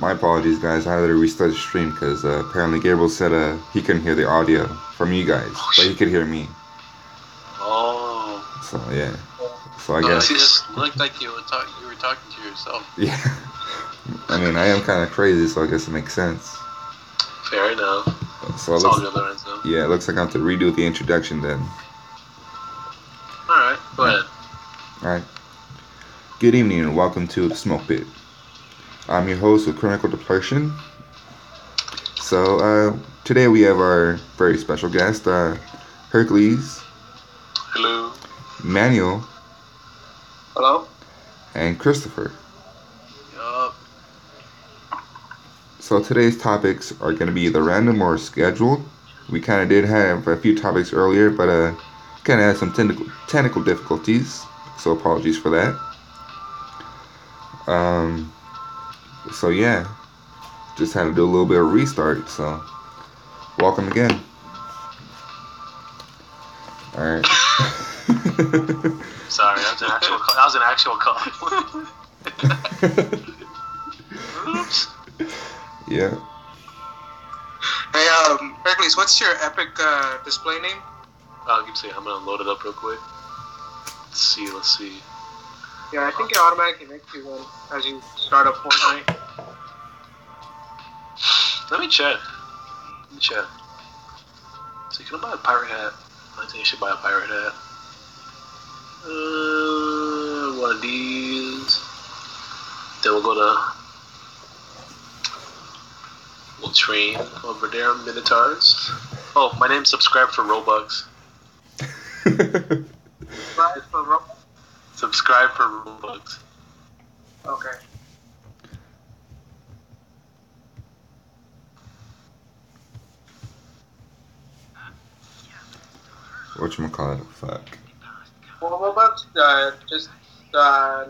My apologies, guys. I had to restart the stream because apparently Gabriel said he couldn't hear the audio from you guys, but he could hear me. Oh. So yeah. So I guess. It just looked like you were talking to yourself. Yeah. I mean, I am kind of crazy, so I guess it makes sense. Fair enough. So it looks, yeah, it looks like I have to redo the introduction then. Alright, go ahead. Alright. Good evening and welcome to the Smoke Pit. I'm your host with Chronicle Depletion. So today we have our very special guest, Hercules. Hello. Manuel. Hello. And Christopher. Yup. So today's topics are going to be either random or scheduled. We kind of did have a few topics earlier, but kind of had some technical difficulties, so apologies for that. So yeah, just had to do a little bit of restart. So welcome again. All right. Sorry, that was an actual call. Oops. Yeah. Hey, Hercules, what's your Epic display name? Keep saying, I'm gonna load it up real quick. Let's see. Yeah, I think it automatically makes you one as you start up Fortnite. Let me check. So can I buy a pirate hat? I think I should buy a pirate hat. One of these. Then we'll train over there on Minotaurs. Oh, my name's Subscribe for Robux. Subscribe for Robux. Okay. Whatchamacallit, fuck. Well, Robux, just the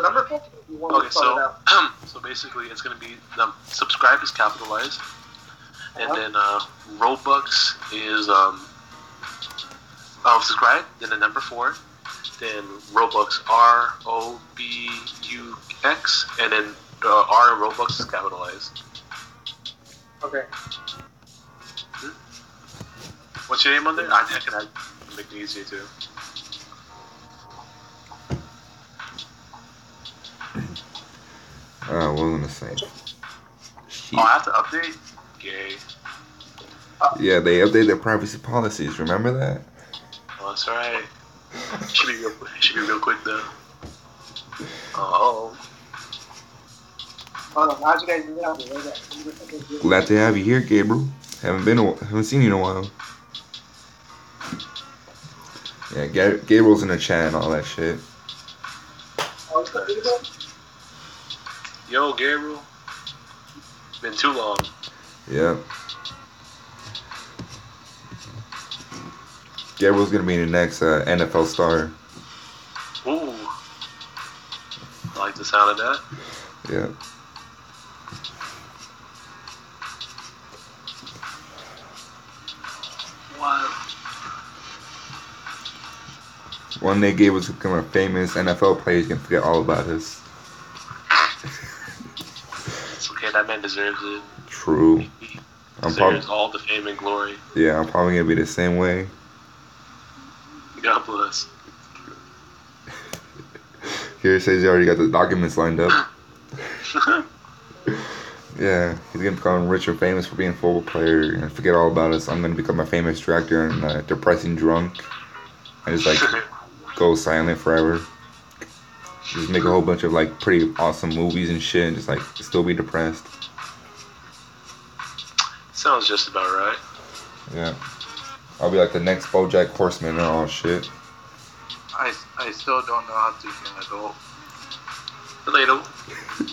number 4. You want Okay, to spell it out. so basically it's gonna be subscribe is capitalized, and then Robux is subscribe, then the number 4, then Robux ROBUX, and then R in Robux is capitalized. Okay. What's your name on there? I can make it easier too. What was I gonna say? Oh, I have to update? Gay. Yeah, they updated their privacy policies. Remember that? Oh, that's right. Should be real quick though. Oh. Hold on, how'd you guys do that? Glad to have you here, Gabriel. Haven't seen you in a while. Yeah, Gabriel's in the chat and all that shit. Yo, Gabriel. Been too long. Yep. Gabriel's gonna be the next NFL star. Ooh. I like the sound of that. Yeah. What? One day Gabriel's become a famous NFL player. He's gonna forget all about us. It's okay, that man deserves it. True. He deserves all the fame and glory. Yeah, I'm probably gonna be the same way. God bless. Here it says he already got the documents lined up. Yeah, he's gonna become rich or famous for being a football player and forget all about us. I'm gonna become a famous director and depressing drunk. And just like go silent forever. Just make a whole bunch of like pretty awesome movies and shit and just like still be depressed. Sounds just about right. Yeah. I'll be like the next BoJack Horseman and all shit. I still don't know how to be an adult. Relatable.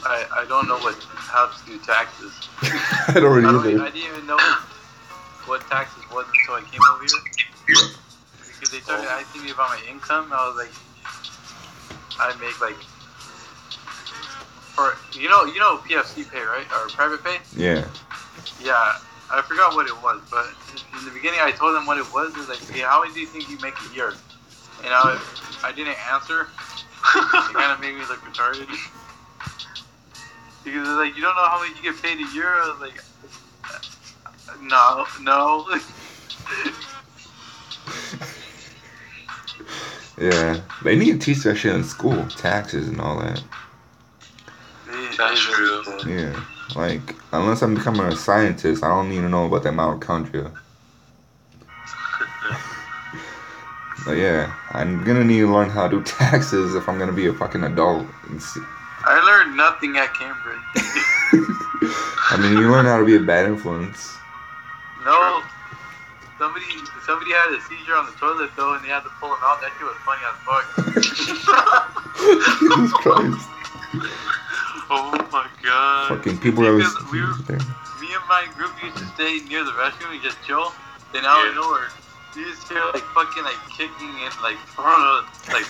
I don't know how to do taxes. I don't either. I didn't even know what taxes was until I came over here. Yeah. Because they started asking me about my income. I was like, I make like, or you know PFC pay, right? Or private pay? Yeah. Yeah. I forgot what it was, but in the beginning I told them what it was. It was like, hey, how many do you think you make a year? And I didn't answer. It kind of made me look retarded. Because they're like, you don't know how much you get paid a year? I was like, no. Yeah, they need to teach that shit in school, taxes and all that. That's true. Yeah, like unless I'm becoming a scientist, I don't need to know about that mitochondria. But yeah, I'm gonna need to learn how to do taxes if I'm gonna be a fucking adult. I learned nothing at Cambridge. I mean, you learn how to be a bad influence. No. Somebody had a seizure on the toilet though, and they had to pull him out. That shit was funny as fuck. Jesus Christ. Oh my god. Fucking people that was there. Me and my group used to stay near the restroom and just chill. Then out of nowhere, you just hear like fucking like kicking and like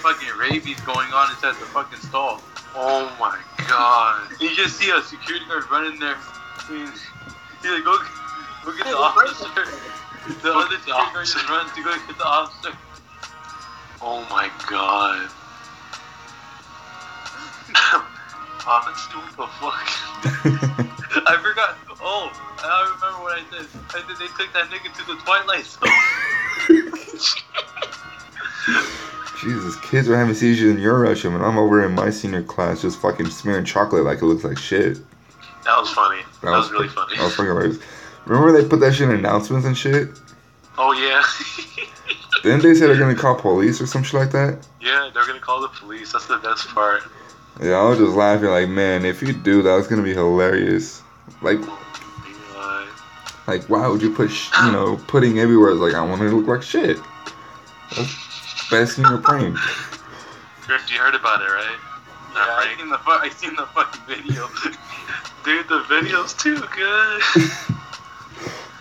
fucking rabies going on inside the fucking stall. Oh my god. You just see a security guard running there. He's like, go get the officer. The other security guard just runs to go get the officer. Oh my god. Honestly, what the fuck? I forgot. Oh, I remember what I said. I said they took that nigga to the Twilight Zone. Jesus, kids are having seizures in your restroom, and I'm over in my senior class just fucking smearing chocolate like it looks like shit. That was funny. That was really funny. That was fucking hilarious. Remember they put that shit in announcements and shit? Oh yeah. Didn't they say they're gonna call police or some shit like that? Yeah, they're gonna call the police. That's the best part. Yeah, I was just laughing like, man, if you do that, it's gonna be hilarious. Like, why would you put, pudding everywhere? It's like, I want it to look like shit. That's best in your brain. Chris, you heard about it, right? Yeah, I seen the fucking video. Dude, the video's too good.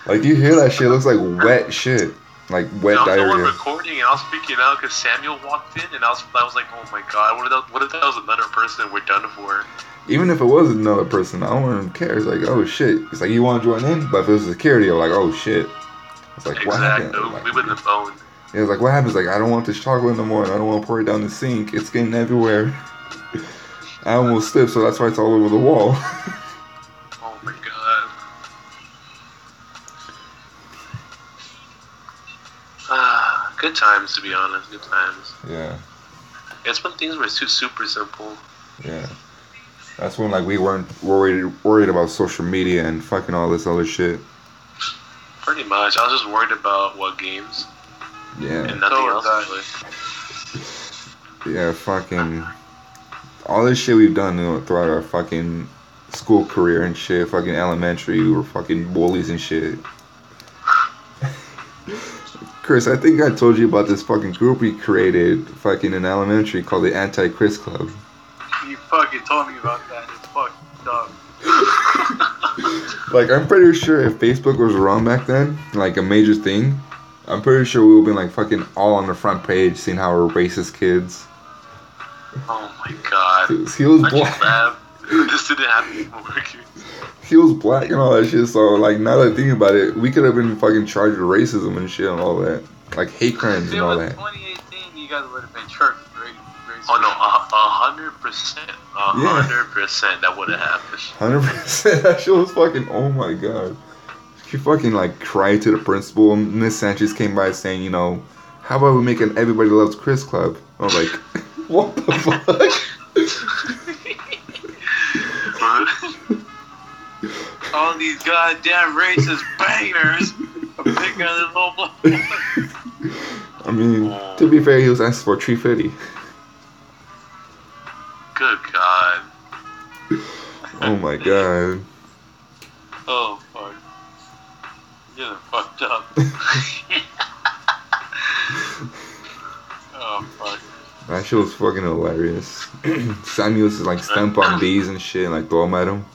Like, you hear that shit, it looks like wet shit. Like, wet diarrhea. I was the one recording and I was freaking out because Samuel walked in and I was like, oh my god, what if that was another person we're done for? Even if it was another person, I don't want to care. It's like, oh shit. It's like, you want to join in? But if it was security, I'm like, oh shit. It's like, what happened? Like, we wouldn't have known. Yeah, it's like, what happens? Like, I don't want this chocolate no more and I don't want to pour it down the sink. It's getting everywhere. I almost slipped, so that's why it's all over the wall. Oh my god. Good times, to be honest. Good times. Yeah. It's when things were super simple. Yeah. That's when, like, we weren't worried about social media and fucking all this other shit. Pretty much. I was just worried about what games. Yeah. And nothing else, really. Yeah, fucking... all this shit we've done throughout our fucking school career and shit, fucking elementary, we were fucking bullies and shit. Chris, I think I told you about this fucking group we created fucking in elementary called the Anti-Chris Club. You fucking told me about that. It's fucked up. Like, I'm pretty sure if Facebook was around back then, like a major thing, I'm pretty sure we would have been like fucking all on the front page seeing how we're racist kids. Oh my god. He was black. This didn't happen before. He was black and all that shit, so like now that I think about it, we could have been fucking charged with racism and shit and all that. Like hate crimes and all that. If it was 2018, you guys would have been charged with racism. Oh no, 100%. 100% that would have happened. 100%. That shit was fucking, oh my god. She fucking like cried to the principal, and Miss Sanchez came by saying, how about we make an Everybody Loves Chris Club? I was like, what the fuck? All these goddamn racist bangers are picking on this little boy. I mean, to be fair, he was asked for $350. Good god. Oh my god. Oh fuck. You're fucked up. Oh fuck. That shit was fucking hilarious. Samuel used to like stamp on bees and shit and like throw them at him.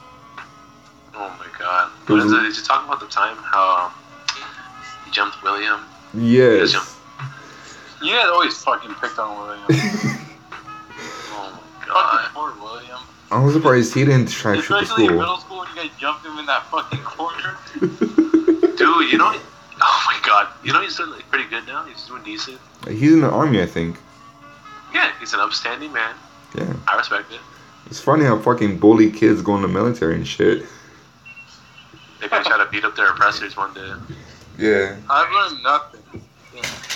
Oh my god. What is it? Did you talk about the time how he jumped William? Yes. You guys always fucking picked on William. Oh my god. Fucking poor William. I'm surprised he didn't try to shoot the Especially in school. middle school when you guys jumped him in that fucking corner. Dude, oh my god. He's doing like pretty good now? He's doing decent. He's in the army, I think. Yeah, he's an upstanding man. Yeah. I respect it. It's funny how fucking bully kids go in the military and shit. They're gonna try to beat up their oppressors one day. Yeah. I've learned nothing.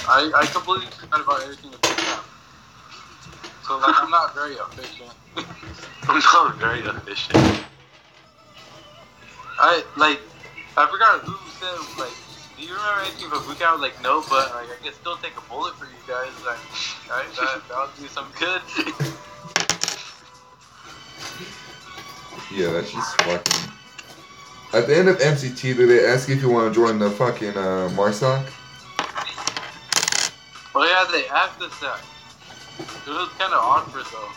I completely forgot about everything at this time. So like I'm not very efficient. I'm not very efficient. I forgot who said like. Do you remember anything from Boot Camp? Like no, but like I can still take a bullet for you guys. Like, that would do some good. Yeah, that's just fucking. At the end of MCT, do they ask you if you want to join the fucking MARSOC? Oh yeah, they asked us that. It was kind of awkward though.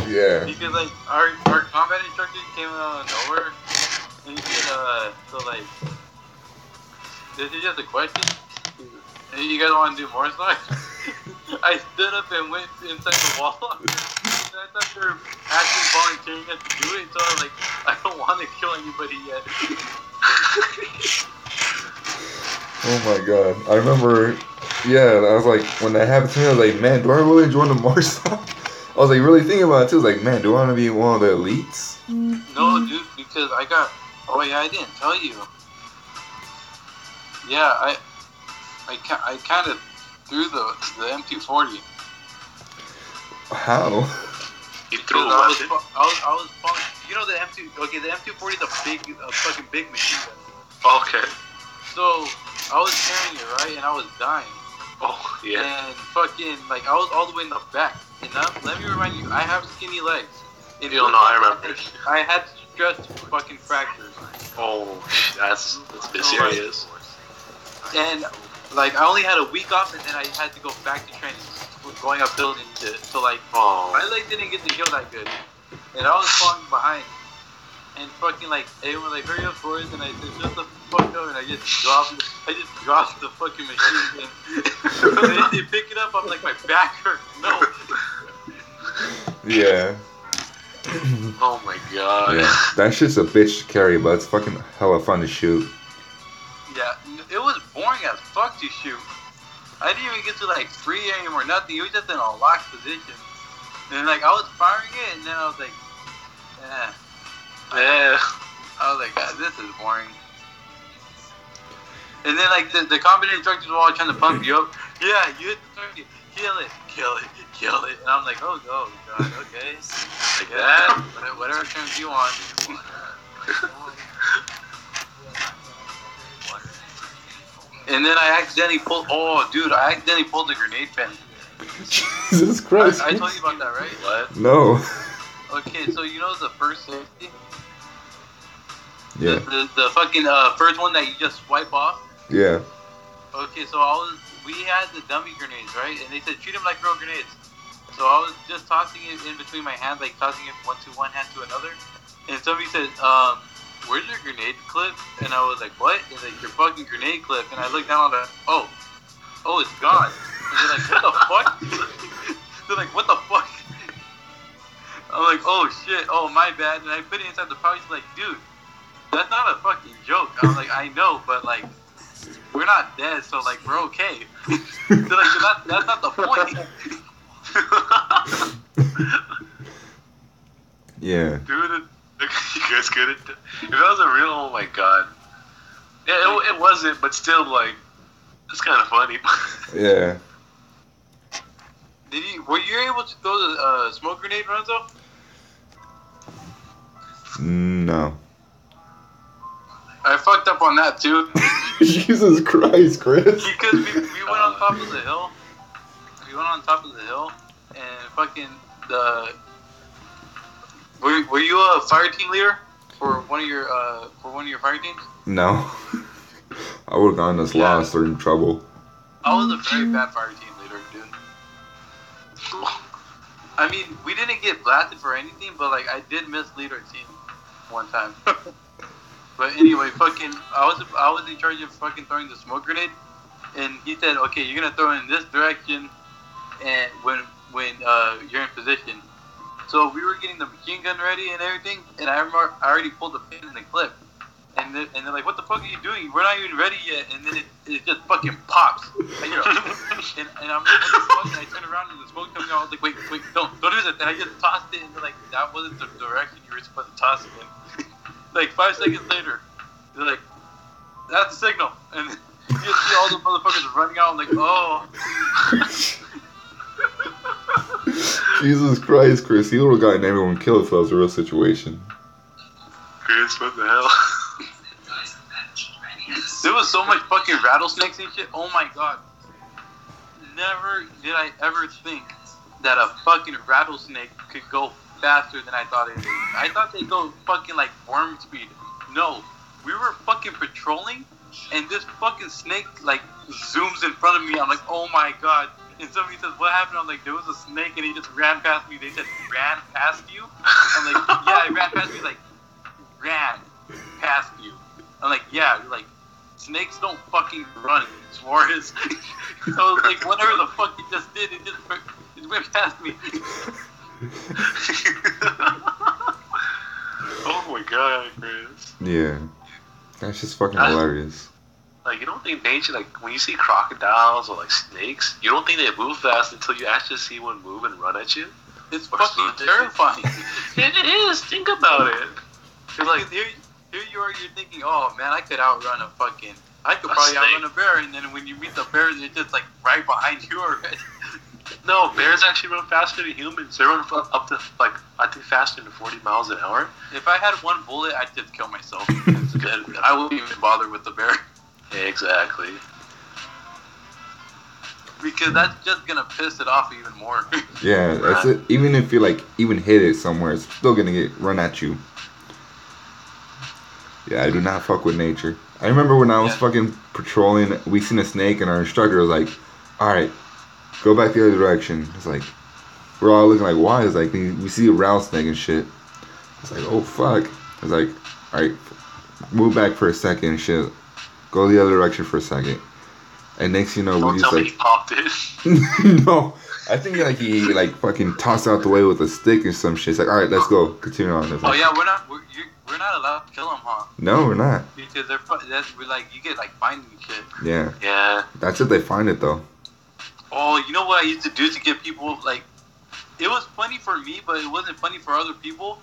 Yeah. Because like our combat instructor came out of nowhere, and he said, so like, this is just a question. Hey, you guys want to do more stuff? I stood up and went inside the wall. And I thought they were actually volunteering us to do it, so I was like, I don't want to kill anybody yet. Oh my god. I remember, yeah, I was like, when that happened to me, I was like, man, do I really join the MARSOC? I was like, really thinking about it too. I was like, man, do I want to be one of the elites? No, dude, because I got. Oh yeah, I didn't tell you. Yeah, I kind of threw the M240. How? You threw a I weapon? was you know the M2. Okay, the M240 is a fucking big machine gun. Okay. So I was carrying it right, and I was dying. Oh, yeah. And fucking like I was all the way in the back. And now, let me remind you, I have skinny legs. You don't know, I remember. I had stress fucking fractures. Oh, that's a bit serious. And like I only had a week off, and then I had to go back to training, going up building to like my leg didn't get to heal that good, and I was falling behind, and fucking like everyone was like hurry up Forrest, and I said shut the fuck up, and I just dropped the fucking machine, and they pick it up, I'm like my back hurts, no. Yeah. Oh my god. Yeah. That shit's a bitch to carry, but it's fucking hella fun to shoot. Yeah, it was boring as fuck to shoot. I didn't even get to like free aim or nothing. It was just in a locked position. And like I was firing it, and then I was like, yeah. I was like, God, this is boring. And then like the combat instructors were all trying to pump you up. Yeah, you hit the target, kill it. And I'm like, oh God, okay. Like that, whatever terms you want. And then I accidentally pulled. Oh, dude, I accidentally pulled the grenade pin. Jesus Christ. I told you about that, right? What? No. Okay, so you know the first safety? Yeah. The fucking first one that you just swipe off? Yeah. Okay, so we had the dummy grenades, right? And they said shoot them like real grenades. So I was just tossing it in between my hands, like tossing it one hand to another. And somebody said, where's your grenade clip? And I was like, what? And like, your fucking grenade clip. And I looked down on the, oh, it's gone. And they're like, what the fuck? They're like, what the fuck? I'm like, oh shit, oh my bad. And I put it inside the pouch, like, dude, that's not a fucking joke. I was like, I know, but like, we're not dead, so like, we're okay. They're like, that's not the point. Yeah. Dude, you guys good at that? If that was a real, oh my god. Yeah, it wasn't, but still, like, it's kind of funny. Yeah. Were you able to throw the smoke grenade, Renzo? No. I fucked up on that too. Jesus Christ, Chris. Because we went on top of the hill. We went on top of the hill, and fucking Were you a fire team leader for one of your fire teams? No. I would have gotten us lost or in trouble. I was a very bad fire team leader, dude. I mean, we didn't get blasted for anything, but like I did mislead our team one time. But anyway, fucking, I was in charge of fucking throwing the smoke grenade, and he said, okay, you're gonna throw it in this direction, and when you're in position. So we were getting the machine gun ready and everything, and I remember I already pulled the pin in the clip, and they're like, "What the fuck are you doing? We're not even ready yet." And then it just fucking pops. And, and I'm like, "What the fuck?" And I turn around and the smoke coming out. I was like, "Wait, don't do that!" And I just tossed it, and they're like, "That wasn't the direction you were supposed to toss it in." Like 5 seconds later, they're like, "That's the signal," and you just see all the motherfuckers running out. I'm like, "Oh." Jesus Christ, Chris, you would have gotten everyone killed if that was a real situation. Chris, what the hell? There was so much fucking rattlesnakes and shit. Oh my god. Never did I ever think that a fucking rattlesnake could go faster than I thought it did. I thought they'd go fucking like worm speed. No. We were fucking patrolling and this fucking snake like zooms in front of me. I'm like, oh my god. And somebody says, what happened? I'm like, there was a snake and he just ran past me. They said, ran past you? I'm like, yeah, he ran past me. He's like, ran past you. I'm like, yeah. You're like, snakes don't fucking run, Suarez. So I was like, whatever the fuck he just did, it went past me. Oh my god, Chris. Yeah. That's just fucking hilarious. Like, you don't think nature, like, when you see crocodiles or, like, snakes, you don't think they move fast until you actually see one move and run at you? It's fucking terrifying. It is. Think about it. You're like, here you are, you're thinking, oh, man, I could outrun a fucking... I could probably snake. outrun a bear, and then when you meet the bear, they're just, like, right behind you already. No, bears actually run faster than humans. They run up to, like, I think faster than 40 miles an hour. If I had one bullet, I'd just kill myself. I wouldn't even bother with the bear. Exactly. Because that's just gonna piss it off even more. Yeah, that's it. Even if you like even hit it somewhere, it's still gonna get run at you. Yeah, I do not fuck with nature. I remember when I was fucking patrolling, we seen a snake and our instructor was like, alright, go back the other direction. It's like, we're all looking like, why? It's like, we see a rattlesnake and shit. It's like, oh fuck. It's like, alright, move back for a second and shit. Go the other direction for a second. And next you know, Don't we tell just me like... he popped it. No. I think like he like fucking tossed out the way with a stick or some shit. It's like, alright, let's go. Continue on. It's Oh like, yeah, we're not allowed to kill them, huh? no, we're not. Because we're like, you get like fined and shit. Yeah. Yeah. That's if they find it though. Oh, you know what I used to do to get people, like, it was funny for me, but it wasn't funny for other people.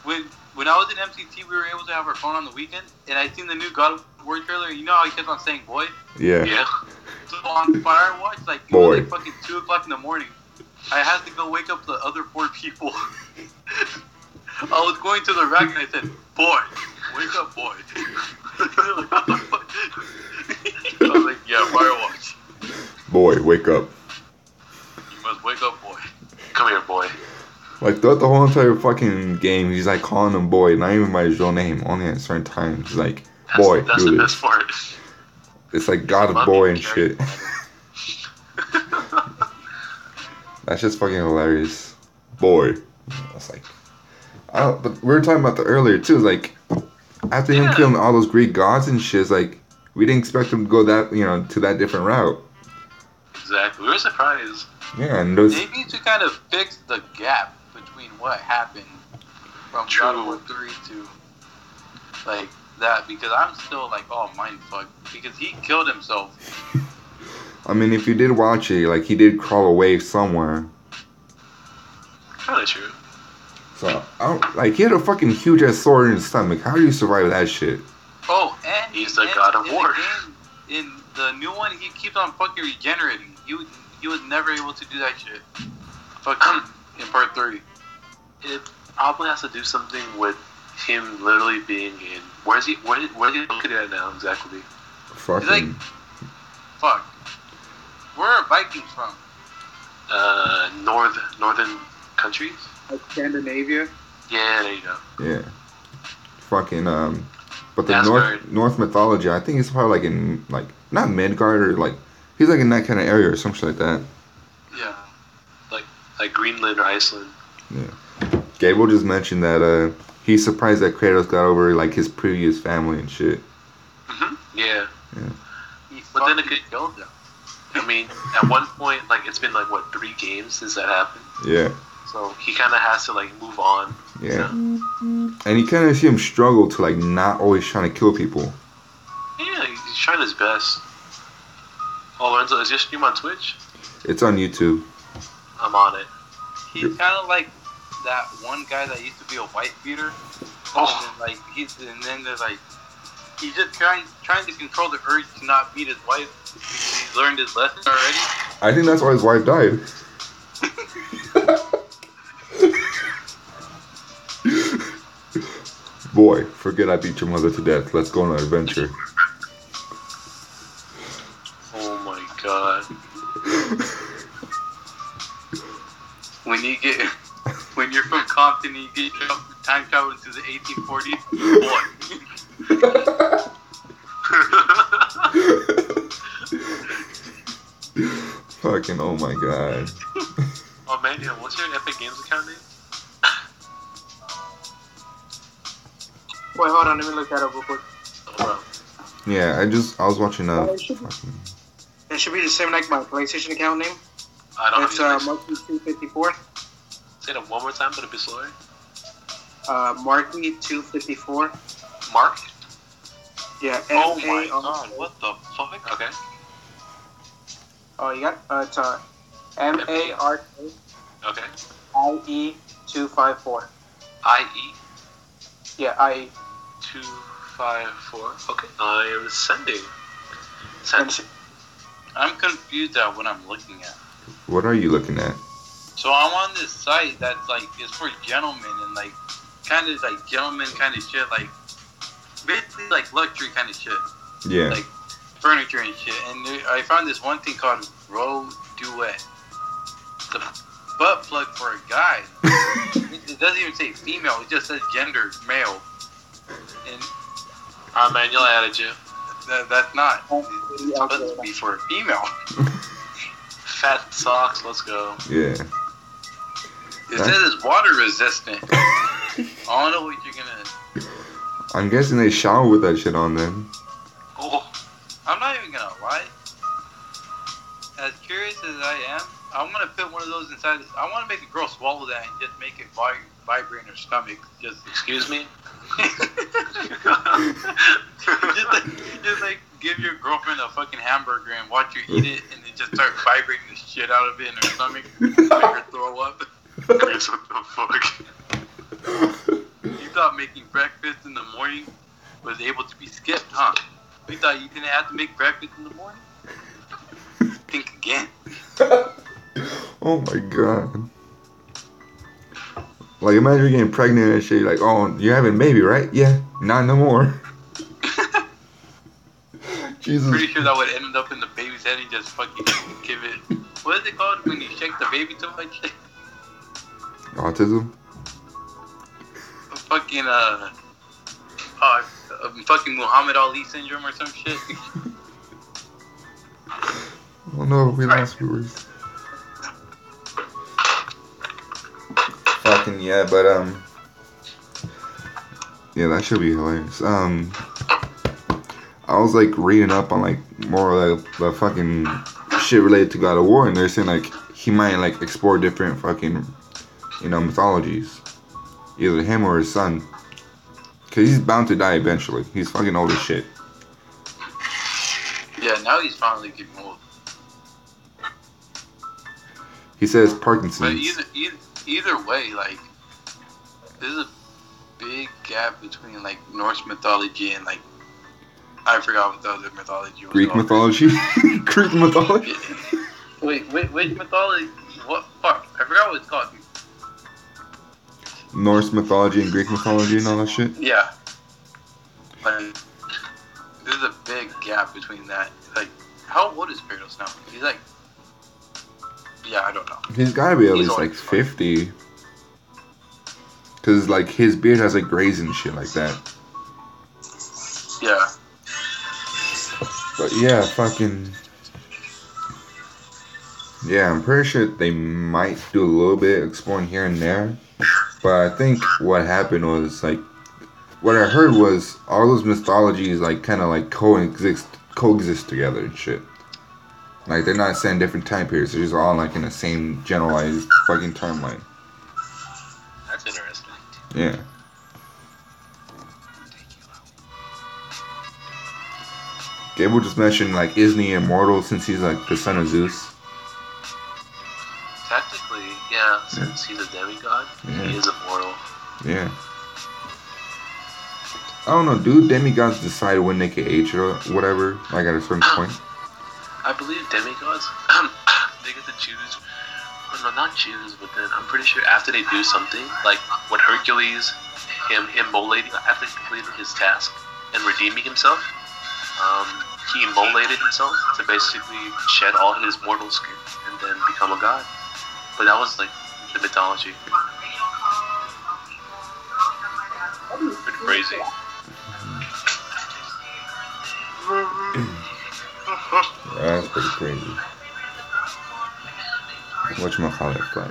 When I was in MCT, we were able to have our phone on the weekend, and I seen the new God of War trailer. You know how he kept on saying boy? Yeah. Yeah. So on Firewatch, like, it Boy. was like fucking 2 o'clock in the morning. I had to go wake up the other 4 people. I was going to the rack and I said, boy, wake up, boy. They're like, what the fuck? I was like, yeah, Firewatch. Boy, wake up. You must wake up, boy. Come here, boy. Like throughout the whole entire fucking game, he's like calling him boy, not even by his real name, only at certain times. He's like, boy, That's do the this. best part. It's like God of Love boy you, and Jerry. shit. That's just fucking hilarious. Boy. That's like, but we were talking about that earlier too. Like, after him killing all those Greek gods and shit, it's like, we didn't expect him to go that, to that different route. Exactly. We were surprised. Yeah, and those. They need to kind of fix the gap between what happened from God of War 3 to, like, that, because I'm still, like, oh, mindfuck, because he killed himself. I mean, if you did watch it, like, he did crawl away somewhere. Kind of true. So, he had a fucking huge ass sword in his stomach. How do you survive that shit? Oh, and He's the God of War. In the new one, he keeps on fucking regenerating. He was never able to do that shit. Fucking in part 3. It probably has to do something with him literally being in. Where's he located at now exactly? Fucking. He's like, fuck. Where are Vikings from? Northern countries. Like Scandinavia. Yeah, there you go. Yeah. Fucking, but the Asgard. North mythology, I think he's probably like in, like, not Midgard or like, he's like in that kind of area or something like that. Yeah. Like Greenland or Iceland. Yeah. Gable just mentioned that, he's surprised that Kratos got over, like, his previous family and shit. Yeah. He But then fucking it could- killed them. I mean, at one point, like, it's been like, what, 3 games since that happened? Yeah. So he kind of has to like move on. Yeah. And you kind of see him struggle to like not always trying to kill people. Yeah, he's trying his best. Oh, Lorenzo, is your stream on Twitch? It's on YouTube. I'm on it. He's kind of like that one guy that used to be a white beater. Oh, And then there's like he's just trying to control the urge to not beat his wife because he's learned his lesson already. I think that's why his wife died. Boy, forget I beat your mother to death. Let's go on an adventure. oh my God. When you're from Compton and you get time travel into the 1840s, Fucking oh my god. Oh man, yeah, what's your Epic Games account name? Wait, hold on. Let me look that up real quick. Oh, Yeah, I was watching It should be the same like my PlayStation account name. I don't It's know. Marky254. Say that one more time, but a bit slower. Marky254. Mark? Yeah. oh my M-A-R-K. god, what the fuck? Okay. Oh, you got it's Okay. MARKIE254. IE Yeah, IE. 254. Okay. I am sending. Send. I'm confused at what I'm looking at. What are you looking at? So I'm on this site that's like it's for gentlemen and like kind of like gentlemen kind of shit, like basically like luxury kind of shit, Yeah. like furniture and shit. And I found this one thing called Row Duet. It's a butt plug for a guy. It doesn't even say female; it just says gender male. And Alright, man, you'll added you. that's not. It's supposed to be for a female. Fat socks, let's go. Yeah. It says it's water resistant. I don't know what you're gonna. I'm guessing they shower with that shit on then. Oh, I'm not even gonna lie. As curious as I am, I'm gonna put one of those inside. I want to make a girl swallow that and just make it vibrate in her stomach. Just, excuse me? just like give your girlfriend a fucking hamburger and watch her eat it, and then just start vibrating the shit out of it in her stomach, make her throw up. Chris, what the fuck? You thought making breakfast in the morning was able to be skipped, huh? You thought you didn't have to make breakfast in the morning? Think again. Oh my god. Like imagine you're getting pregnant and shit, like, oh, you're having a baby, right? Yeah, not no more. Jesus. Pretty sure that would end up in the baby's head and just fucking give it. What is it called when you shake the baby too much? Autism? Fucking fucking Muhammad Ali syndrome or some shit. Oh no, we lost viewers. Fucking yeah, but yeah, that should be hilarious. I was like reading up on like more like the fucking shit related to God of War, and they're saying like he might like explore different fucking, you know, mythologies, either him or his son, cause he's bound to die eventually. He's fucking old as shit. Yeah, now he's finally getting old. He says But Parkinson's. either way, like there's a big gap between like Norse mythology and like I forgot what the other mythology was. Greek called. mythology. Greek mythology. Wait, which mythology? What? Fuck, I forgot what it's called. Norse mythology and Greek mythology and all that shit. Yeah. Like, there's a big gap between that. Like, how old is Kratos now? He's like, yeah, I don't know. He's gotta be at He's least old like as fuck. 50. Cause like his beard has like grays and shit like that. Yeah. But yeah, fucking. Yeah, I'm pretty sure they might do a little bit exploring here and there. But I think what happened was like, what I heard was all those mythologies like kind of like coexist together and shit. Like they're not set in different time periods. They're just all like in the same generalized fucking timeline. Yeah. Gable just mentioned, like, isn't he immortal since he's, like, the son of Zeus? Technically, yeah, since he's a demigod, Yeah. he is immortal. Yeah. I don't know, dude. Demigods decide when they can age or whatever, like, at a certain point. I believe demigods, they get to choose. Well, no, not choose, but then I'm pretty sure after they do something, like when Hercules, him immolating, after he completed his task and redeeming himself, he immolated himself to basically shed all his mortal skin and then become a god. But that was like the mythology. Pretty crazy. That's pretty crazy. Whatchamacallit, but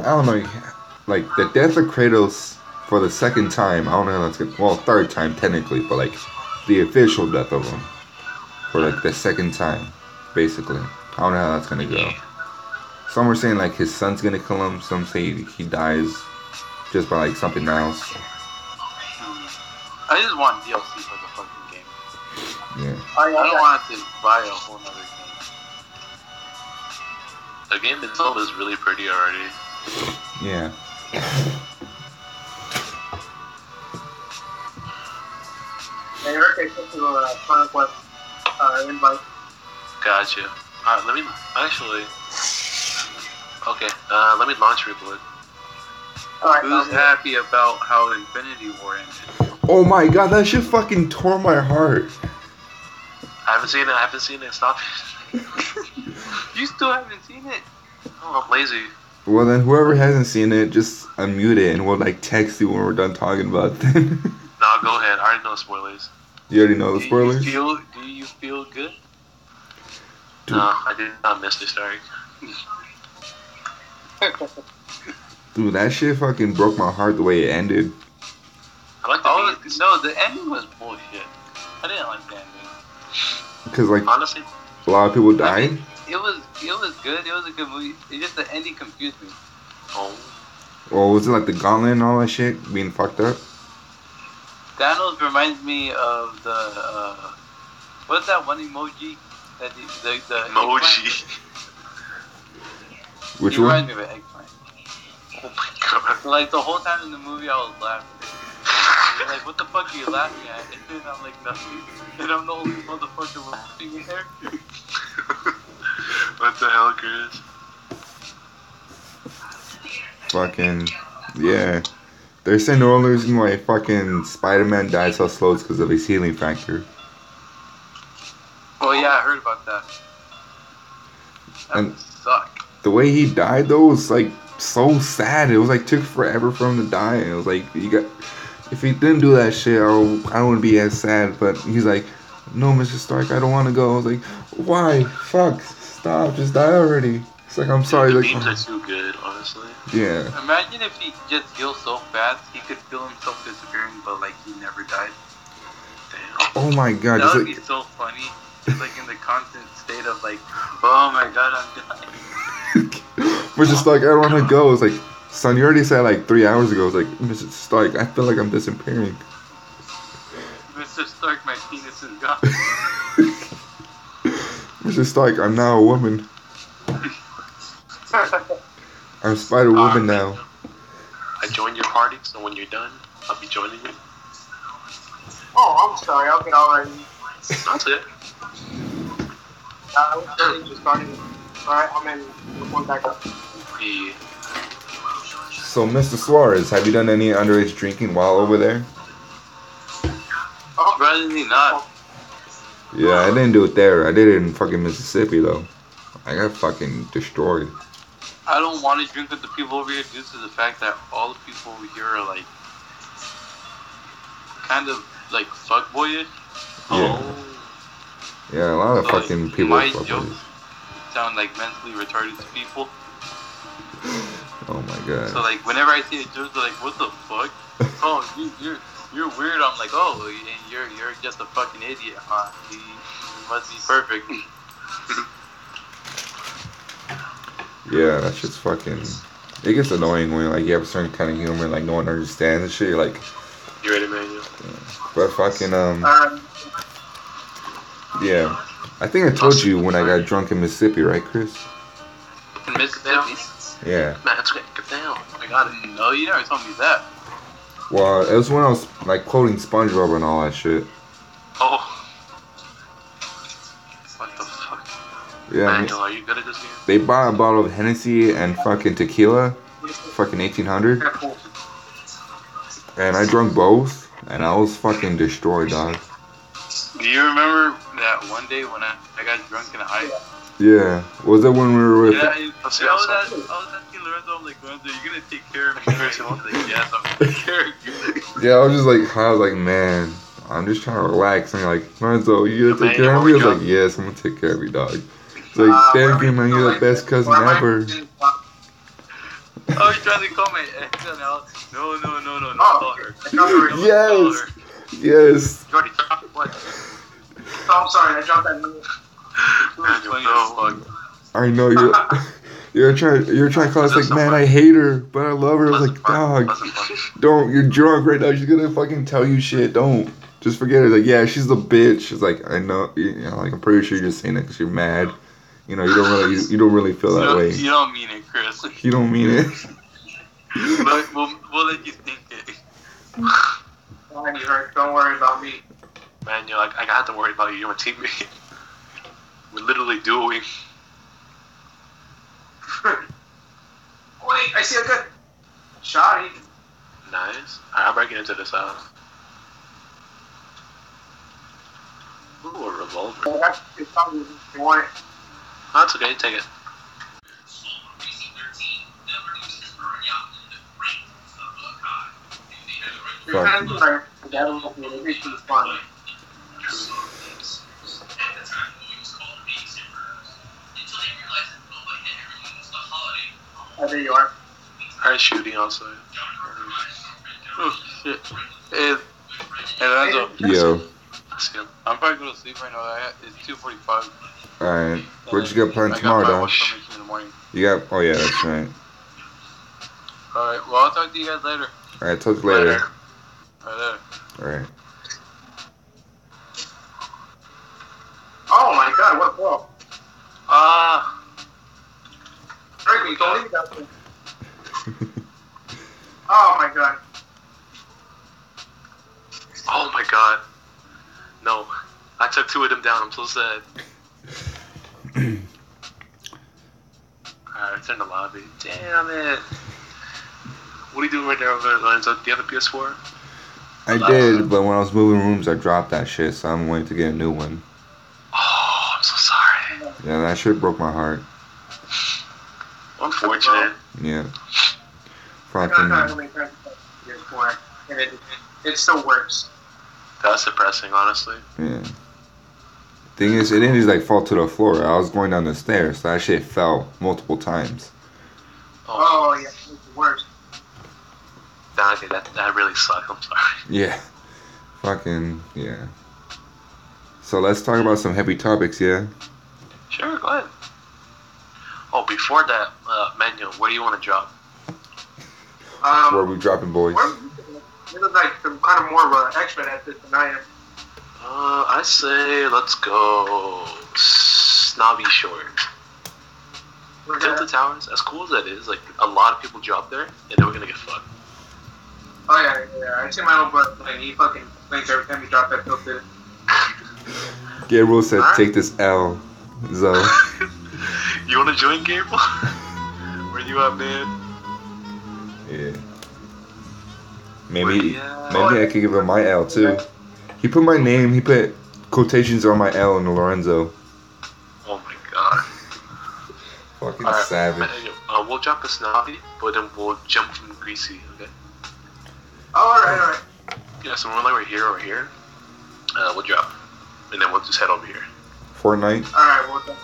I don't know, like the death of Kratos for the second time. I don't know how that's gonna. Well, third time technically, but like the official death of him for like the second time, basically. I don't know how that's gonna go. Some are saying like his son's gonna kill him. Some say he dies just by like something else. I just want DLC for the fucking game. Yeah. I don't want to buy a whole nother game. The game itself is really pretty already. Yeah. And Eric, I sent you a Final Quest invite. Gotcha. Alright, let me actually. Okay, let me launch real quick. Alright, Who's happy about how Infinity War ended? Oh my god, that shit fucking tore my heart. I haven't seen it. Stop it. You still haven't seen it? Oh, I'm lazy. Well then, whoever hasn't seen it, just unmute it and we'll like text you when we're done talking about it then. No, go ahead. I already know spoilers. You already know the spoilers? Do you feel good? Dude. No, I did not miss the Stark. Dude, that shit fucking broke my heart the way it ended. I like the Oh beat. no, the ending was bullshit. I didn't like the ending. Because like Honestly, a lot of people I died. mean, it was good. It was a good movie. It just the ending confused me. oh, Or was it like the gauntlet and all that shit being fucked up? Thanos reminds me of the what's that one emoji? That the emoji. Which he one? reminds me of an eggplant. Oh my god. Like the whole time in the movie, I was laughing. They're like, what the fuck are you laughing at? And I'm like, nothing. And I'm the only motherfucker laughing in there. What the hell, Chris? Fucking yeah. They're saying the only reason why fucking Spider-Man died so slow is because of his healing factor. Oh yeah, I heard about that. That And- would suck. The way he died though was like so sad. It was like took forever for him to die. And it was like if he didn't do that shit, I wouldn't be as sad. But he's like, no, Mr. Stark, I don't want to go. I was like, why? Fuck, stop, just die already. It's like I'm sorry. The Like, memes are too good, honestly. yeah. Imagine if he just healed so fast, he could feel himself disappearing, but like he never died. Damn. Oh my god. That Just would like, be so funny. Just like in the constant state of like, oh my god, I'm dying. Mr. Stark, I don't want to go. It's like, son, you already said like 3 hours ago. It's like, Mr. Stark, I feel like I'm disappearing. Mr. Stark, my penis is gone. Mr. Stark, I'm now a woman. I'm Spider-Woman now. I joined your party, so when you're done, I'll be joining you. Oh, I'm sorry. I'll get all right. That's it. I was really just starting. Alright, I'm in. One back up. Yeah. So, Mr. Suarez, have you done any underage drinking while over there? Oh, Surprisingly not. Yeah, I didn't do it there. I did it in fucking Mississippi, though. I got fucking destroyed. I don't want to drink with the people over here due to the fact that all the people over here are like kind of like fuckboyish. Yeah. Oh. Yeah, a lot of So, like, fucking people my are fuckboys. jokes sound like mentally retarded to people. Oh my god. So like whenever I see a joke, they're like, "What the fuck? Oh, you're weird." I'm like, "Oh, and you're just a fucking idiot, huh? You must be perfect." Yeah, that shit's fucking... It gets annoying when like you have a certain kind of humor, like no one understands and shit. You're like, You ready, Manuel? but fucking Um, yeah. I think I told you when I got drunk in Mississippi, right, Chris? In Mississippi? Yeah. Man, it's okay. Get down. I got it. No, you never told me that. Well, it was when I was like quoting SpongeBob and all that shit. Oh. What the fuck? Yeah. I mean, Manuel, are you good at this game? they bought a bottle of Hennessy and fucking tequila, fucking 1800, and I drunk both, and I was fucking destroyed, dog. Do you remember that one day when I got drunk in the ice? Yeah. Was it when we were with? Yeah, I'll I see was outside. asking Lorenzo, I'm like, Lorenzo, you gonna take care of me? Right? He's like, yes, I'm gonna take care of you. Yeah, I was just like, I was like, man, I'm just trying to relax. And you're like, Lorenzo, you gonna take Man, care of me? I was you like, yes, I'm gonna take care of you, dog. It's like, thank you, man. You're the best cousin ever. I was trying to call my ex and out. No, don't call her. Yes. Don't call her. Yes. You already dropped what? Oh, I'm sorry, I dropped that move. Manuel, Funny no. as fuck. I know you're trying to call us like, man, I hate her, but I love her. I was like, dog, don't. You're drunk right now. She's gonna fucking tell you shit. Don't. Just forget it. Like, yeah, she's the bitch. She's like, I know. You know, like, I'm pretty sure you're just saying that because you're mad. You know, you don't really feel that way. You don't mean it, Chris. You don't mean it. But we'll let you think it. Fine, you hurt. Don't worry about me. Manuel, I got to worry about you. You're my teammate. We're literally dueling. Wait, I see a good shotty. Nice. I'm breaking into this house. Ooh, a revolver. Oh, that's it's probably if you want it. That's okay. Take it. You're kind of like, that will be it makes it fun. Oh, there you are. Alright, shooting outside. Oh, shit. Hey, Lorenzo, Yo. See him. I'm probably going to sleep right now. It's 2:45. Alright. Where'd you get planned tomorrow, I got dog? 5 in the morning. You got. Oh yeah, that's right. Alright, well, I'll talk to you guys later. Alright, talk to you later. Alright, later. Alright. Oh my god, what a ball. Frankie, don't leave that thing. Oh my god. Oh my god. No. I took 2 of them down. I'm so sad. Alright, return to lobby. Damn it. What are you doing right there over Lorenzo? Do you have a PS4? I did, but when I was moving rooms, I dropped that shit, so I'm waiting to get a new one. Oh, I'm so sorry. Yeah, that shit broke my heart. Unfortunate. Yeah. I got Fucking. how many times PS4, and it still works. That's depressing, honestly. Yeah. Thing is, it didn't just like fall to the floor. I was going down the stairs, so that shit fell multiple times. Oh yeah, it's the worst. Nah, okay, that really sucks. I'm sorry. Yeah. Fucking. Yeah. So let's talk about some heavy topics, yeah? Sure, go ahead. Oh, before that, Manuel, where do you want to drop? Where we dropping, boys? This is like some kind of more of an expert at this than I am. I say let's go Snobby Shore. Tilted Towers, as cool as that is, like a lot of people drop there, and then we're gonna get fucked. Oh yeah. I see my old brother playing. He fucking thinks every time he drops that tilted. Gabriel said, take this L, Zoe. You wanna join, Gabriel? Where you at, man? Yeah. Maybe I could give him my L too. He put my name, he put quotations on my L in the Lorenzo. Oh my god. Fucking Alright, savage. we'll drop the Snobby, but then we'll jump from Greasy, okay? Oh, alright. Yeah, so when we're here, we'll drop. And then we'll just head over here. Fortnite. Alright, well done.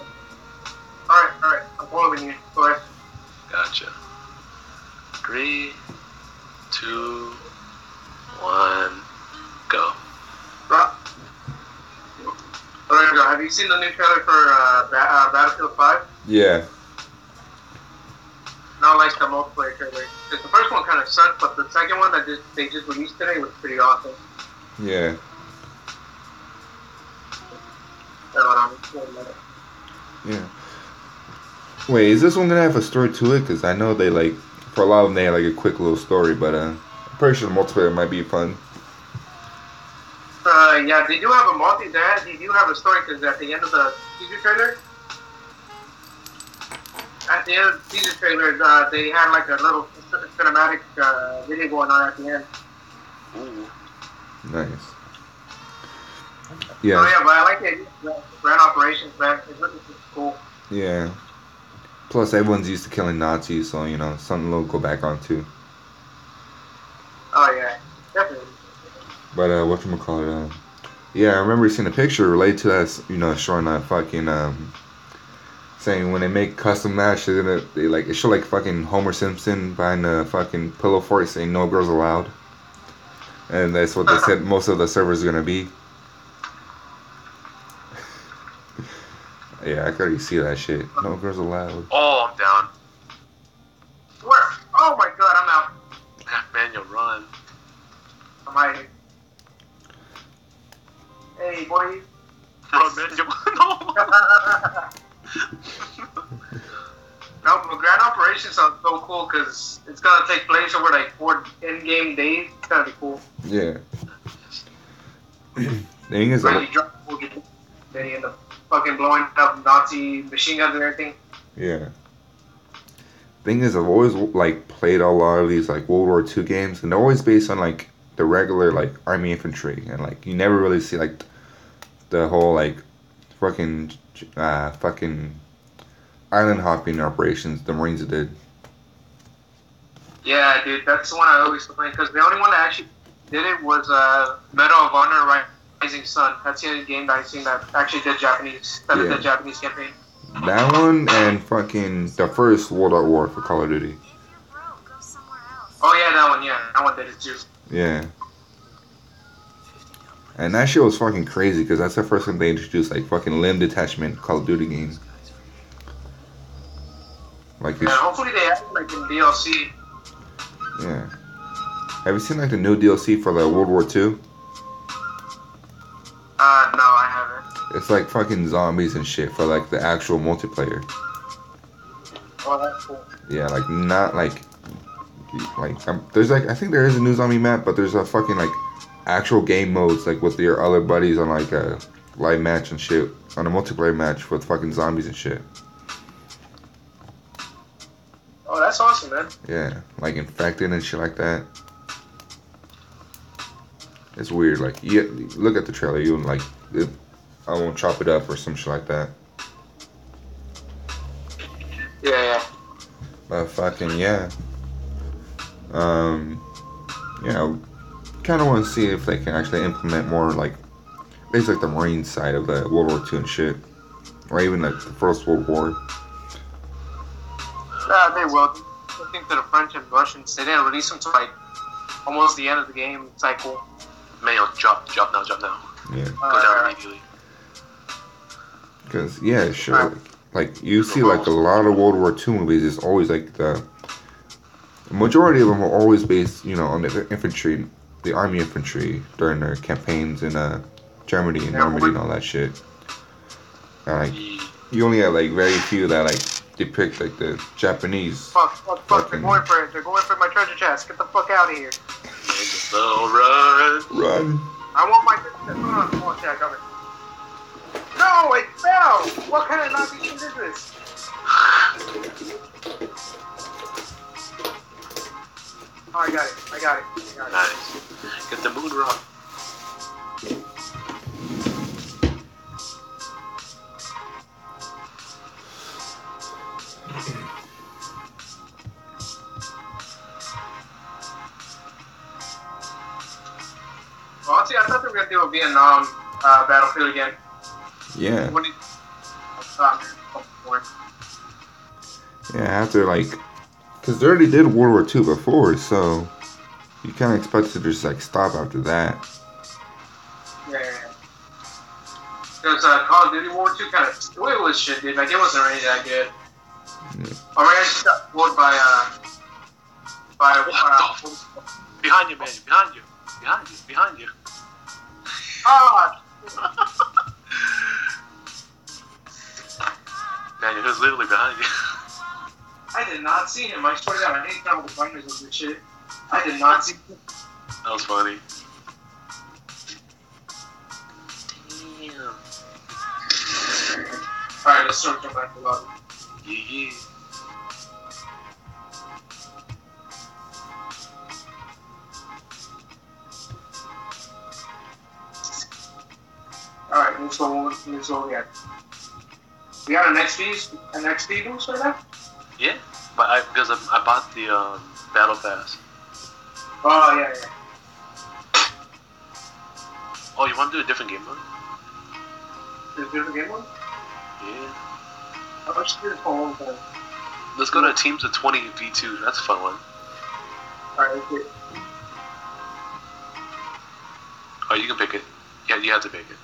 Alright. I'm following you. Go ahead. Gotcha. 3, 2, 1, go. Alright, have you seen the new trailer for Battlefield 5? Yeah. Not like the multiplayer The first one kind of sucked, but the second one that they just released today was pretty awesome. Yeah. Yeah. Wait, is this one gonna have a story to it? Because I know they like, for a lot of them, they have like a quick little story, but I'm pretty sure the multiplayer might be fun. Yeah, they do have a they do have a story because at the end of the teaser trailer, they had like a little cinematic video going on at the end. Ooh. Nice. Yeah. Oh yeah, but I like it. Grand operations, man. It's really cool. Yeah. Plus, everyone's used to killing Nazis, so you know something they'll go back on too. Oh yeah, definitely. But whatchamacallit, yeah, I remember seeing a picture related to that, you know, showing that fucking saying when they make custom match, they show like fucking Homer Simpson behind the fucking pillow fort saying no girls allowed, and that's what they said most of the servers are gonna be. Yeah, I could already see that shit. No girls allowed. Oh, I'm down. Where? Oh my god, I'm out. Man, you run. I'm hiding. Hey, boy. Run, man, you no. No, but Grand Operations sounds so cool because it's gonna take place over like 4 in-game days. It's gonna be cool. Yeah. The thing is, Finally drop they end up fucking blowing up Nazi machine guns and everything. yeah. Thing is, I've always like played a lot of these like World War II games, and they're always based on like the regular like army infantry, and like you never really see like the whole like fucking island hopping operations the Marines did. Yeah, dude, that's the one I always complain because the only one that actually did it was Medal of Honor Rising Sun. That's the only game that I've seen that actually did the Japanese campaign. That one and fucking the first World at War for Call of Duty. Oh yeah, that one did it too. Yeah. And that shit was fucking crazy because that's the first time they introduced like fucking limb detachment Call of Duty games. Like yeah, hopefully they have it like in DLC. Yeah. Have you seen like the new DLC for the World War II? No, I haven't. It's like fucking zombies and shit for like the actual multiplayer. Oh, that's cool. Yeah, like not like there's like I think there is a new zombie map, but there's a fucking like actual game modes like with your other buddies on like a live match and shit on a multiplayer match with fucking zombies and shit. Oh, that's awesome, man. Yeah, like infected and shit like that. It's weird. Like you look at the trailer, you like I won't chop it up or some shit like that. Yeah. But fucking yeah. Yeah, kind of want to see if they can actually implement more like basically like the Marine side of the World War II and shit, or even like the First World War. Yeah, they will. I think that the French and Russians, they didn't release them until like almost the end of the game cycle. Mail, drop now. Yeah. Go down immediately. Because yeah, sure. Like you see, like a lot of World War II movies is always like the majority of them are always based, you know, on the infantry, the army infantry during their campaigns in Germany and Normandy and all that shit. And like you only have like very few that like depict like the Japanese. Fuck! They're going for it. They're going for my treasure chest. Get the fuck out of here. No, run. I want my treasure chest. Hold on, come on, Jack, come here. No, it fell. What kind of Nazi shit is this? Oh, I got it. Nice. Get the moon rock. Honestly, I thought they were gonna do a Vietnam battlefield again. Yeah. What do you? Yeah, after like, because they already did World War II before, so you kind of expect to just like stop after that. Yeah. Because Call of Duty World War II kind of it was shit, dude. Like it wasn't really that good. Yeah. I just got spoiled by by Behind you, man. Behind you. Behind you. Behind you. Ah! Man, he was literally behind you. I did not see him. I swear to God, I hate travel binders of this shit. I did not see him. That was funny. Damn. Alright, let's start jumping back to the lobby. Yeah. Alright, let's go again. We got an XP boost right now? Yeah, but because I bought the battle pass. Oh, yeah. Oh, you want to do a different game mode? Is there a different game one? Yeah. How much is this for one? Let's go to teams of 20 v2. That's a fun one. Alright, let's do it. Oh, you can pick it. Yeah, you have to pick it.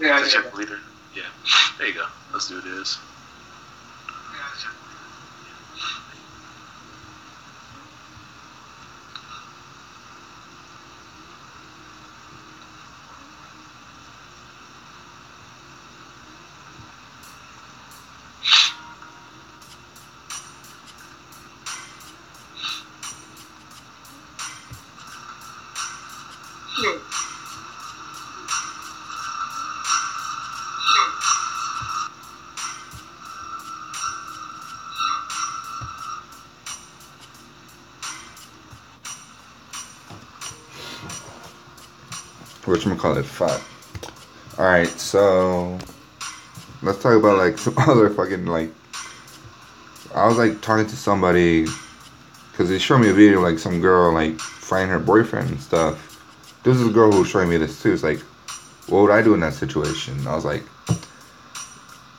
Yeah, It's yeah. your leader. Yeah. There you go. Let's do this. Whatchamacallit, fuck. Alright, so let's talk about like some other fucking like. I was like talking to somebody because they showed me a video like some girl like fighting her boyfriend and stuff. This is a girl who was showing me this too. It's like, what would I do in that situation? I was like,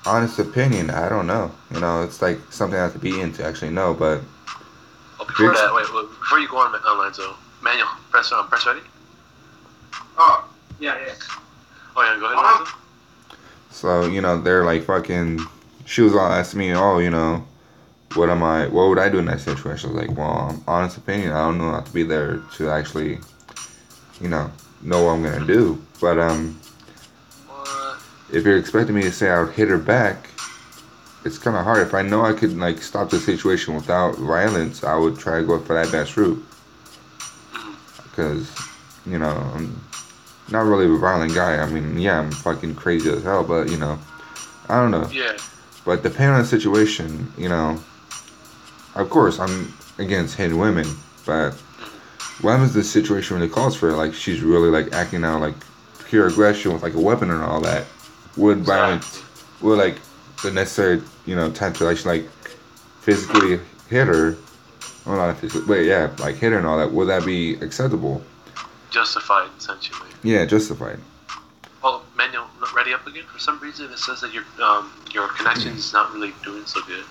honest opinion, I don't know. You know, it's like something I have to be into actually know. But Oh, before that, wait, before you go on Alonzo, Manuel, press ready. Oh, yeah. Oh yeah, go ahead, Alonzo. so you know they're like fucking. She was all asking me, oh, you know, what would I do in that situation? I was like, well, honest opinion, I don't know how to be there to actually, you know what I'm gonna do. But What? if you're expecting me to say I would hit her back, it's kind of hard. If I know I could like stop the situation without violence, I would try to go for that best route. Because, you know, I'm not really a violent guy. I mean, yeah, I'm fucking crazy as hell, but you know, I don't know. Yeah. But depending on the situation, you know, of course, I'm against hitting women, but what happens in the situation when it calls for it? Like, she's really, like, acting out, like, pure aggression with, like, a weapon and all that. Would violence, would, like, the necessary, you know, time to actually, like, physically hit her, well, not physically, but yeah, like, hit her and all that, would that be acceptable? Justified, essentially. Yeah, justified. Oh, Manuel, not ready up again? For some reason, it says that your connection is not really doing so good.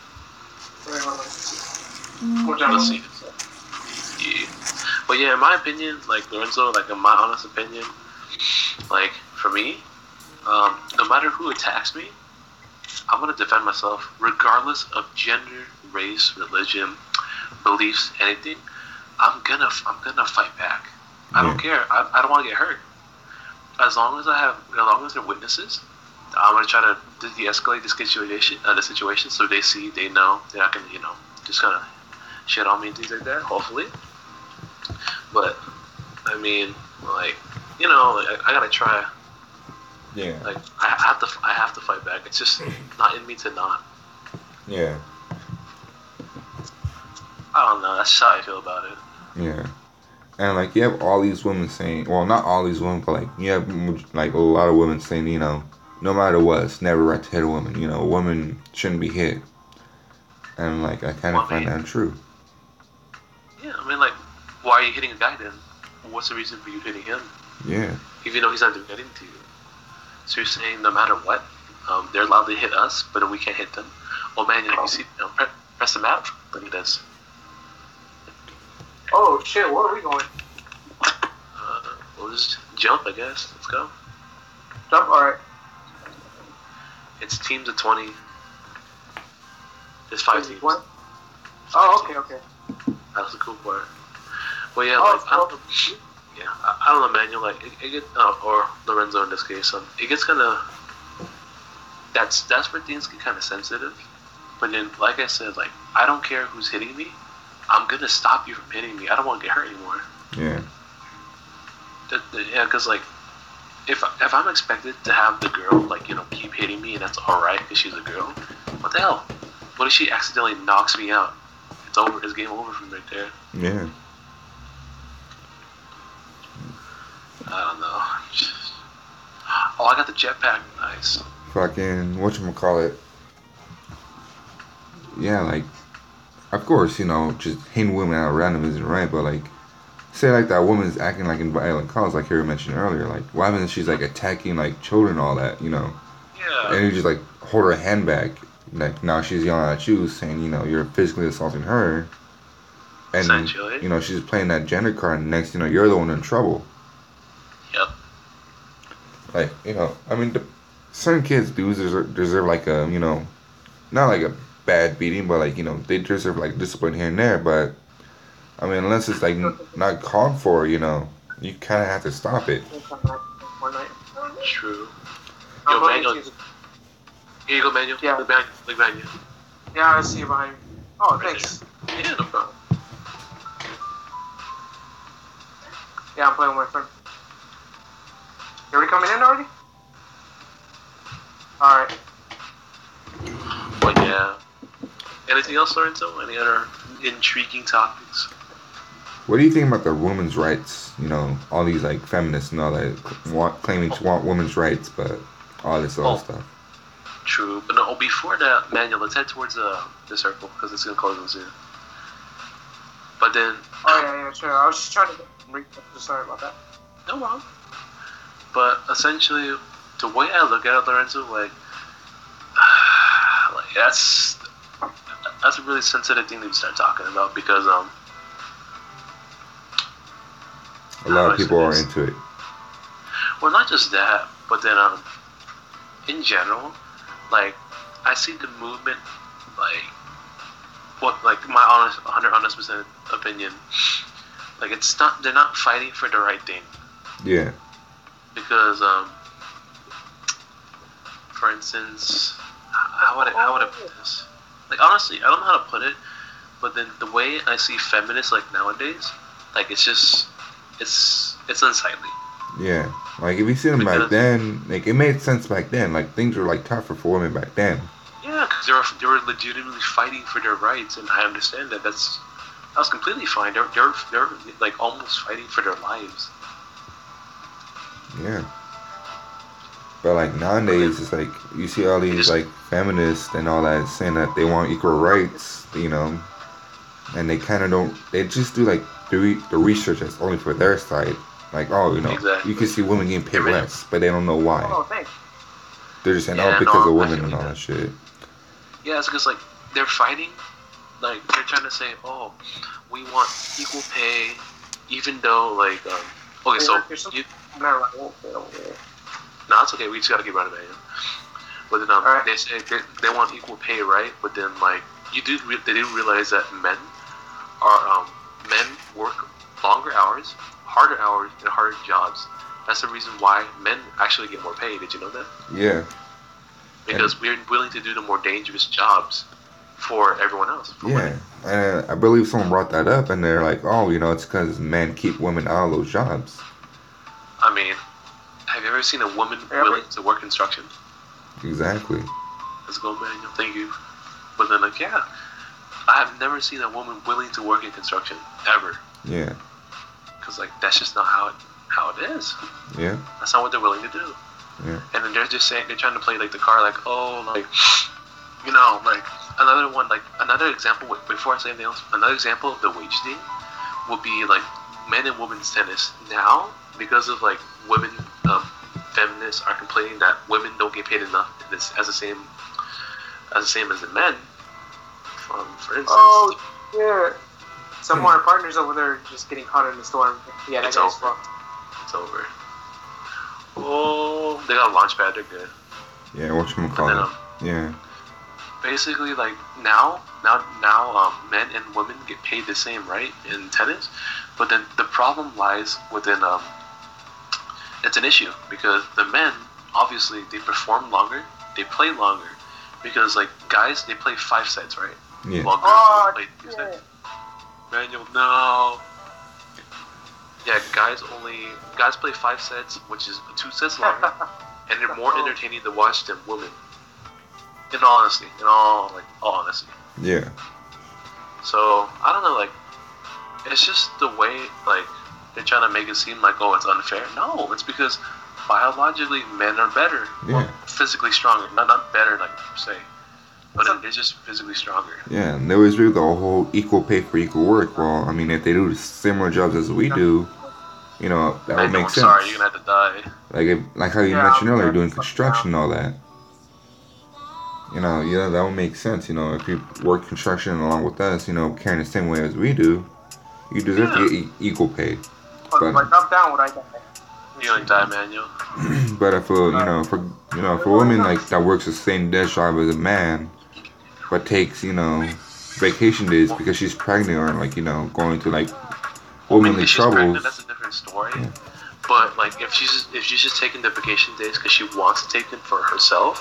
Wait, hold on. Let's see. Yeah. But yeah, in my opinion, like Lorenzo, like in my honest opinion, like for me, no matter who attacks me, I'm gonna defend myself regardless of gender, race, religion, beliefs, anything. I'm gonna fight back. I don't care. I don't want to get hurt. As long as they're witnesses, I'm gonna try to de-escalate the situation, so they see, they know, they're not gonna, just kind of shit on me and things like that. Hopefully, but I mean, like, I gotta try. Yeah. Like, I have to fight back. It's just not in me to not. Yeah. I don't know. That's how I feel about it. Yeah. And, like, you have all these women saying, well, not all these women, but, like, you have, like, a lot of women saying, no matter what, it's never right to hit a woman. A woman shouldn't be hit. And, like, I kind of find that untrue. Yeah, I mean, like, why are you hitting a guy then? What's the reason for you hitting him? Yeah. Even though he's not doing anything to you. So you're saying no matter what, they're allowed to hit us, but we can't hit them. Oh, man, you see, press the map. Look at this. Oh shit, where are we going? We'll just jump, I guess. Let's go. Jump, alright. It's teams of 20. There's 5 teams. What? Oh, okay. That's the cool part. Well, yeah, Oh, like I don't know. Yeah, I don't know, Manuel. Like it get or Lorenzo in this case. It gets kind of that's where things get kind of sensitive. But then, like I said, like I don't care who's hitting me. I'm gonna stop you from hitting me. I don't want to get hurt anymore. Yeah. Yeah, because like if I'm expected to have the girl like keep hitting me and that's all right because she's a girl, what the hell? What if she accidentally knocks me out? It's over. It's game over from right there. Yeah. I don't know. Oh, I got the jetpack. Nice. Fucking whatchamacallit. Yeah, like, of course, just hitting women out random isn't right, but like, say like that woman's acting like in violent cause, like Harry mentioned earlier. Like, why haven't she's like attacking like children and all that, Yeah. And you just like hold her hand back. Like now she's yelling at you, saying you're physically assaulting her, and Essentially. she's playing that gender card. And next, you're the one in trouble. Yep. Like I mean, certain kids do deserve like a not like a bad beating, but like they deserve like discipline here and there. But I mean, unless it's like not called for, you kind of have to stop it. True. Yo, Manuel. Here you go, Manuel. Yeah. Look behind you. Yeah, I see you behind me. Oh, Right thanks. there. Yeah, no problem. Yeah, I'm playing with my friend. You already coming in already? Alright. But yeah. Anything else, Lorenzo? Any other intriguing topics? What do you think about the women's rights? All these like feminists and all that claiming to want women's rights, but all this other stuff. True, but no. Before that, Manuel, let's head towards the circle because it's gonna close in soon. But then. Oh yeah, sure. I was just trying to sorry about that. No problem. But essentially, the way I look at it, Lorenzo, like that's a really sensitive thing to start talking about because a lot of people are into it. Well, not just that, but then in general, like I see the movement, like my honest 100% opinion, like they're not fighting for the right thing. Yeah. Because for instance, how would I put this? Like honestly, I don't know how to put it, but then the way I see feminists like nowadays, like it's unsightly. Yeah, like if you see them back then, like it made sense back then. Like things were like tougher for women back then. Yeah, because they were legitimately fighting for their rights, and I understand that that was completely fine. They're like almost fighting for their lives. Yeah. But like nowadays, it's like you see all these like feminists and all that saying that they want equal rights, and they kind of don't. They just do like the research that's only for their side. Like, exactly. You can see women getting paid less, but they don't know why. Oh, thanks. They're just saying, because of women and all that shit. Yeah, it's because like they're fighting, like they're trying to say, oh, we want equal pay, even though like okay, so you. No, it's okay. We just gotta keep running, man. But then they say they want equal pay, right? But then like they do realize that men work longer hours, harder hours, and harder jobs. That's the reason why men actually get more pay. Did you know that? Yeah. Because we're willing to do the more dangerous jobs for everyone else. For women. And I believe someone brought that up, and they're like, "Oh, it's because men keep women out of those jobs." I mean, have you ever seen a woman willing to work construction? Exactly. Let's go, man. Thank you. But then, like, yeah, I have never seen a woman willing to work in construction ever. Yeah. Because like that's just not how it is. Yeah. That's not what they're willing to do. Yeah. And then they're just saying they're trying to play like the card, like like like another example. Before I say anything else, another example of the wage thing would be like men and women's tennis now because of like women feminists are complaining that women don't get paid enough as the same as the men. For instance. Oh yeah. Some of our partners over there just getting caught in the storm. Yeah, that guy's fucked. It's over. Oh, they got a launch pad. They're good. Yeah, whatchamacallit. Yeah. basically like now, men and women get paid the same, right, in tennis. But then the problem lies within it's an issue because the men obviously they perform longer, they play longer because like guys they play 5 sets, right? Yeah. While girls Oh, only play 2 shit. sets. Manual, no. Yeah, guys play 5 sets, which is 2 sets longer, and they're more entertaining to watch than women. In all honesty, all honesty. Yeah. So I don't know, like it's just the way like they're trying to make it seem like it's unfair. No, it's because biologically men are better, Yeah. physically stronger. Not better like per se, but they're just physically stronger. Yeah, and there was really the whole equal pay for equal work. Well, I mean, if they do similar jobs as we do, you know, that would make I'm sense. sorry, you're gonna have to die. Like how you Yeah, mentioned earlier, yeah. doing construction and all that. You know, yeah, that would make sense. You know, if you work construction along with us, you know, carrying the same way as we do, you deserve to get equal pay. But like up down what I got. You're gonna die, Manuel. But if for women like that works the same desk job as a man, but takes vacation days because she's pregnant or like going to like womanly if she's troubles. pregnant, that's a different story. Yeah. But like if she's just taking the vacation days because she wants to take them for herself,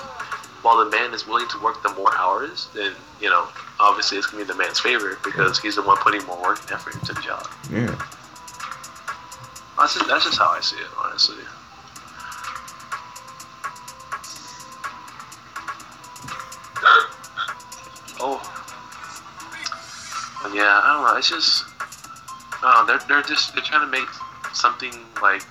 while the man is willing to work the more hours, then obviously it's gonna be the man's favor because he's the one putting more work and effort into the job. Yeah. That's just how I see it, honestly. Oh, but yeah, I don't know. It's just, they're trying to make something like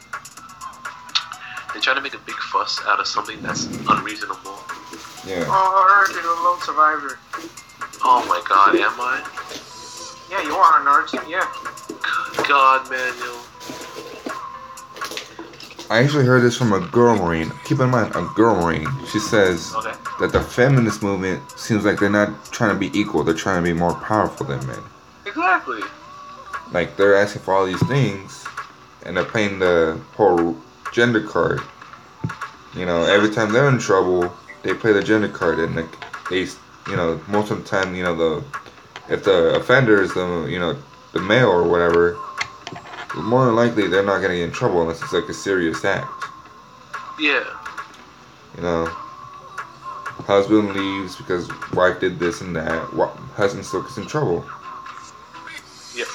they're trying to make a big fuss out of something that's unreasonable. Yeah. Oh, you're the lone survivor. Oh my God, am I? Yeah, you are on our team. Yeah. God, Manuel. I actually heard this from a girl Marine. Keep in mind, a girl Marine. She says Okay. that the feminist movement seems like they're not trying to be equal. They're trying to be more powerful than men. Exactly. Like they're asking for all these things, and they're playing the whole gender card. Every time they're in trouble, they play the gender card, and they most of the time, if the offender is the male or whatever, more than likely they're not gonna get in trouble unless it's like a serious act. Yeah. Husband leaves because wife did this and that. Husband still gets in trouble. Yep.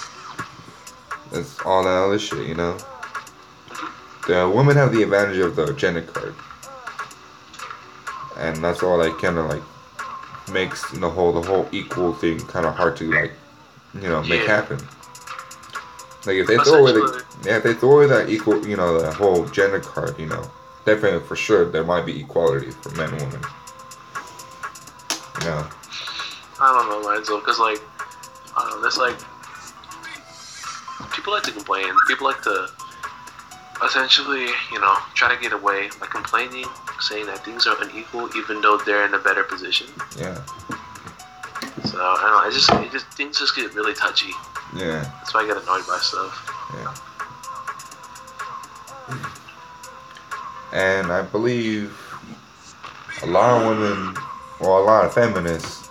That's all that other shit, The women have the advantage of the gender card, and that's all that kind of like makes the whole equal thing kind of hard to make happen. Like if they throw away that equal, the whole gender card, definitely for sure there might be equality for men and women. I don't know, Lorenzo, because like, I don't know, there's like, people like to complain. People like to essentially, try to get away by complaining, saying that things are unequal, even though they're in a better position. Yeah. So I don't know. Things just get really touchy. Yeah. That's why I get annoyed by stuff. Yeah. And I believe a lot of women, or a lot of feminists,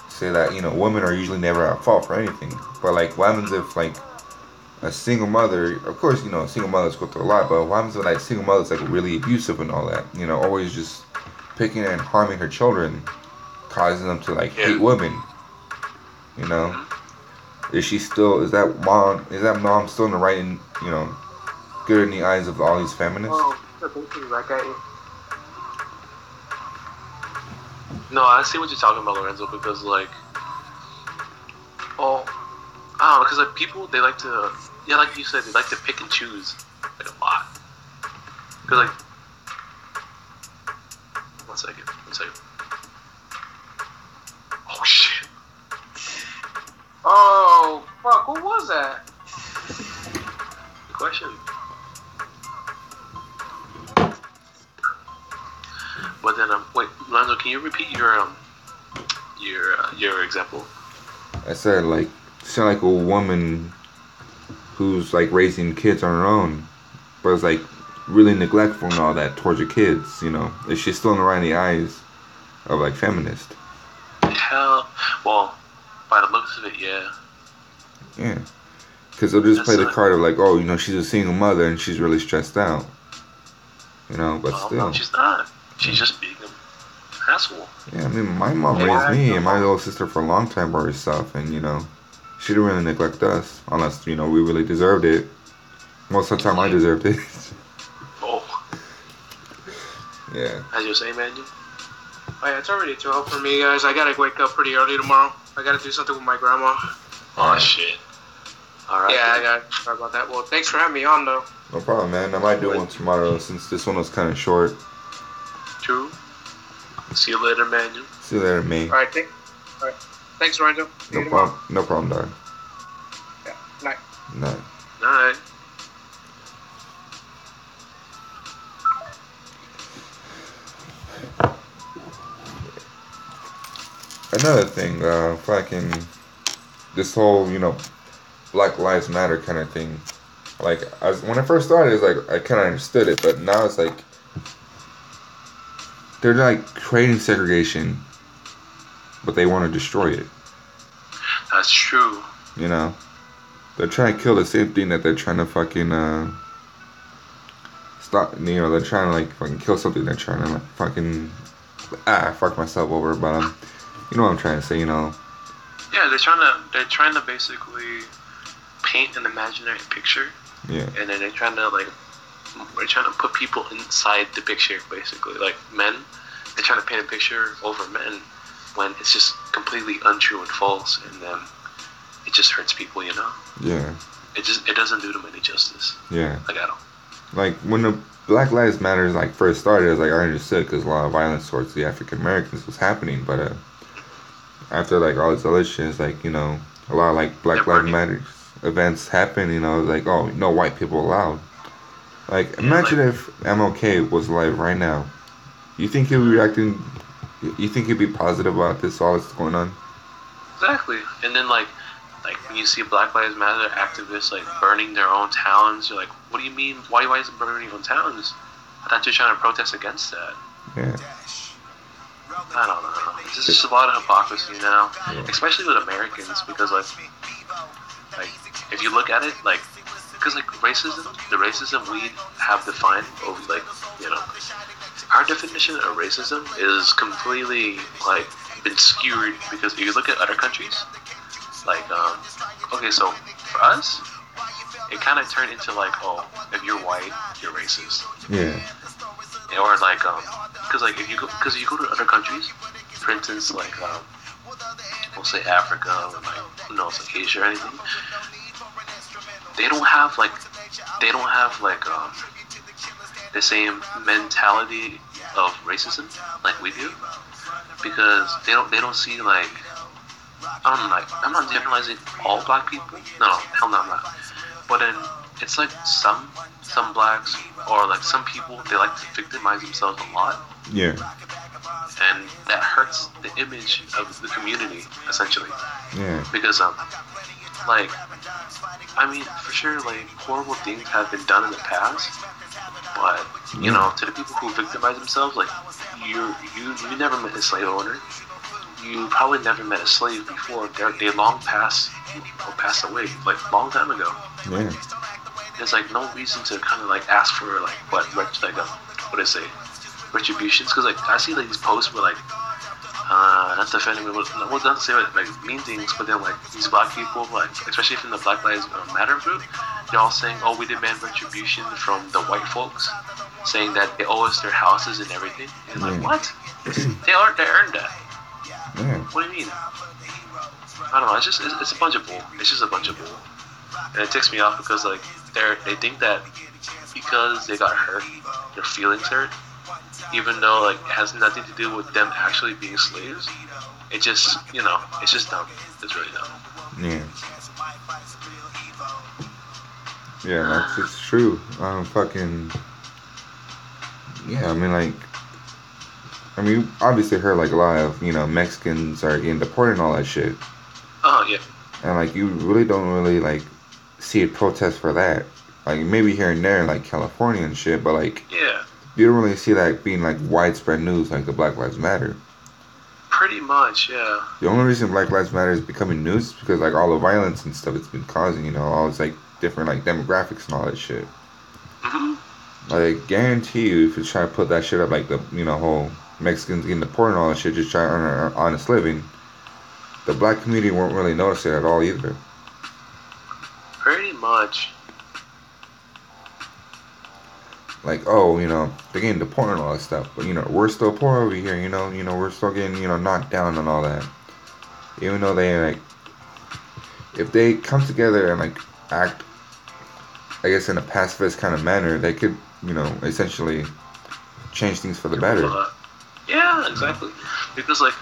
say that women are usually never at fault for anything. But like, what happens if like a single mother? Of course, single mothers go through a lot. But what happens if like single mother's like really abusive and all that? Always just picking and harming her children, causing them to like hate women. Is that mom still in the right and good in the eyes of all these feminists? Oh, they're basically back at you. No, I see what you're talking about, Lorenzo, because like, I don't know, because like people, they like to, like you said, they like to pick and choose like a lot. Because like, one second. Oh shit. Oh, fuck, what was that? Good question. But then, wait, Lorenzo, can you repeat your example? I said like, sound like a woman who's like raising kids on her own, but it's like really neglectful and all that towards her kids. Is she still in the right in the eyes of like feminists? Hell, well, by the looks of it, yeah. Yeah. Because they'll just That's play the not- card of like, oh, you know, she's a single mother and she's really stressed out. You know, but Oh, still. no, she's not. She's just being an asshole. Yeah, I mean, my mom Yeah, raised me I and my little sister for a long time by herself, and you know, she didn't really neglect us unless you know we really deserved it. Most of the time, I deserved it. Oh, Yeah. as you were saying, man. Oh, yeah, it's already 12 for me, guys. I gotta wake up pretty early tomorrow. I gotta do something with my grandma. Oh, shit. Alright. Yeah, I got. Sorry about that. Well, thanks for having me on, though. No problem, man. I might do one tomorrow since this one was kind of short. True. See you later, Manuel. See you later, me. All right, thanks, Lorenzo. See No you tomorrow. problem. No problem, dog. Yeah, night. No. Alright. Another thing, fucking, this whole, you know, Black Lives Matter kind of thing. Like, when I first started, it's like, I kind of understood it, but now it's like, they're like creating segregation, but they want to destroy it, That's true. you know? They're trying to kill the same thing that they're trying to fucking, stop, you know, they're trying to like fucking kill something they're trying to like fucking, fuck myself over, but, you know what I'm trying to say, you know? Yeah, they're trying to basically paint an imaginary picture, Yeah. and then they're trying to put people inside the picture, basically, like men. They're trying to paint a picture over men when it's just completely untrue and false, and then it just hurts people, you know. Yeah. It doesn't do them any justice. Yeah. Like, at all. Like, when the Black Lives Matter like first started, I was like, I understood because a lot of violence towards the African Americans was happening, but after like all this other shit, it's like, you know, a lot of like Black They're Lives burning. Matter events happen, you know, it's like, oh, no white people allowed. Like, imagine if MLK was alive right now. You think he'd be reacting, you think he'd be positive about this, all that's going on? Exactly. And then like when you see Black Lives Matter activists like burning their own towns, you're like, what do you mean? Why is it burning your own towns? I thought you're trying to protest against that. Yeah. I don't know. It's just a lot of hypocrisy now, especially with Americans, because like if you look at it, like, because like the racism we have defined, or like, you know, our definition of racism is completely like been skewed, because if you look at other countries, like okay, so for us, it kind of turned into like, oh, if you're white, you're racist. Yeah. Or like because like if you go to other countries, for instance, like we'll say Africa or like who knows, like Asia or anything, they don't have like the same mentality of racism like we do, because they don't see like, I don't know, like, I'm not generalizing all black people. No, hell no, I'm not. But then it's like some blacks, or like some people, they like to victimize themselves a lot, Yeah. and that hurts the image of the community essentially. Yeah. Because like, I mean, for sure, like, horrible things have been done in the past, but you know, to the people who victimize themselves, like, you never met a slave owner. You probably never met a slave before. They long passed away, like, long time ago. Yeah. There's like no reason to kind of like ask for like what do I say, retributions, because like I see like these posts where like not defending me, well, not to say like mean things, but then like these black people, like especially from the Black Lives Matter group, they're all saying, oh, we demand retribution from the white folks, saying that they owe us their houses and everything. And like, what? They earned that. Yeah. What do you mean? I don't know. It's a bunch of bull. It's just a bunch of bull, and it ticks me off because like they think that because they got hurt, their feelings hurt, even though like it has nothing to do with them actually being slaves. It just, you know, it's just dumb. It's really dumb. Yeah. Yeah, it's true. Fucking. Yeah, I mean, like. I mean, you obviously heard like a lot of, you know, Mexicans are getting deported and all that shit. Oh yeah. And like, you really don't really like see a protest for that. Like, maybe here and there in like California and shit, but like, Yeah. you don't really see that being like widespread news like the Black Lives Matter. Pretty much, yeah. The only reason Black Lives Matter is becoming news is because like all the violence and stuff it's been causing, you know, all this like different like demographics and all that shit. Hmm. Like guarantee you, if you try to put that shit up, like the whole Mexicans getting deported and all that shit, just trying to earn an honest living, the black community won't really notice it at all either. Pretty much. Like, oh, you know, they're getting deported and all that stuff, but you know, we're still poor over here, you know, we're still getting, you know, knocked down and all that. Even though they like, if they come together and like act, I guess in a pacifist kind of manner, they could, you know, essentially change things for the better. Yeah, exactly. Because like,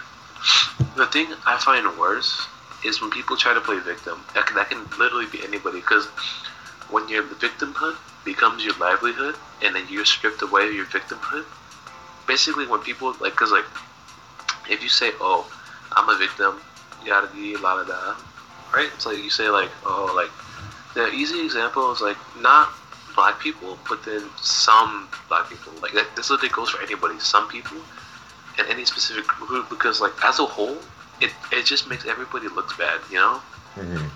the thing I find worse is when people try to play victim. That can literally be anybody. Because when your victimhood becomes your livelihood, and then you're stripped away of your victimhood. Basically, when people like, cause like, if you say, "Oh, I'm a victim," yada yada la da, right? It's like you say like, "Oh, like," the easy example is like not black people, but then some black people. Like this literally goes for anybody. Some people in any specific group, because like as a whole, it just makes everybody look bad, you know? Mm-hmm.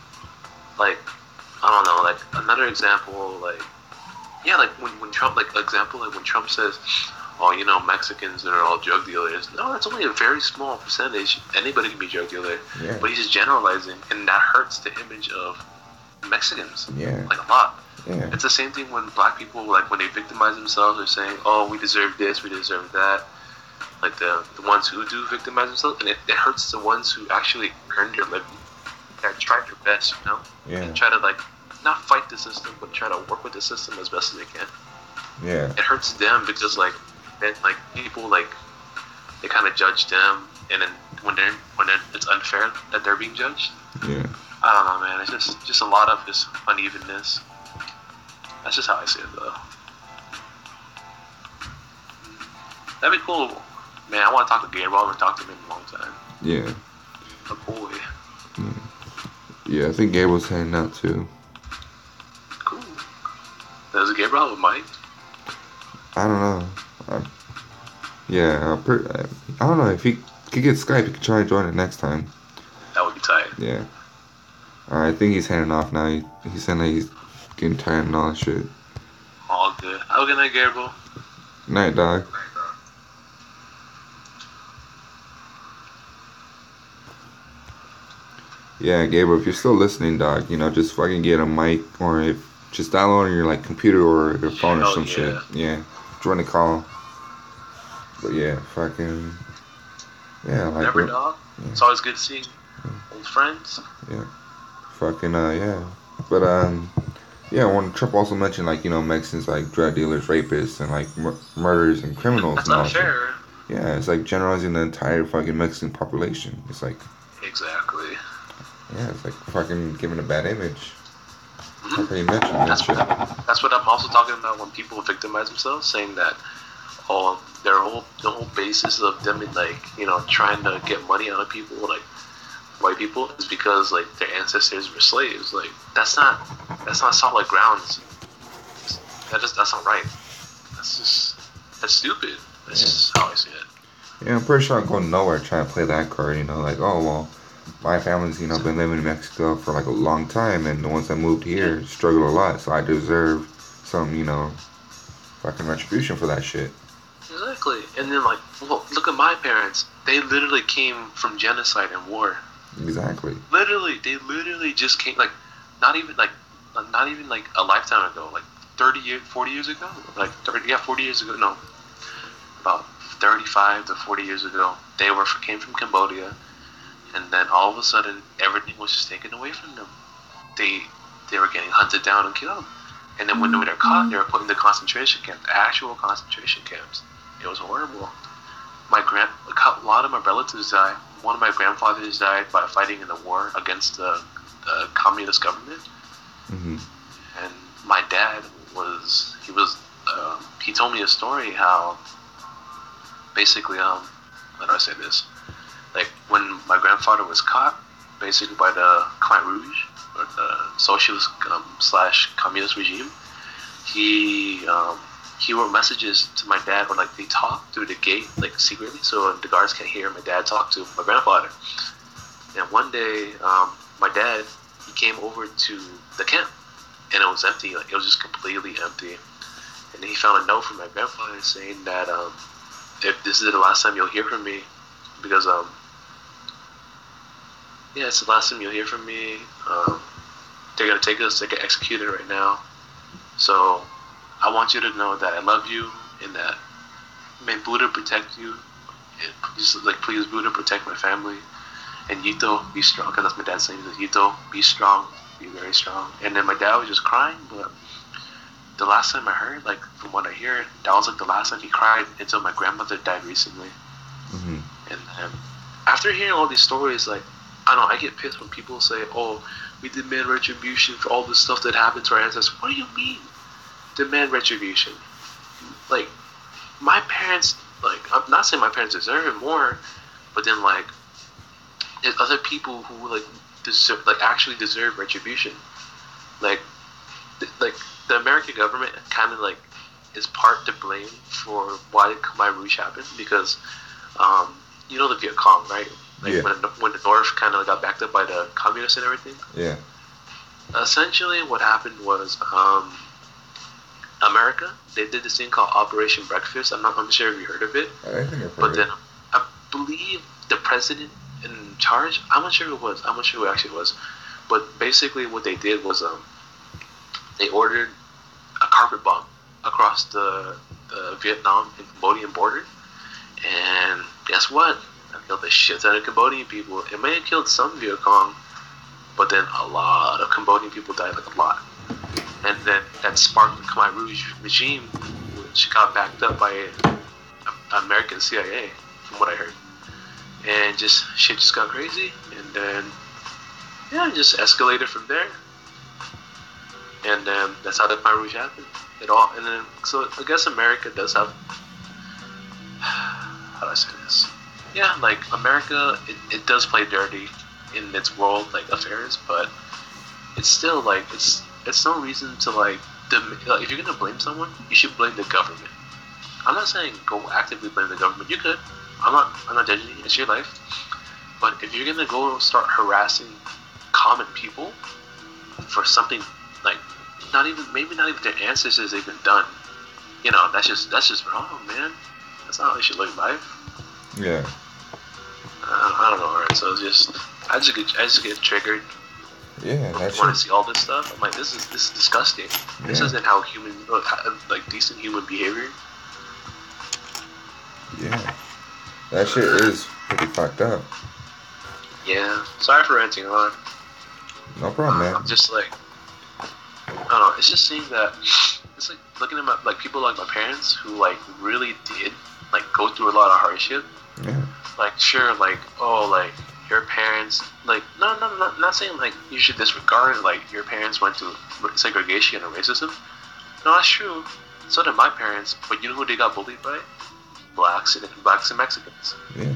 Like, I don't know, like another example, like, yeah, like when Trump, like example, like when Trump says, oh, you know, Mexicans are all drug dealers. No, that's only a very small percentage. Anybody can be a drug dealer. Yeah. But he's just generalizing, and that hurts the image of Mexicans. Yeah. Like a lot. Yeah. It's the same thing when black people, like when they victimize themselves, they're saying, oh, we deserve this, we deserve that. Like the ones who do victimize themselves, and it hurts the ones who actually earned their living, that tried their best, you know? Yeah. And try to like, not fight the system, but try to work with the system as best as they can. Yeah. It hurts them because like, then like people like, they kind of judge them, and then when it's unfair that they're being judged. Yeah. I don't know, man. It's just a lot of this unevenness. That's just how I see it, though. That'd be cool, man. I want to talk to Gabriel. I haven't talked to him in a long time. Yeah. A boy. Yeah, I think Gabriel's heading out too. Cool. Does Gabriel with Mike? I don't know. I don't know if he could get Skype. He could try to join it next time. That would be tight. Yeah. I think he's heading off now. He's saying that he's getting tired and all that shit. All good. Have a good night, Gabriel. Night, dog. Yeah, Gabriel, if you're still listening, dog, you know, just fucking get a mic, or if just download on your like computer or your phone or some shit. Yeah, join the call. But yeah, fucking yeah, like Never, dog. Yeah. It's always good seeing old friends. Yeah, fucking yeah, but yeah, when Trump also mentioned like, you know, Mexicans like drug dealers, rapists, and like murderers and criminals. That's and all not fair. Shit. Yeah, it's like generalizing the entire fucking Mexican population. It's like exactly. Yeah, it's like fucking giving a bad image. Mm-hmm. Like you mentioned, that's what I'm also talking about when people victimize themselves, saying that the whole basis of them like, you know, trying to get money out of people, like white people, is because like their ancestors were slaves. Like that's not solid grounds. That's not right. That's stupid. That's just how I see it. Yeah, I'm pretty sure I'm going nowhere trying to play that card. You know, like, oh well, my family's, you know, been living in Mexico for like a long time, and the ones that moved here struggled a lot, so I deserve some, you know, fucking retribution for that shit. Exactly. And then like, well, look at my parents. They literally came from genocide and war. Exactly. They literally just came, like, not even like a lifetime ago, like 40 years ago, like 40 years ago, no, about 35 to 40 years ago, they came from Cambodia. And then all of a sudden, everything was just taken away from them. They were getting hunted down and killed. And then when they were caught, they were put in the concentration camps, actual concentration camps. It was horrible. A lot of my relatives died. One of my grandfathers died by fighting in the war against the communist government. Mm-hmm. And my dad he told me a story how basically, how do I say this? Like, when my grandfather was caught, basically by the Khmer Rouge, or the socialist / communist regime, he he wrote messages to my dad, or like they talked through the gate, like secretly, so the guards can't hear my dad talk to my grandfather. And one day, my dad, he came over to the camp, and it was empty. Like, it was just completely empty. And he found a note from my grandfather saying that if this is the last time you'll hear from me, because yeah, it's the last time you'll hear from me. They're gonna take us to get executed right now. So I want you to know that I love you, and that may Buddha protect you. And please Buddha protect my family. And Yito, be strong, because that's my dad's name. Yito, be strong, be very strong. And then my dad was just crying, but the last time I heard, like from what I hear, that was like the last time he cried until my grandmother died recently. Mm-hmm. And then after hearing all these stories, like, I don't know, I get pissed when people say, "Oh, we demand retribution for all the stuff that happened to our ancestors." What do you mean, demand retribution? Like, my parents, like, I'm not saying my parents deserve it more, but then, like, there's other people who, like, deserve, like, actually deserve retribution. Like the American government kind of, like, is part to blame for why Khmer Rouge happened, because, you know, the Viet Cong, right? Like, yeah. when the North kind of got backed up by the communists and everything. Yeah. Essentially, what happened was, America, they did this thing called Operation Breakfast. I'm sure if you heard of it. I think I've heard But it. then I believe the president in charge, I'm not sure who it was. I'm not sure who actually was. But basically, what they did was, they ordered a carpet bomb across the Vietnam and Cambodian border. And guess what? That killed the shit ton of Cambodian people. It may have killed some Viet Cong, but then a lot of Cambodian people died, like a lot. And then that sparked the Khmer Rouge regime, which got backed up by American CIA, from what I heard. And just shit just got crazy, and then it just escalated from there. And then that's how the Khmer Rouge happened. And then, so I guess America does have, how do I say this? Yeah, like, America, it does play dirty in its world, like, affairs, but it's still, like, it's no reason to, like, if you're gonna blame someone, you should blame the government. I'm not saying go actively blame the government. You could. I'm not judging you. It's your life. But if you're gonna go start harassing common people for something, like, maybe not even their ancestors even done, you know, that's just wrong, man. That's not how you should live life. Yeah. I don't know, right? So it's just, I just get triggered. Yeah, I that's want to see all this stuff. I'm like, this is disgusting. This Yeah. isn't how like, decent human behavior. Yeah. That shit is pretty fucked up. Yeah. Sorry for ranting on. No problem, man. I'm just like, I don't know. It's just seeing that. It's like looking at like people like my parents who, like, really did, like, go through a lot of hardship. Yeah. Like, sure, like, oh, like, your parents, like, no, not saying, like, you should disregard, like, your parents went through segregation and racism. No, that's true. So did my parents. But you know who they got bullied by? Blacks and Mexicans. Yeah.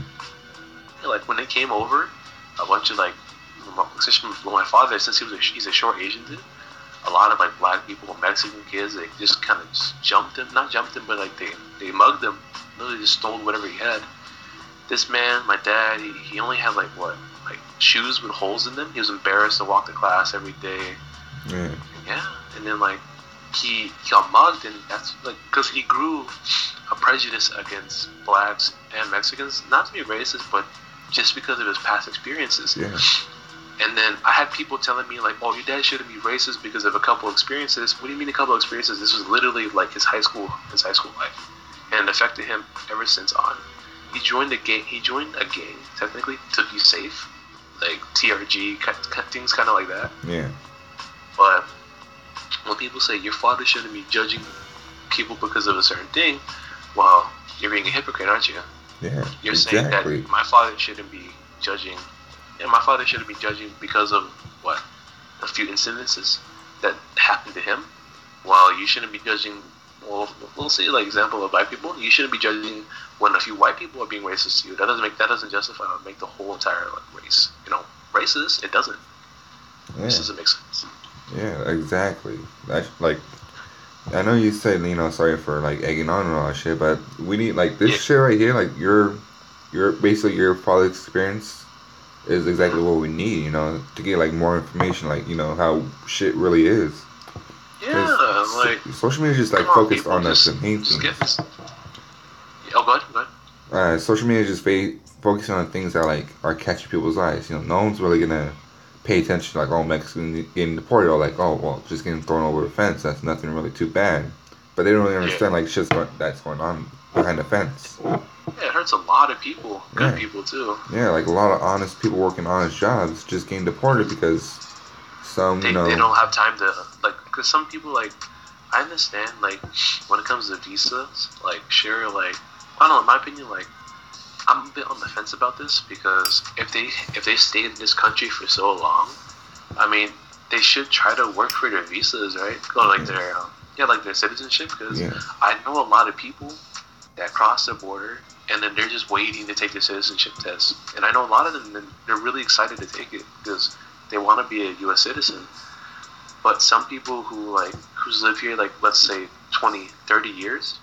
Yeah, like, when they came over, a bunch of, like, especially my father, since he's a short Asian dude, a lot of, like, black people, Mexican kids, they just kind of jumped him, not jumped him, but, like, they mugged him, literally just stole whatever he had. This man, my dad, he only had, like, what, like, shoes with holes in them. He was embarrassed to walk to class every day. Yeah. Yeah, and then, like, he got mugged, and that's, like, because he grew a prejudice against blacks and Mexicans, not to be racist, but just because of his past experiences. Yeah. And then I had people telling me, like, oh, your dad shouldn't be racist because of a couple experiences. What do you mean a couple experiences? This was literally, like, his high school life. And it affected him ever since on. He joined a gang, technically, to be safe. Like, TRG, things kind of like that. Yeah. But when people say your father shouldn't be judging people because of a certain thing, well, you're being a hypocrite, aren't you? Yeah. You're exactly. saying that my father shouldn't be judging. And my father shouldn't be judging because of, what, a few incidences that happened to him. While you shouldn't be judging, well, we'll say, like, example of black people. You shouldn't be judging when a few white people are being racist to you. That doesn't justify or make the whole entire, like, race, you know, racist. It doesn't. Yeah. This doesn't make sense. Yeah, exactly. That's like I know you said, sorry for like egging on and all that shit, but we need like this Yeah. shit right here, like your basically your father's experience is exactly what we need, to get like more information, like how shit really is. Yeah, like Social media is just like come on, focused people, on the just main just things. get this. Oh, go ahead, go ahead. Social media is just focusing on things that like are catching people's eyes. No one's really gonna pay attention to like, oh, Mexicans getting deported, or like, oh, well, just getting thrown over the fence. That's nothing really too bad. But they don't really understand like shit's that's going on behind the fence. Yeah, it hurts a lot of people, good Yeah. people too. Yeah, like a lot of honest people working honest jobs just getting deported because some, They don't have time to like, because some people like, I understand like when it comes to visas, like sure, like I don't know, in my opinion, like I'm a bit on the fence about this because if they stay in this country for so long, I mean they should try to work for their visas, right? Or like their like their citizenship, because Yeah. I know a lot of people that cross the border and then they're just waiting to take the citizenship test, and I know a lot of them they're really excited to take it because they want to be a U.S. citizen. But some people who's lived here like let's say 20, 30 years,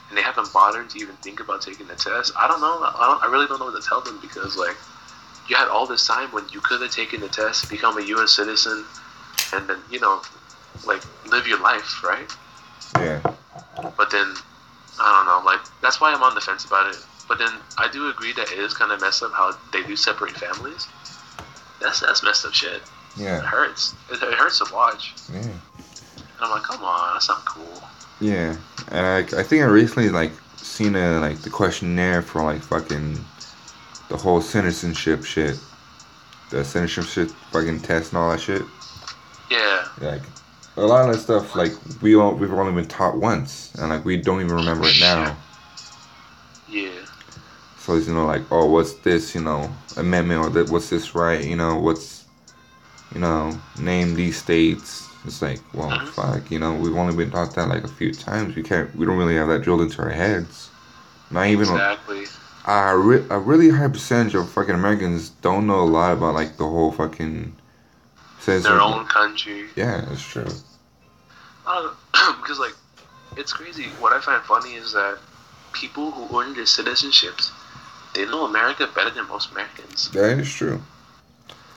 and they haven't bothered to even think about taking the test. I don't know. I really don't know what to tell them because like you had all this time when you could have taken the test, become a U.S. citizen, and then like live your life, right? Yeah. But then I don't know. Like that's why I'm on the fence about it. But then I do agree that it is kind of messed up how they do separate families. That's messed up shit. It Yeah. hurts. It hurts to watch. Yeah. And I'm like, come on, that's not cool. Yeah. And I think I recently like seen the questionnaire for like fucking the whole citizenship shit. The citizenship fucking test and all that shit. Yeah. Like a lot of that stuff, like we've only been taught once, and like we don't even remember it now. Yeah. So it's like, oh, what's this, amendment, or what's this right, what's, name these states. It's like, well, fuck, we've only been taught that like a few times. We don't really have that drilled into our heads. Not even Exactly. a really high percentage of fucking Americans don't know a lot about like the whole fucking Their own country. Yeah, that's true. Because like it's crazy. What I find funny is that people who earn their citizenships, they know America better than most Americans That is true.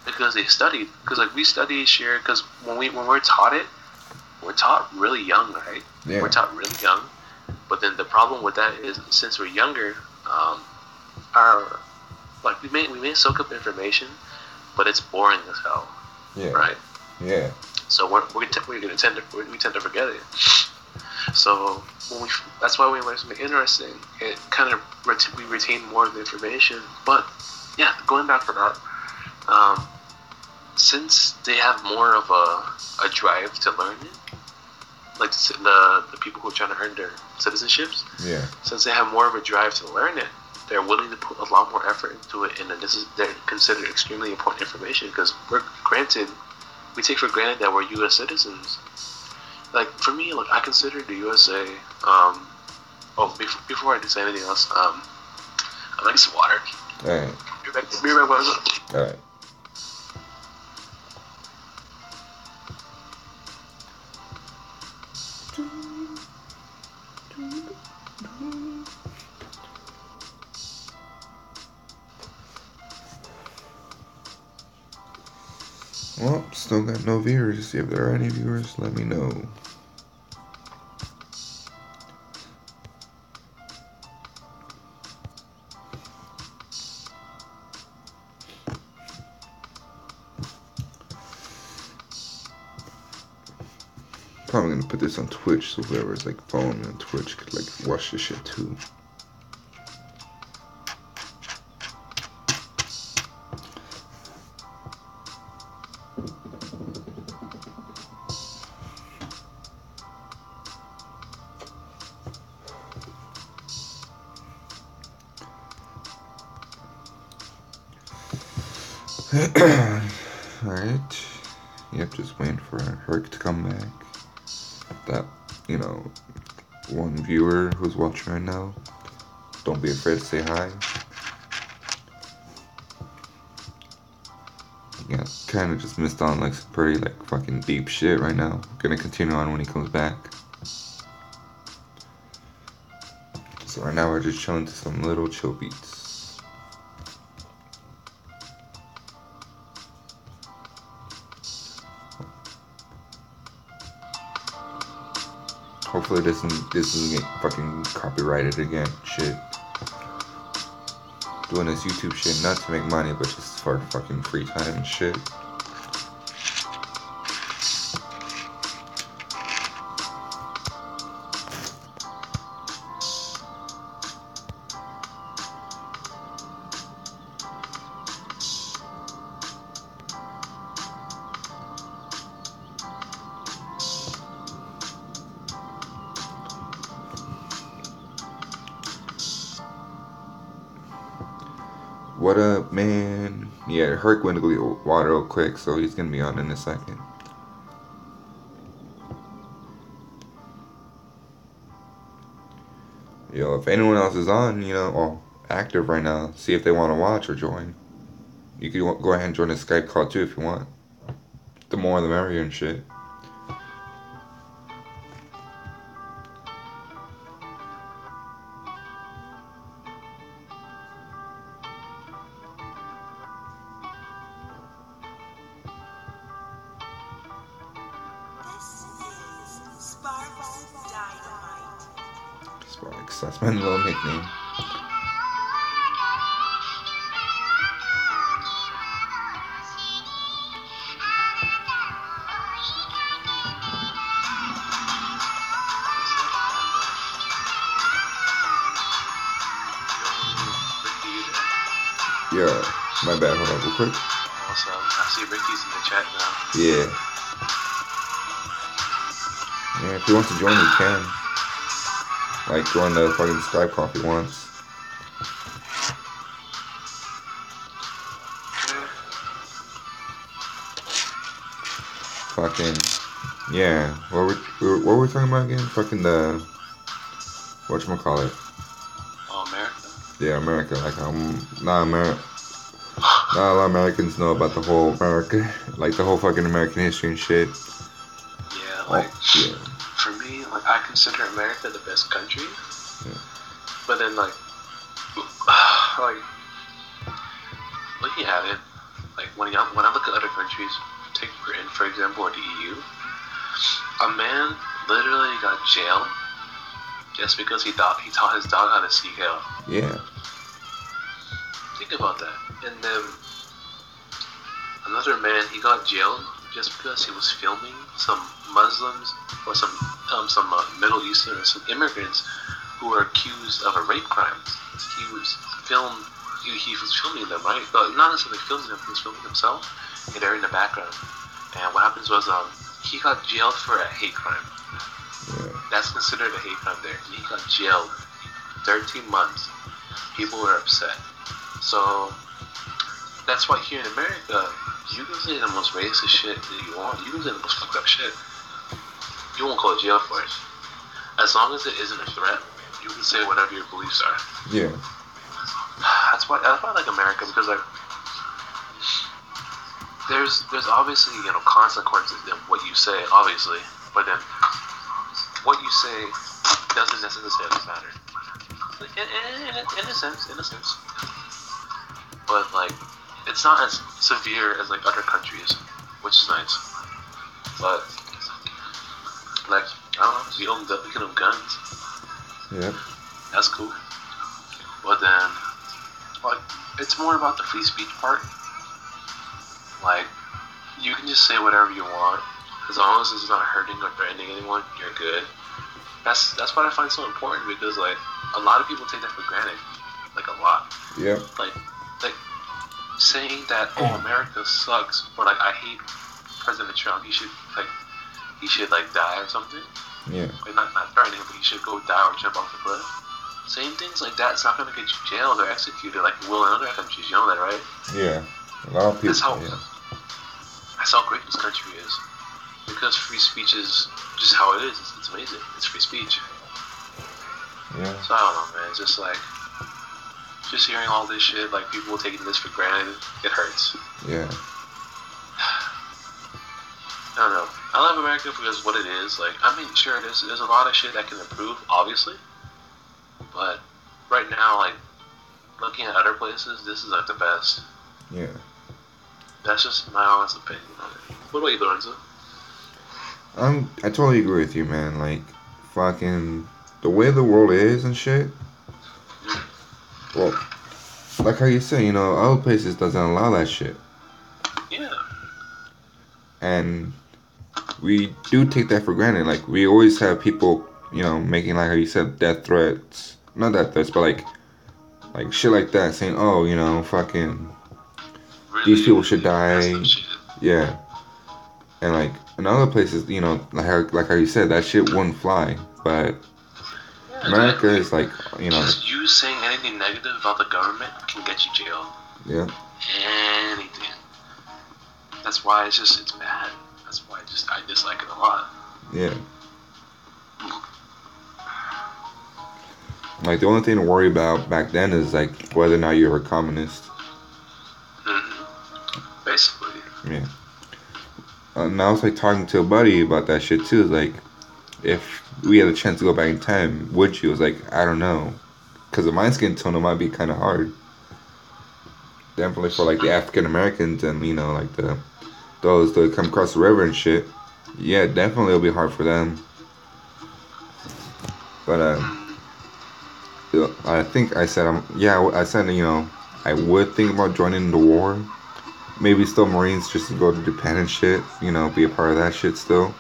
because they studied. Because like we study share. Because when we're taught it, we're taught really young, right? Yeah. We're taught really young. But then the problem with that is since we're younger, our like we may soak up information, but it's boring as hell, Yeah. right? Yeah. So we tend to forget it. So that's why when we learn something interesting, it kind of we retain more of the information. But yeah, going back to that, since they have more of a drive to learn it, like the people who are trying to earn their citizenships, Yeah. since they have more of a drive to learn it, they're willing to put a lot more effort into it, and then they're considered extremely important information because we take for granted that we're U.S. citizens. Like for me, like I consider the USA. Before I say anything else, I like some water. All right. Be right back. All right. Well, still got no viewers. If there are any viewers, let me know. Probably gonna put this on Twitch so whoever's like following me on Twitch could like watch this shit too. Alright. Yep, just waiting for Herc to come back. That, one viewer who's watching right now, don't be afraid to say hi. Yeah, kind of just missed on like some pretty like fucking deep shit right now. Gonna continue on when he comes back. So right now we're just chilling to some little chill beats. Hopefully this doesn't get fucking copyrighted again. Shit. Doing this YouTube shit not to make money, but just for fucking free time and shit. What up, man? Yeah, Herc went to go get water real quick, so he's gonna be on in a second. Yo, if anyone else is on, you know, or active right now, see if they want to watch or join. You can go ahead and join the Skype call too if you want. The more the merrier and shit. Sparks, that's my little nickname. Yeah, my bad, hold on real quick. Awesome. I see Ricky's in the chat now. Yeah. Yeah, if he wants to join, he can. Like, join the fucking Skype call if he wants. Fucking, yeah. What were we talking about again? Fucking the, whatchamacallit? Oh, America. Yeah, America. Like, not a lot of Americans know about the whole America, like the whole fucking American history and shit. Yeah, like, yeah. For me, like, I consider America the best country. Yeah. But then, like, looking at it, like, when I look at other countries, take Britain, for example, or the EU, a man literally got jailed just because he taught his dog how to seek help. Yeah. Think about that. And then another man, he got jailed just because he was filming some Muslims or some Middle Eastern or some immigrants who were accused of a rape crime. He was filming them, right? But not necessarily filming them, he was filming himself, and they're in the background. And what happens was he got jailed for a hate crime. Yeah. That's considered a hate crime there. He got jailed 13 months. People were upset. So that's why here in America, you can say the most racist shit that you want. You can say the most fucked up shit. You won't go to jail for it. As long as it isn't a threat, you can say whatever your beliefs are. Yeah. That's why I like America, because like there's obviously, you know, consequences in what you say, obviously, but then what you say doesn't necessarily matter. In a sense. But like, it's not as severe as like other countries, which is nice. But like, I don't know, we can own guns. Yep. That's cool. But then, like, it's more about the free speech part. Like, you can just say whatever you want, as long as it's not hurting or threatening anyone, you're good. That's what I find so important, because like a lot of people take that for granted, like a lot. Yep. Like saying that, oh, America sucks, or like I hate President Trump, he should die or something. Yeah. Like not threatening him, but he should go die or jump off the cliff. Saying things like that's not gonna get you jailed or executed like you will in other countries. You know that, right? Yeah. A lot of people. That's how great this country is. Because free speech is just how it is. It's amazing. It's free speech. Yeah. So I don't know, man. It's just like, just hearing all this shit, like people taking this for granted, it hurts. Yeah. I don't know. I love America because what it is. Like, I mean, sure, there's a lot of shit that can improve, obviously. But looking at other places, this is like the best. Yeah. That's just my honest opinion on it. What about you, Lorenzo? I totally agree with you, man. Like, fucking the way the world is and shit. Well, like how you say, other places doesn't allow that shit, Yeah. and we do take that for granted. Like, we always have people, making, like how you said, death threats. Not death threats, but like shit like that, saying, oh, fucking Really, these people should die. messed up shit. Yeah. And like in other places, like how you said, that shit wouldn't fly. But Yeah, America exactly. is like, Just you saying anything negative about the government can get you jailed. yeah, Anything. That's why it's bad. That's why I dislike it a lot. yeah. Like the only thing to worry about back then is like whether or not you're a communist. Basically. Yeah. And I was like talking to a buddy about that shit too. Like, if we had a chance to go back in time, would you? It was like, I don't know, because the mind skin tone might be kind of hard. Definitely for like the African Americans and like those that come across the river and shit. Yeah, definitely it'll be hard for them. But I think I said I said I would think about joining the war. Maybe still Marines just to go to Japan and shit. Be a part of that shit still.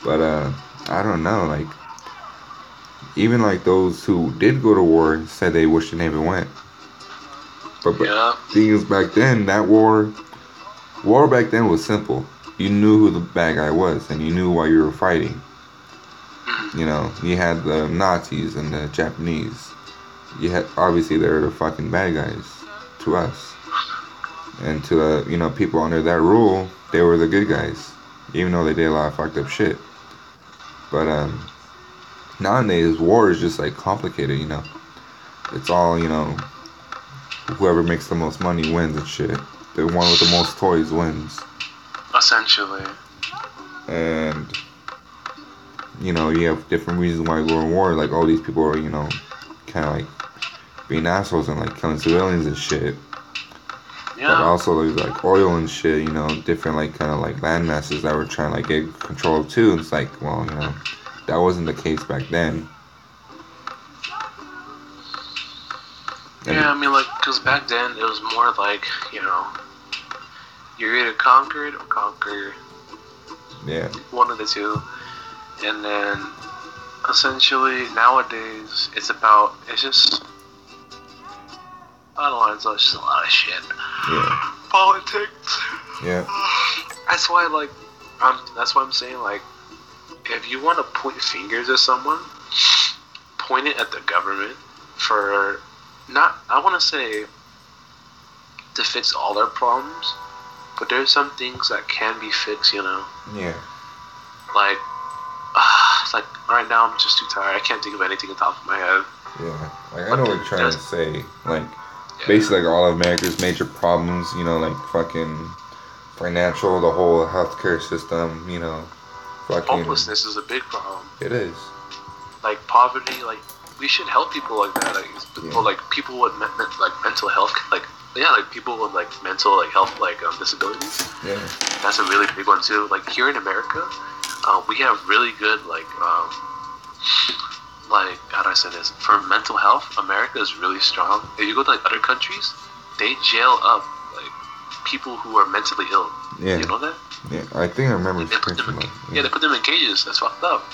But I don't know. Like even like those who did go to war said they wish they never went. But Yeah. thing is, back then that war back then was simple. You knew who the bad guy was, and you knew why you were fighting. You had the Nazis and the Japanese. You had obviously they're the fucking bad guys to us, and to the people under that rule, they were the good guys, even though they did a lot of fucked up shit. But nowadays war is just like complicated. It's all whoever makes the most money wins and shit. The one with the most toys wins. Essentially. And you have different reasons why you go in war. Like all these people are kind of like being assholes and like killing civilians and shit. Yeah. But also there's like oil and shit. Different like kind of like land masses that were trying to like get control of too. And it's like, well, that wasn't the case back then. Yeah, I mean, like, because back then it was more like, you're either conquered or conquer. Yeah. One of the two. And then, essentially, nowadays, it's just, I don't know, it's just a lot of shit. Yeah. Politics. Yeah. That's why, like, that's why I'm saying, like, if you want to point fingers at someone, point it at the government for I want to say to fix all their problems, but there's some things that can be fixed, Yeah. Like, like right now I'm just too tired. I can't think of anything on top of my head. Yeah. Like I know what you're trying to say. Like basically like all of America's major problems, like fucking financial, the whole healthcare system, fucking Homelessness is a big problem. It is. Like poverty, like we should help people like that. Or like people with like mental health, like people with like mental like health like disabilities. Yeah. That's a really big one too. Like here in America, we have really good like how do I say this? For mental health, America is really strong. If you go to like other countries, they jail up like people who are mentally ill. Yeah. You know that? Yeah, I think I remember. They put them they put them in cages. That's fucked up.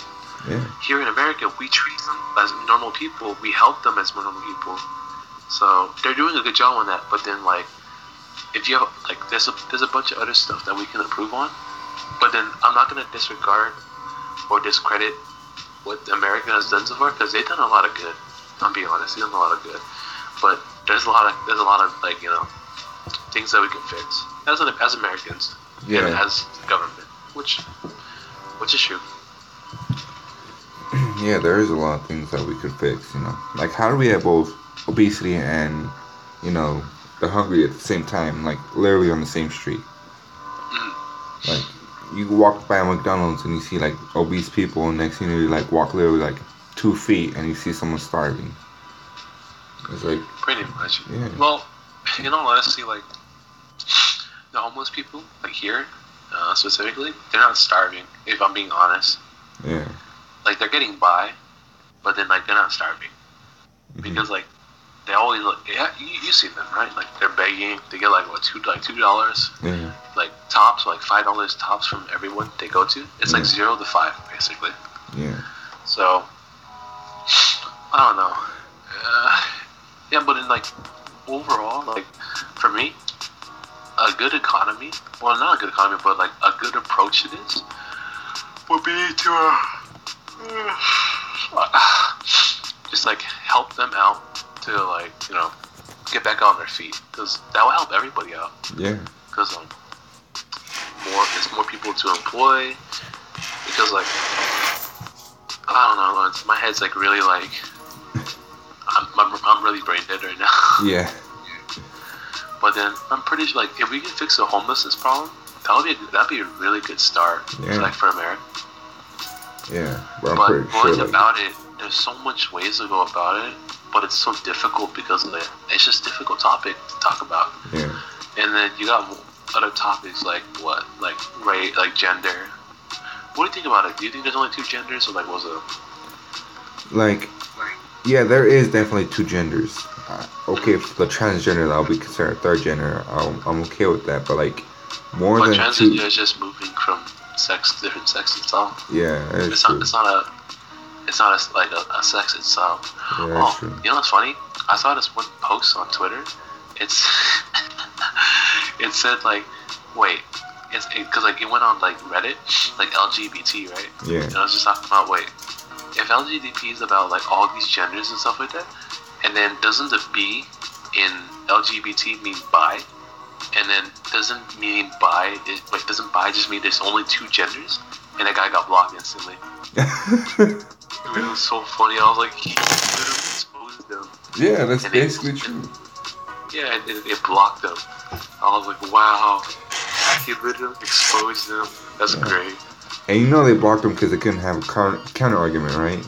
Yeah. Here in America, we treat them as normal people. We help them as normal people. So they're doing a good job on that. But then, like, if you have like, there's a bunch of other stuff that we can improve on. But then I'm not gonna disregard or discredit what America has done so far because they've done a lot of good. I'm being honest, they've done a lot of good. But there's a lot of like things that we can fix as Americans and as government, which is true. Yeah, there is a lot of things that we could fix, Like, how do we have both obesity and, the hungry at the same time, like, literally on the same street? Like, you walk by a McDonald's and you see, like, obese people, and next thing you like, walk literally, like, 2 feet and you see someone starving. It's like, Pretty much. yeah, Well, in all honesty, like the homeless people, like here specifically, they're not starving. If I'm being honest, yeah, like they're getting by, but then like they're not starving mhm, because like they always look. Yeah, you see them, right? Like they're begging. They get like what $2, yeah, like tops, like $5 tops from everyone they go to. It's like Yeah. 0 to 5 basically. yeah, So I don't know. Yeah, but in like overall, like for me, a good economy. Well, not a good economy, but like a good approach to this would be to just like help them out to like get back on their feet because that will help everybody out yeah, because there's more people to employ because like I don't know, my head's like really like I'm really brain dead right now. yeah, But then I'm pretty sure, like, if we can fix the homelessness problem, that'd be a really good start, Yeah. like for America. yeah. But I'm But pretty going sure, like, about it, there's so much ways to go about it, but it's so difficult because of it's just a difficult topic to talk about. yeah, And then you got other topics like what, like race, like gender. What do you think about it? Do you think there's only 2 genders, or like was it? like, yeah, there is definitely 2 genders. Okay, for the transgender, that'll be considered a 3rd gender. I'm okay with that, but like more But than 2, transgender is just moving from sex to different sex itself. yeah, that's It's true. not. It's not a. It's not a sex itself. Yeah, that's Oh, true. you know what's funny? I saw this one post on Twitter. It's it said like, wait, because like it went on like Reddit, like LGBT, right? Yeah, And I was just talking about, wait, if LGBT is about like all these genders and stuff like that, and then doesn't the B in LGBT mean bi? And then doesn't mean bi? Doesn't bi just mean there's only 2 genders? And that guy got blocked instantly. It was so funny. I was like, he literally exposed them. yeah, that's And basically true. Yeah, it blocked them. I was like, wow. He literally exposed them. That's Yeah. great. And you know they blocked them because they couldn't have a counter argument, right?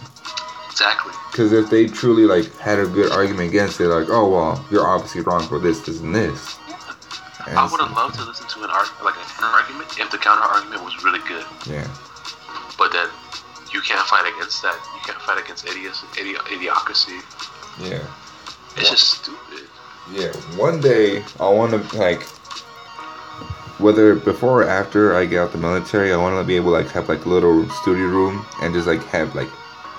Exactly. Because if they truly like had a good argument against it, like, oh well, you're obviously wrong for this, this, and this. And I would have loved to listen to a counter argument if the counter argument was really good. Yeah, But then you can't fight against that. You can't fight against idiocracy. yeah, It's just stupid. yeah. One day I want to like, whether before or after I get out the military, I want to be able to like have like a little studio room and just like have like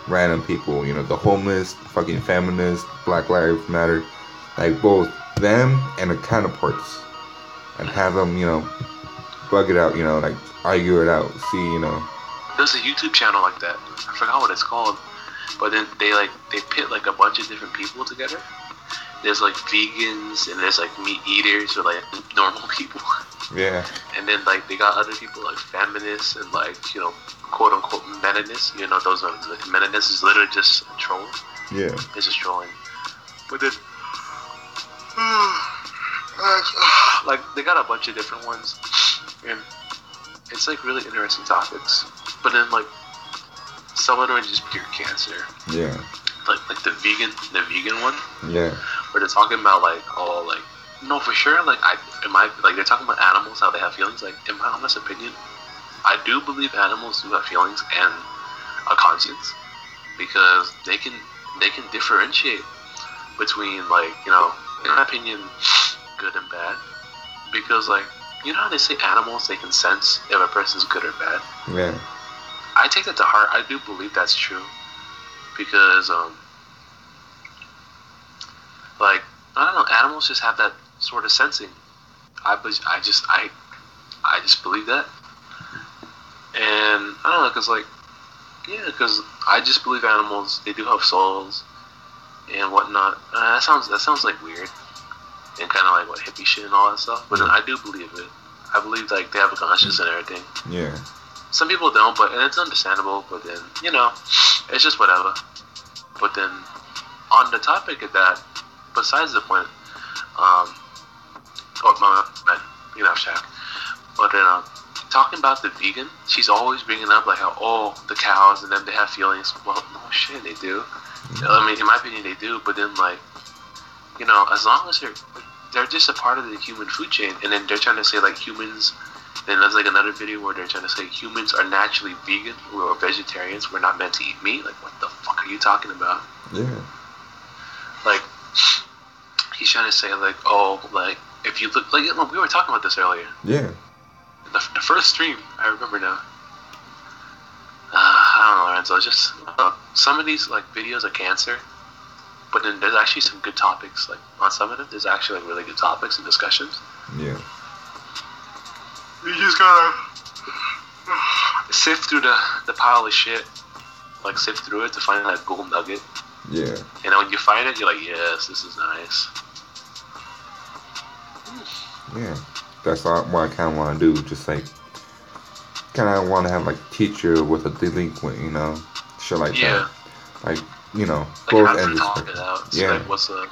random people, the homeless, fucking feminists, Black Lives Matter, like both them and the counterparts, and have them, bug it out, like argue it out, see, There's a YouTube channel like that. I forgot what it's called. But then they pit like a bunch of different people together. There's like vegans and there's like meat eaters or like normal people. yeah, And then like they got other people like feminists and like, quote unquote meninists. Those are like meninists is literally just a troll. yeah, It's just trolling. But then like they got a bunch of different ones. And it's like really interesting topics. But then like some of them are just pure cancer. yeah, Like the vegan one, yeah, where they're talking about like no, for sure, like they're talking about animals, how they have feelings. Like in my honest opinion, I do believe animals do have feelings and a conscience because they can differentiate between like in my opinion, good and bad. Because like how they say animals, they can sense if a person's good or bad. yeah, I take that to heart. I do believe that's true because like I don't know, animals just have that sort of sensing. I just believe that, and I don't know, because I just believe animals, they do have souls and whatnot. That sounds like weird and kind of like what hippie shit and all that stuff. But then I do believe it. I believe like they have a conscience and everything. yeah, Some people don't, and it's understandable. But then it's just whatever. But then on the topic of that, besides the point, Shaq. But then talking about the vegan, she's always bringing up like how the cows and them, they have feelings. Well, no shit, they do. I mean, in my opinion, they do. But then like you know, as long as they're just a part of the human food chain, and then they're trying to say like humans. Then there's like another video where they're trying to say humans are naturally vegan or vegetarians. We're not meant to eat meat. Like, what the fuck are you talking about? Yeah. Like, he's trying to say like, oh, like if you look, like we were talking about this earlier. Yeah. The first stream, I remember now. I don't know, Lorenzo. It's just some of these like videos are cancer, but then there's actually some good topics. Like on some of them, there's actually like really good topics and discussions. Yeah. You just gotta sift through the pile of shit, like sift through it to find that gold nugget. Yeah. And then when you find it, you're like, yes, this is nice. Yeah. That's what I kind of want to do. Just like, kind of want to have like a teacher with a delinquent, you know, shit like that. Like, you know, like both how ends. to talk it out. So yeah. Like, what's up?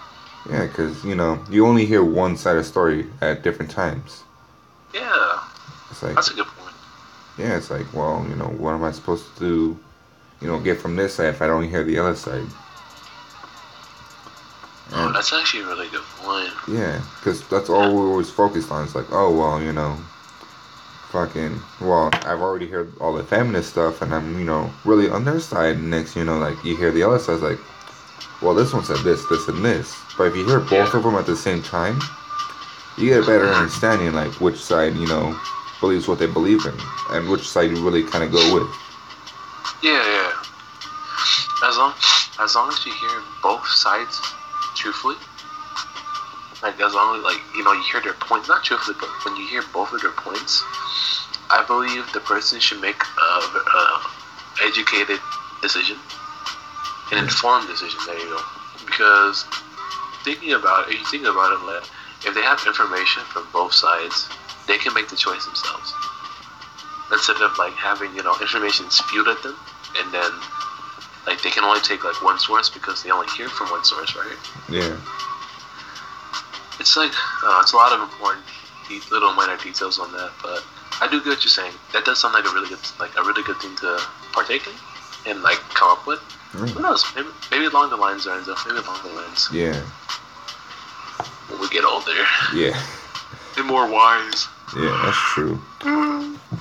Yeah, because you know you only hear one side of the story at different times. Yeah. It's like, that's a good point. Yeah, it's like, well, you know, what am I supposed to do, you know, get from this side if I don't hear the other side? Oh, that's actually a really good point. Yeah, because that's all we're always focused on. It's like, oh, well, you know, well, I've already heard all the feminist stuff, and I'm, you know, really on their side. And next, you know, like, you hear the other side, it's like, well, this one said this, this, and this. But if you hear both of them at the same time, you get a better understanding, like, which side, you know, believes what they believe in, and which side you really kind of go with. Yeah. As long as you hear both sides truthfully, like as long as like you know you hear their points, not truthfully, but when you hear both of their points, I believe the person should make a educated decision, an informed decision. There you go. Because if you think about it, like, if they have information from both sides, they can make the choice themselves. Instead of like having, you know, information spewed at them, and then like they can only take like one source because they only hear from one source, right? Yeah. It's like it's a lot of important little minor details on that, but I do get what you're saying. That does sound like a really good thing to partake in and like come up with. Who knows? Maybe along the lines, Lorenzo. Maybe along the lines. Yeah. When we get older. Yeah. And more wise. Yeah, that's true.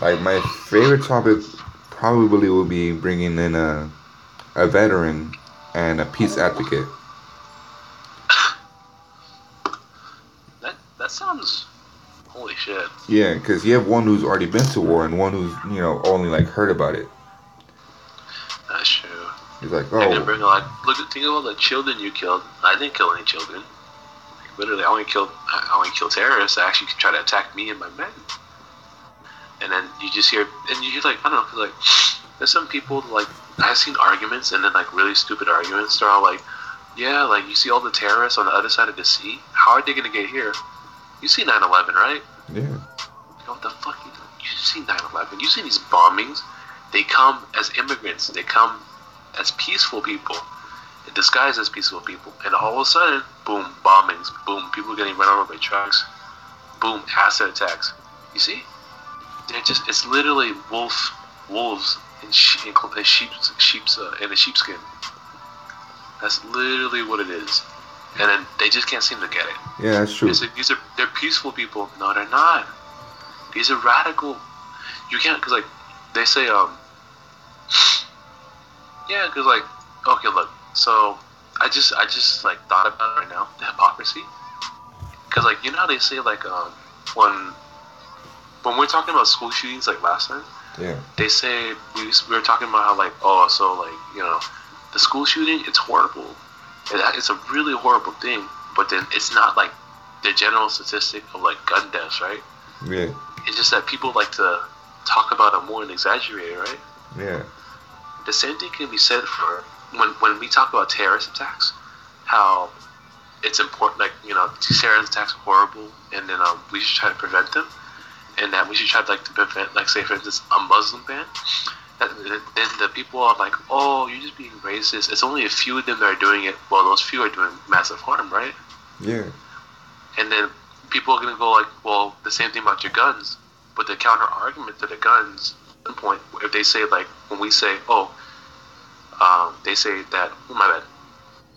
Like, my favorite topic probably will be bringing in a veteran and a peace advocate. That sounds... Holy shit. Yeah, because you have one who's already been to war and one who's, you know, only, like, heard about it. That's true. He's like, They're gonna bring, like, think of all the children you killed. I didn't kill any children. Literally, I only killed terrorists that actually try to attack me and my men. And then you just hear, and you hear like, I don't know, cause like, there's some people like, I've seen arguments and then like really stupid arguments. They're all like, yeah, like you see all the terrorists on the other side of the sea. How are they gonna get here? You see 9/11, right? Yeah. Like, what the fuck? You see 9/11? You see these bombings? They come as immigrants. They come as peaceful people. Disguised as peaceful people, and all of a sudden, boom, bombings, boom, people getting run over by trucks, boom, acid attacks. You see, they're just—it's literally wolves in a sheepskin. That's literally what it is, and then they just can't seem to get it. Yeah, that's true. They're peaceful people. No, they're not. These are radical. You can't, because like they say, yeah, because like, okay, look. So, I just like thought about it right now, the hypocrisy. Because like, you know how they say like, when we're talking about school shootings like last time, yeah, they say we were talking about how like, oh, so like, you know, the school shooting, it's horrible. It's a really horrible thing, but then it's not like the general statistic of like gun deaths, right? Yeah. It's just that people like to talk about it more and exaggerate it, right? Yeah. The same thing can be said for when we talk about terrorist attacks, how it's important, like, you know, terrorist attacks are horrible, and then we should try to prevent them, and that we should try to prevent, like, say for instance, a Muslim ban. Then the people are like, oh, you're just being racist. It's only a few of them that are doing it. Well, those few are doing massive harm, right? Yeah. And then people are gonna go like, well, the same thing about your guns, but the counter argument to the guns, at some point, if they say like, when we say, oh. They say that, my bad,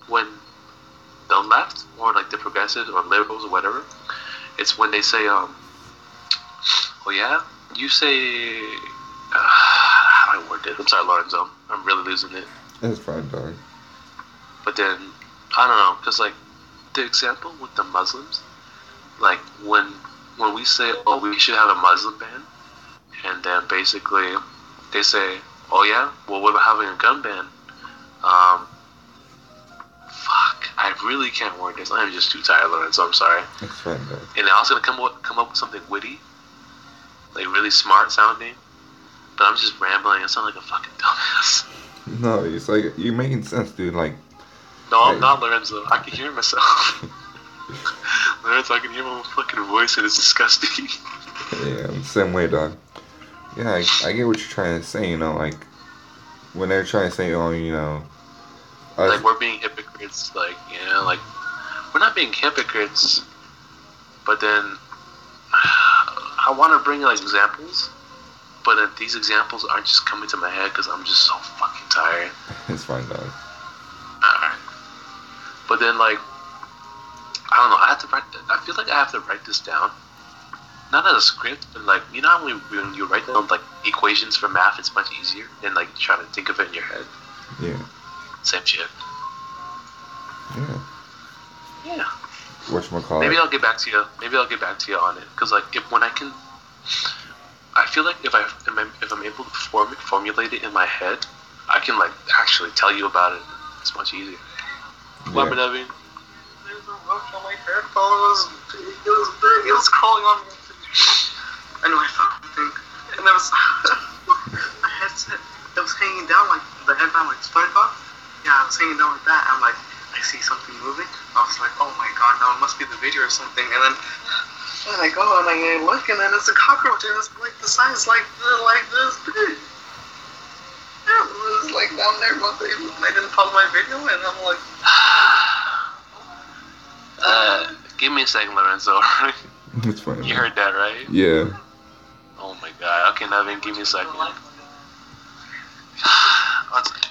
when the left or like the progressives or liberals or whatever, it's when they say, oh yeah, you say, how do I word this? I'm sorry, Lorenzo. I'm really losing it. It's fine, dog. But then, I don't know, because like, the example with the Muslims, like when we say, oh, we should have a Muslim ban, and then basically they say, oh yeah, well, what about having a gun ban? Fuck, I really can't word this. I'm just too tired, Lorenzo. I'm sorry. It's fine, dog. And I was gonna come up with something witty, like really smart sounding, but I'm just rambling. I sound like a fucking dumbass. No, it's like you're making sense, dude. Like, No, I'm not, Lorenzo. I can hear myself. Lorenzo, I can hear my fucking voice and it's disgusting. yeah, I'm the same way, dog. Yeah, I get what you're trying to say. You know, like when they're trying to say, oh, you know, Like we're being hypocrites. Like, you know, like we're not being hypocrites, but then I want to bring like examples, but then these examples aren't just coming to my head because I'm just so fucking tired. it's fine, dog. Alright. But then like I don't know. I feel like I have to write this down, not as a script, but like you know how when you write down like equations for math, it's much easier than like trying to think of it in your head. Yeah. Same shit. Yeah. Yeah. Whatchamacallit? Maybe I'll get back to you. Maybe I'll get back to you on it because like when I can, I feel like if I'm able to formulate it in my head, I can like actually tell you about it. It's much easier. What happened, Evan? There's a roach on my headphones. It was crawling on me. Anyway, I fucking think. And there was a headset. It was hanging down like the headband, like SpongeBob. Yeah, it was hanging down like that. I'm like, I see something moving. I was like, oh my god, no, it must be the video or something. And then I go and I look, and then it's a cockroach, and it's like the size like this big. Yeah, it was like down there, but they didn't pause my video, and I'm like. Give me a second, Lorenzo. It's fine. You heard that, right? Yeah. Oh my god. Okay, Nevin, give me a second. One second.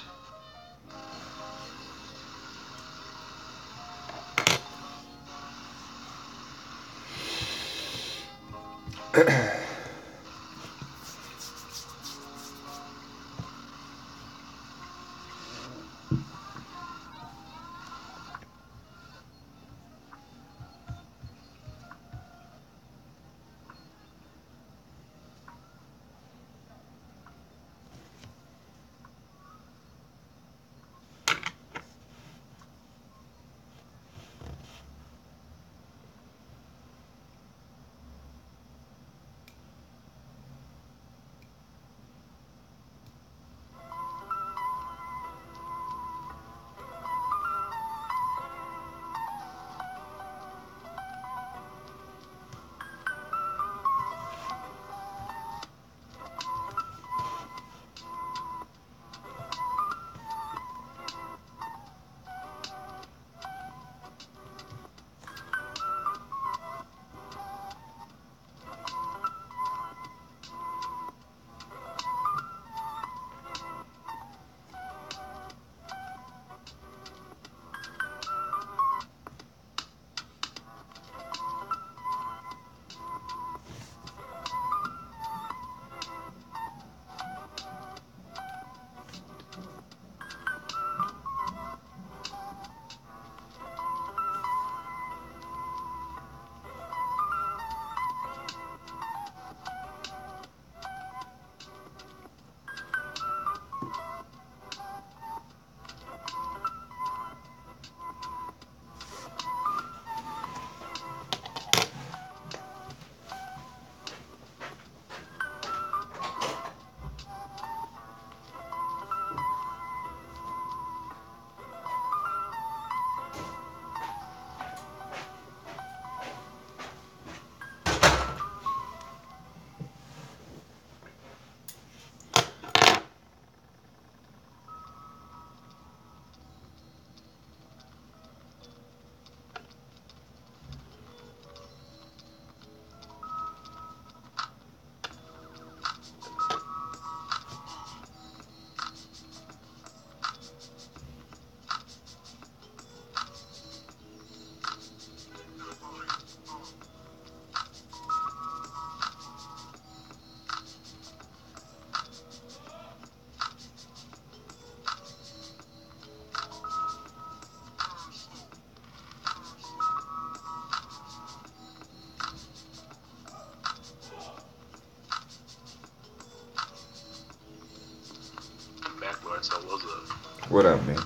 What up, man?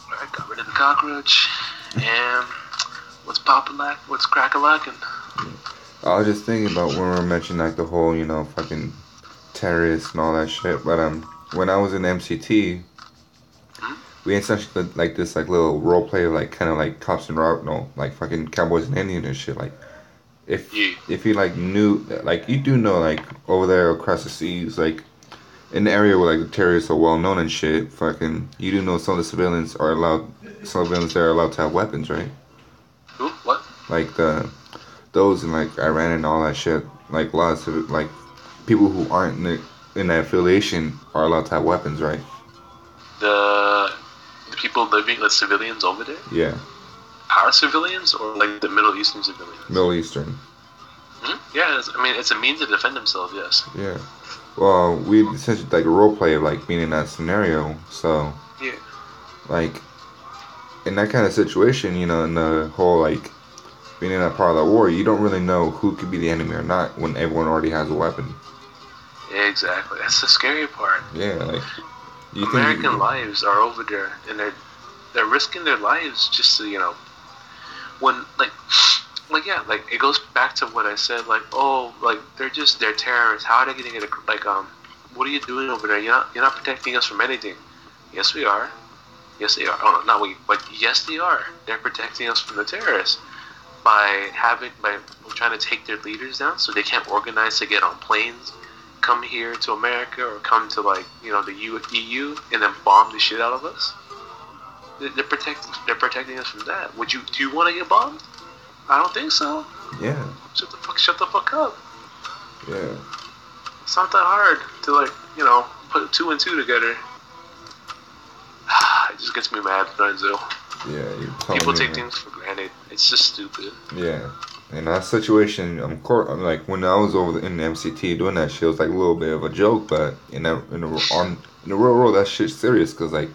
I got rid of the cockroach. And what's poppin'? What's crack-a-lackin'? I was just thinking about when we were mentioning like the whole, fucking terrorists and all that shit. But when I was in MCT, we essentially did, like this like little role play of like kind of like cops and rob, no, like fucking cowboys and Indians and shit. Like if you like knew, like you do know like over there across the seas, like in the area where like the terrorists are well known and shit, fucking you do know some of the civilians there are allowed to have weapons, right? Who? What? Like those in like Iran and all that shit, like lots of like people who aren't in that affiliation are allowed to have weapons, right? The people living, like civilians over there? Yeah. Our civilians or like the Middle Eastern civilians? Middle Eastern. Yeah, it's a means to defend themselves, yes. Yeah. Well, we essentially like a role play of like being in that scenario, so. Yeah. Like, in that kind of situation, in the whole like being in that part of the war, you don't really know who could be the enemy or not when everyone already has a weapon. Yeah, exactly. That's the scary part. Yeah, like American lives are over there, and they're risking their lives just to when like it goes back to what I said, like, oh, like they're terrorists. How are they gonna get what are you doing over there? You're not protecting us from anything. Yes, we are. Yes, they are. Oh, no, not we, but yes, they are. They're protecting us from the terrorists by trying to take their leaders down, so they can't organize to get on planes, come here to America, or come to the EU and then bomb the shit out of us. They're protecting us from that. Do you want to get bombed? I don't think so. Yeah. Shut the fuck up. Yeah. It's not that hard to put 2 and 2 together. It just gets me mad, Lorenzo. Yeah, people take things for granted. It's just stupid. Yeah. In that situation, I'm like when I was over in the MCT doing that shit, it was like a little bit of a joke, but in the real world, that shit's serious. Cause like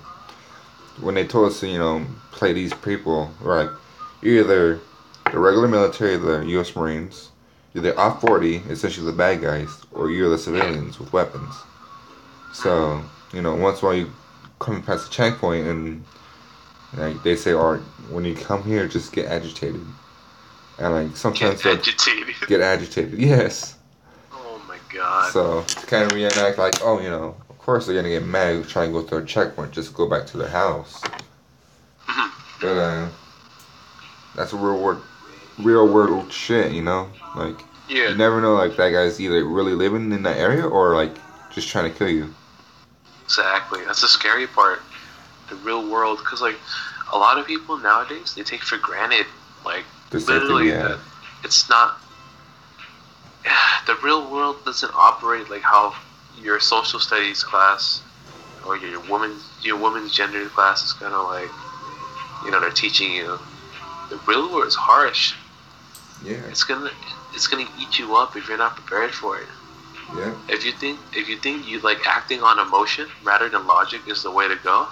when they told us to play these people, we're like, you're either the regular military, the U.S. Marines, you're the Op-40, essentially the bad guys, or you're the civilians with weapons. So once while you coming past the checkpoint and like they say, all right, when you come here, just get agitated. And like sometimes get agitated. Yes. Oh my god. So kind of reenact like, oh, of course they're gonna get mad, try and go through a checkpoint, just go back to their house. But that's a real world shit, like you never know, like that guy's either really living in that area or like just trying to kill you. Exactly. That's the scary part. The real world, because like a lot of people nowadays, they take for granted like literally that it's not. The real world doesn't operate like how your social studies class or your woman's gender class is kind of like, they're teaching you. The real world is harsh. Yeah. It's gonna eat you up if you're not prepared for it. Yeah. If you think you like acting on emotion rather than logic is the way to go,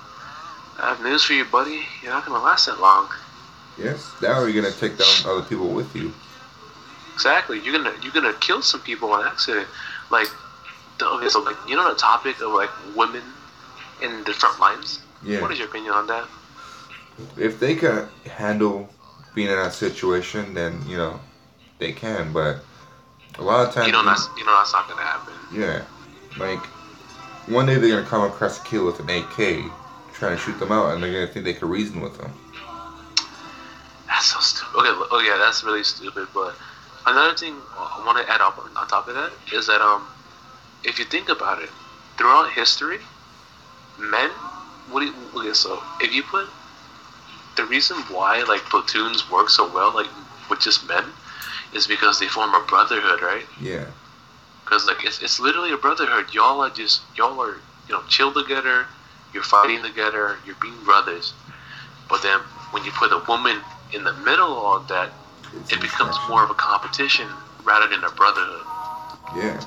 I have news for you, buddy. You're not gonna last that long. Yes. Now you're gonna take down other people with you. Exactly. You're gonna kill some people on accident. Like, so like the topic of like women in the front lines. Yeah. What is your opinion on that? If they can handle being in that situation, then they can. But a lot of times, that's not gonna happen. Yeah, like one day they're gonna come across a kid with an AK, trying to shoot them out, and they're gonna think they can reason with them. That's so stupid. Okay, oh yeah, that's really stupid. But another thing I want to add up on top of that is that if you think about it, throughout history, men. So if you put the reason why like platoons work so well, like with just men, is because they form a brotherhood, right? Yeah. Because like it's literally a brotherhood. Y'all are chill together. You're fighting together. You're being brothers. But then when you put a woman in the middle of all that, it becomes more of a competition rather than a brotherhood. Yeah.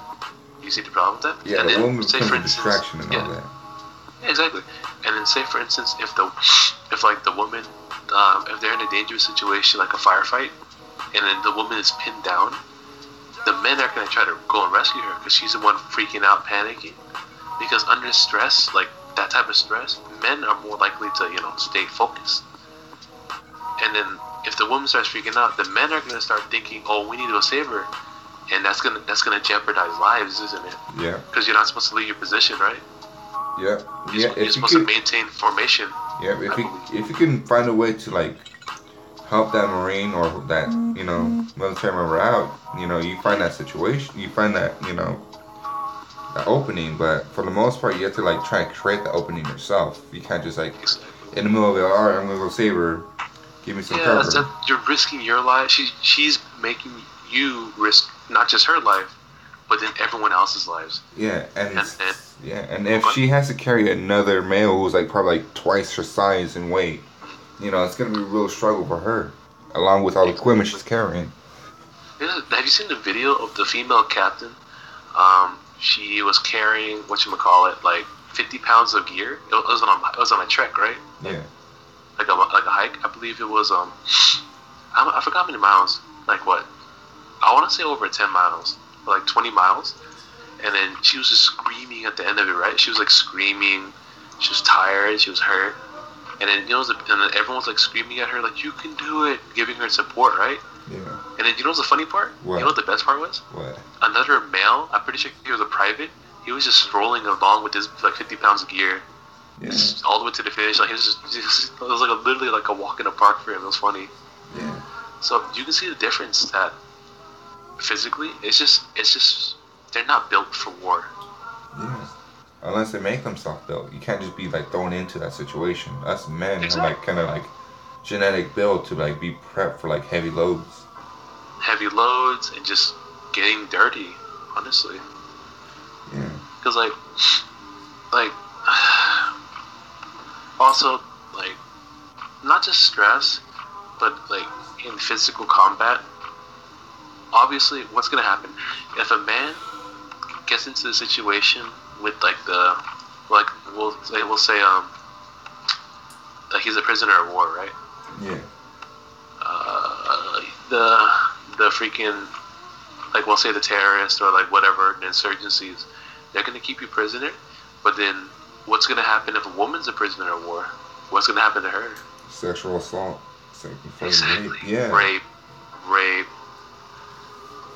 You see the problem with that? Yeah, and the then, woman becomes a distraction and all that. Yeah, exactly. And then say for instance, if the woman, if they're in a dangerous situation like a firefight, and then the woman is pinned down, the men are going to try to go and rescue her because she's the one freaking out, panicking. Because under stress, like that type of stress, men are more likely to, stay focused. And then if the woman starts freaking out, the men are gonna start thinking, "Oh, we need to go save her," and that's gonna jeopardize lives, isn't it? Yeah. Because you're not supposed to leave your position, right? Yeah. You're supposed to maintain formation. Yeah. If you can find a way to like help that Marine or that military member out, you find that situation, you find that that opening. But for the most part, you have to like try to create the opening yourself. You can't just like in the middle of it. All right, I'm gonna go save her. Give me some cover. You're risking your life. She's making you risk not just her life, but then everyone else's lives. Yeah, and if she has to carry another male who's like probably like twice her size and weight, it's gonna be a real struggle for her, along with all the equipment she's carrying. Have you seen the video of the female captain? She was carrying like 50 pounds of gear. It was on a trek, right? Yeah. Like a hike. I believe it was I forgot how many miles. Like what? I want to say over 10 miles, or like 20 miles. And then she was just screaming at the end of it, right? She was like screaming. She was tired. She was hurt. And then and then everyone was like screaming at her, like, "You can do it," giving her support, right? Yeah. And then what's the funny part? What? You know what the best part was? What? Another male. I'm pretty sure he was a private. He was just strolling along with his like 50 pounds of gear. Yeah. All the way to the finish. Like it was like literally like a walk in the park for him. It was funny. Yeah. So you can see the difference that physically, it's just they're not built for war. Yeah. Unless they make themselves built, you can't just be like thrown into that situation. Us men Exactly. have like kind of like genetic build to like be prepped for like heavy loads. Heavy loads and just getting dirty, honestly. Yeah. Because like also like not just stress, but like in physical combat. Obviously, what's gonna happen if a man gets into a situation with we'll say like he's a prisoner of war, right? Yeah. The freaking like we'll say the terrorists or like whatever the insurgencies, they're gonna keep you prisoner. But then what's gonna happen if a woman's a prisoner of war? What's gonna happen to her? Sexual assault. Exactly. Rape. Yeah. Rape.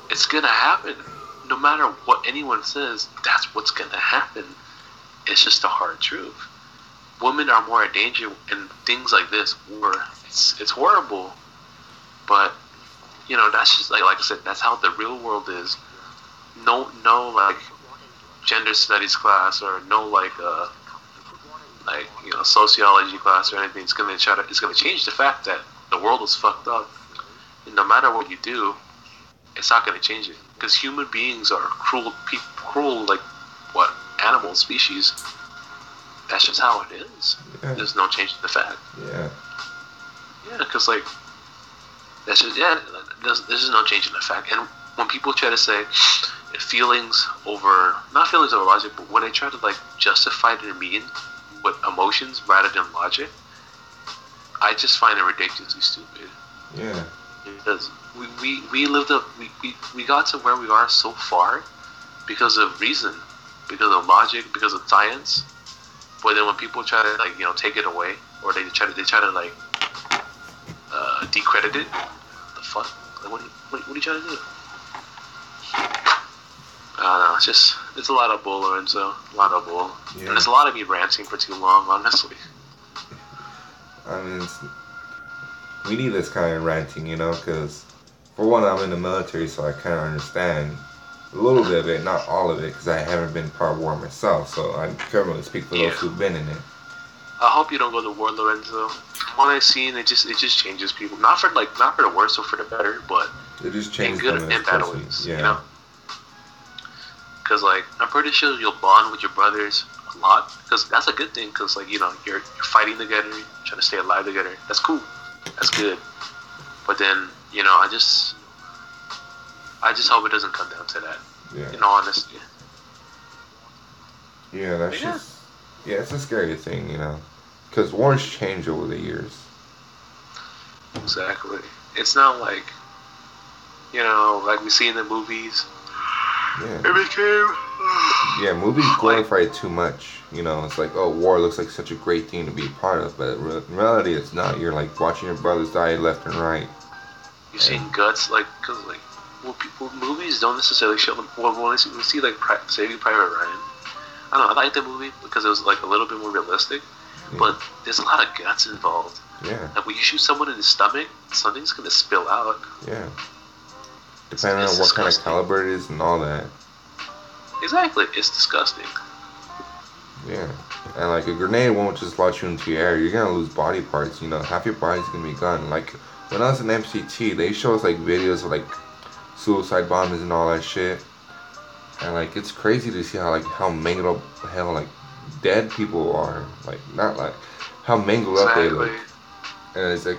It's gonna happen. No matter what anyone says, that's what's gonna happen. It's just the hard truth. Women are more in danger in things like this. War. It's horrible. But that's just like I said, that's how the real world is. No like gender studies class or no like sociology class or anything. It's gonna change the fact that the world is fucked up. And no matter what you do, it's not gonna change it. Because human beings are cruel like what animal species. That's just how it is. Yeah. There's no change in the fact. Yeah. Yeah, because like that's just there's just no change in the fact. And when people try to say not feelings over logic, but when they try to like justify their meaning with emotions rather than logic, I just find it ridiculously stupid. Yeah. Because we got to where we are so far because of reason, because of logic, because of science. But then when people try to take it away, or they try to like decredit it, the fuck? Like, what are you trying to do? I don't know. It's a lot of bull, Lorenzo. A lot of bull. Yeah. And there's a lot of me ranting for too long, honestly. I mean, we need this kind of ranting, because for one, I'm in the military, so I kind of understand a little bit of it, not all of it, because I haven't been part of war myself, so I can't really speak for those who've been in it. I hope you don't go to war, Lorenzo. What I've seen, it just changes people. Not for the worse or for the better, but it just changes in good them and bad ways. Yeah. Because I'm pretty sure you'll bond with your brothers a lot. Because that's a good thing. Because you're fighting together, you're trying to stay alive together. That's cool. That's good. But then I just hope it doesn't come down to that. Yeah. In all honesty. Yeah, that's just it's a scary thing, because wars change over the years. Exactly. It's not like like we see in the movies. Yeah. It became Yeah, movies glorify it too much. You know, it's like, oh, war looks like such a great thing to be a part of, but in reality, it's not. You're like watching your brothers die left and right. You've seen guts, like, because, like, well, people, movies don't necessarily show them. Well, when we see, like, Saving Private Ryan, I don't know, I like the movie because it was, like, a little bit more realistic, but there's a lot of guts involved. Yeah. Like, when you shoot someone in the stomach, something's gonna spill out. Yeah. Depending on what kind of caliber it is and all that. Exactly. It's disgusting. Yeah. And, like, a grenade won't just launch you into the air. You're gonna lose body parts, you know. Half your body's gonna be gone. Like, when I was in MCT, they show us, like, videos of, like, suicide bombers and all that shit. And, like, it's crazy to see how mangled up, like, dead people are. Like, not like, how mangled up they look. And it's like,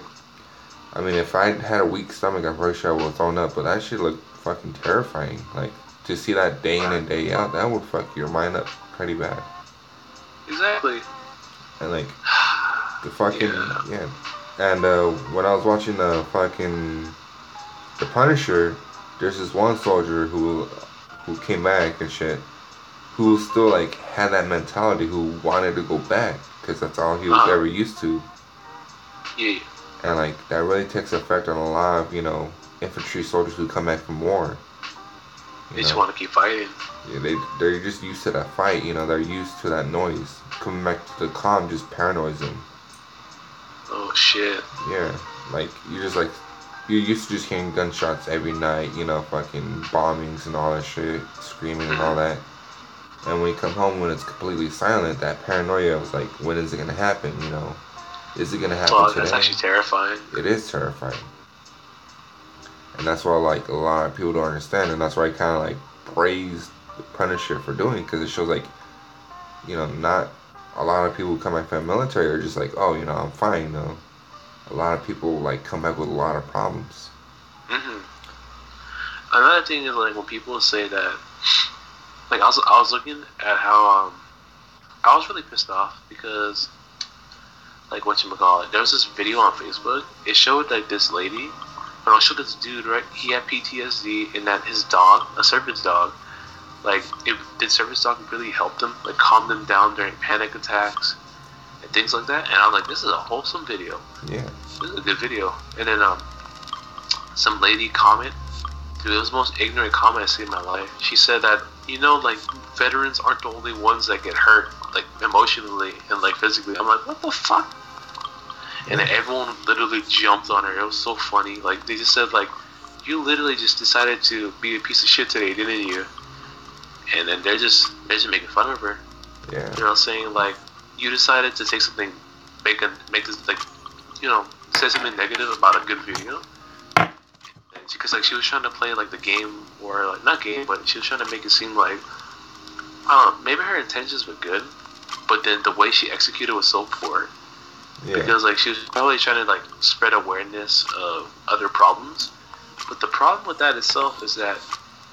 I mean, if I had a weak stomach, I'm pretty sure I would have thrown up. But that shit looked fucking terrifying. Like, to see that day in and day out, that would fuck your mind up pretty bad. Exactly. And, like, the fucking, yeah. And when I was watching the Punisher, there's this one soldier who came back and shit, who still, like, had that mentality, who wanted to go back, because that's all he was ever used to. Yeah. And, like, that really takes effect on a lot of, you know, infantry soldiers who come back from war. They just want to keep fighting. Yeah, they're just used to that fight, you know, they're used to that noise. Coming back to the calm just paranoids them. Oh, shit. Yeah, like, you're used to just hearing gunshots every night, you know, fucking bombings and all that shit, screaming and all that. And when you come home when it's completely silent, that paranoia was like, when is it gonna happen, you know? Is it gonna happen today? That's actually terrifying. It is terrifying. And that's what, like, a lot of people don't understand, and that's why I kind of, like, praise the Punisher for doing, because it shows, like, you know, not a lot of people who come back from the military are just like, oh, you know, I'm fine, you know. A lot of people, like, come back with a lot of problems. Another thing is, like, when people say that, like, I was looking at how, I was really pissed off because, like, whatchamacallit, there was this video on Facebook. It showed, like, this lady, it showed this dude, right? He had PTSD, and that his dog, a service dog, like, did service dog really help him, like, calm them down during panic attacks and things like that? And I was like, this is a wholesome video. Yeah. This is a good video. And then, some lady comment, dude, it was the most ignorant comment I've seen in my life. She said that, you know, like, veterans aren't the only ones that get hurt, like, emotionally and, like, physically. I'm like, what the fuck? And then everyone literally jumped on her. It was so funny. Like, they just said, like, you literally just decided to be a piece of shit today, didn't you? And then they're just making fun of her. Yeah. You know, saying, like, you decided to take something, make this, like, you know, say something negative about a good video. Because, like, she was trying to play, like, the game, or, like, not game, but she was trying to make it seem like, I don't know, maybe her intentions were good, but then the way she executed was so poor. Yeah. Because, like, she was probably trying to, like, spread awareness of other problems. But the problem with that itself is that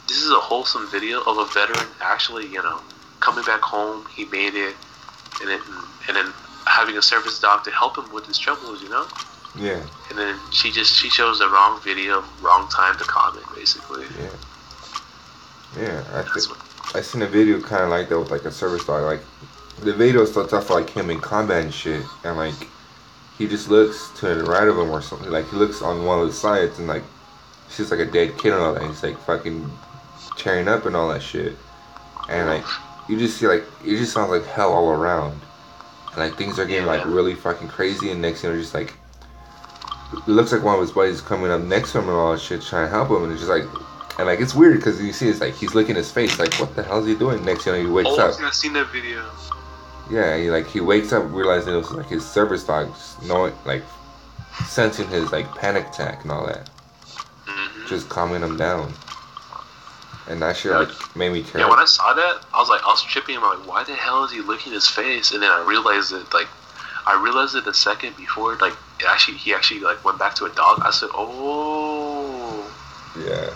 this is a wholesome video of a veteran actually, you know, coming back home, he made it, and then having a service dog to help him with his troubles, you know? Yeah. And then she chose the wrong video, wrong time to comment, basically. Yeah. Yeah, I seen a video kind of like that with, like, a service dog. Like, the video starts off like him in combat and shit, and, like, he just looks to the right of him or something. Like, he looks on one of the sides, and, like, it's just like a dead kid and all that. He's, like, fucking tearing up and all that shit. And, like, you just see, like, it just sounds like hell all around. And, like, things are getting, like, really fucking crazy, and next thing just, like, it looks like one of his buddies coming up next to him and all that shit, trying to help him, and it's just, like, and, like, it's weird, because you see, it's, like, he's licking his face, like, what the hell is he doing? Next thing, he wakes up. I've seen that video. Yeah, he wakes up realizing it was, like, his service dog, knowing, like, sensing his, like, panic attack and all that. Just calming him down. And that shit, like, made me terrible. Yeah, when I saw that, I was tripping. I'm like, why the hell is he licking his face? And then I realized it a second before, like, he actually, like, went back to a dog. I said, oh. Yeah.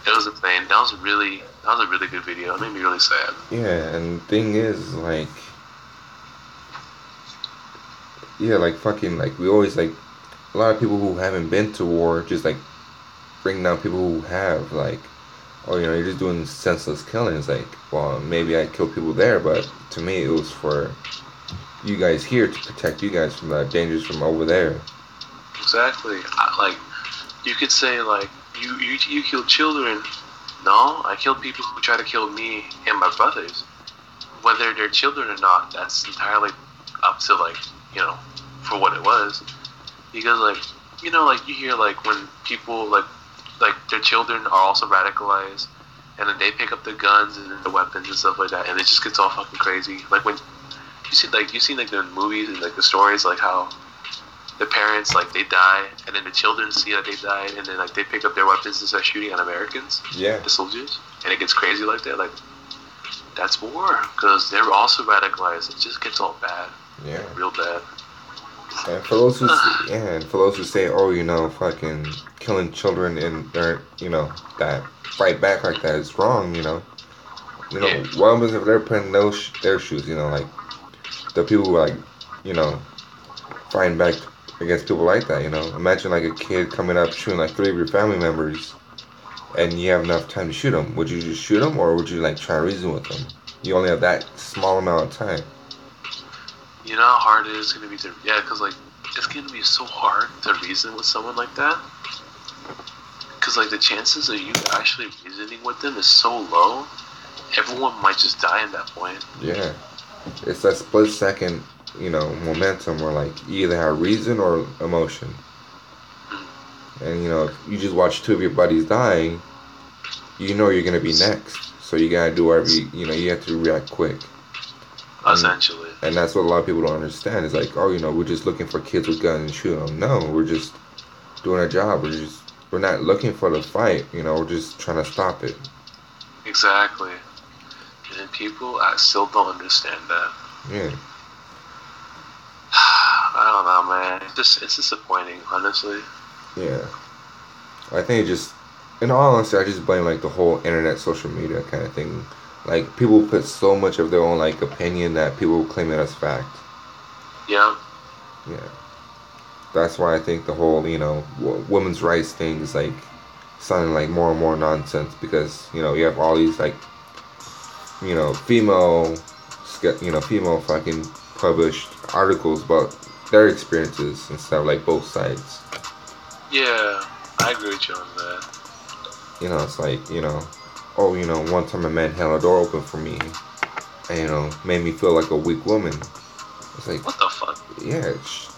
It was insane. That was a really good video. It made me really sad. Yeah, and the thing is, like, yeah, like, fucking, like, we always, like, a lot of people who haven't been to war just, like, bring down people who have, like, oh, you're just doing senseless killing. It's like, well, maybe I killed people there, but to me, it was for you guys here to protect you guys from the dangers from over there. Exactly. Like, you could say, like, you killed children. No, I killed people who try to kill me and my brothers. Whether they're children or not, that's entirely up to, like, for what it was. Because, like, like, you hear, like, when people, like their children are also radicalized, and then they pick up the guns and the weapons and stuff like that, and it just gets all fucking crazy. Like, when you've seen, like, the movies and, like, the stories, like, how the parents, like, they die, and then the children see that they died, and then, like, they pick up their weapons and start shooting at Americans, the soldiers, and it gets crazy like that. Like, that's war, because they're also radicalized. It just gets all bad, real bad. And for those who say, oh, fucking killing children and that fight back like that is wrong, what happens if they're putting their shoes, like the people who are, like, fighting back against people like that, Imagine, like, a kid coming up shooting, like, 3 of your family members, and you have enough time to shoot them. Would you just shoot them, or would you, like, try to reason with them? You only have that small amount of time. You know how hard it is going to be to... Yeah, because, like, it's going to be so hard to reason with someone like that. Because, like, the chances of you actually reasoning with them is so low, everyone might just die at that point. Yeah. It's that split second, momentum where, like, you either have reason or emotion. And, if you just watch 2 of your buddies die, you're going to be next. So you got to do whatever, you have to react quick. Essentially. And that's what a lot of people don't understand. It's like, oh, we're just looking for kids with guns and shoot them. No, we're just doing our job. We're not looking for the fight. We're just trying to stop it. Exactly. And people, I still don't understand that. Yeah. I don't know, man. It's disappointing, honestly. Yeah. I think in all honesty, I just blame, like, the whole internet, social media kind of thing. Like, people put so much of their own, like, opinion that people claim it as fact. Yeah. Yeah. That's why I think the whole, women's rights thing is, like, sounding like more and more nonsense, because, you have all these, like, female fucking published articles about their experiences and stuff, like, both sides. Yeah, I agree with you on that. It's like, one time a man held a door open for me and, made me feel like a weak woman. It's like, what the fuck? Yeah,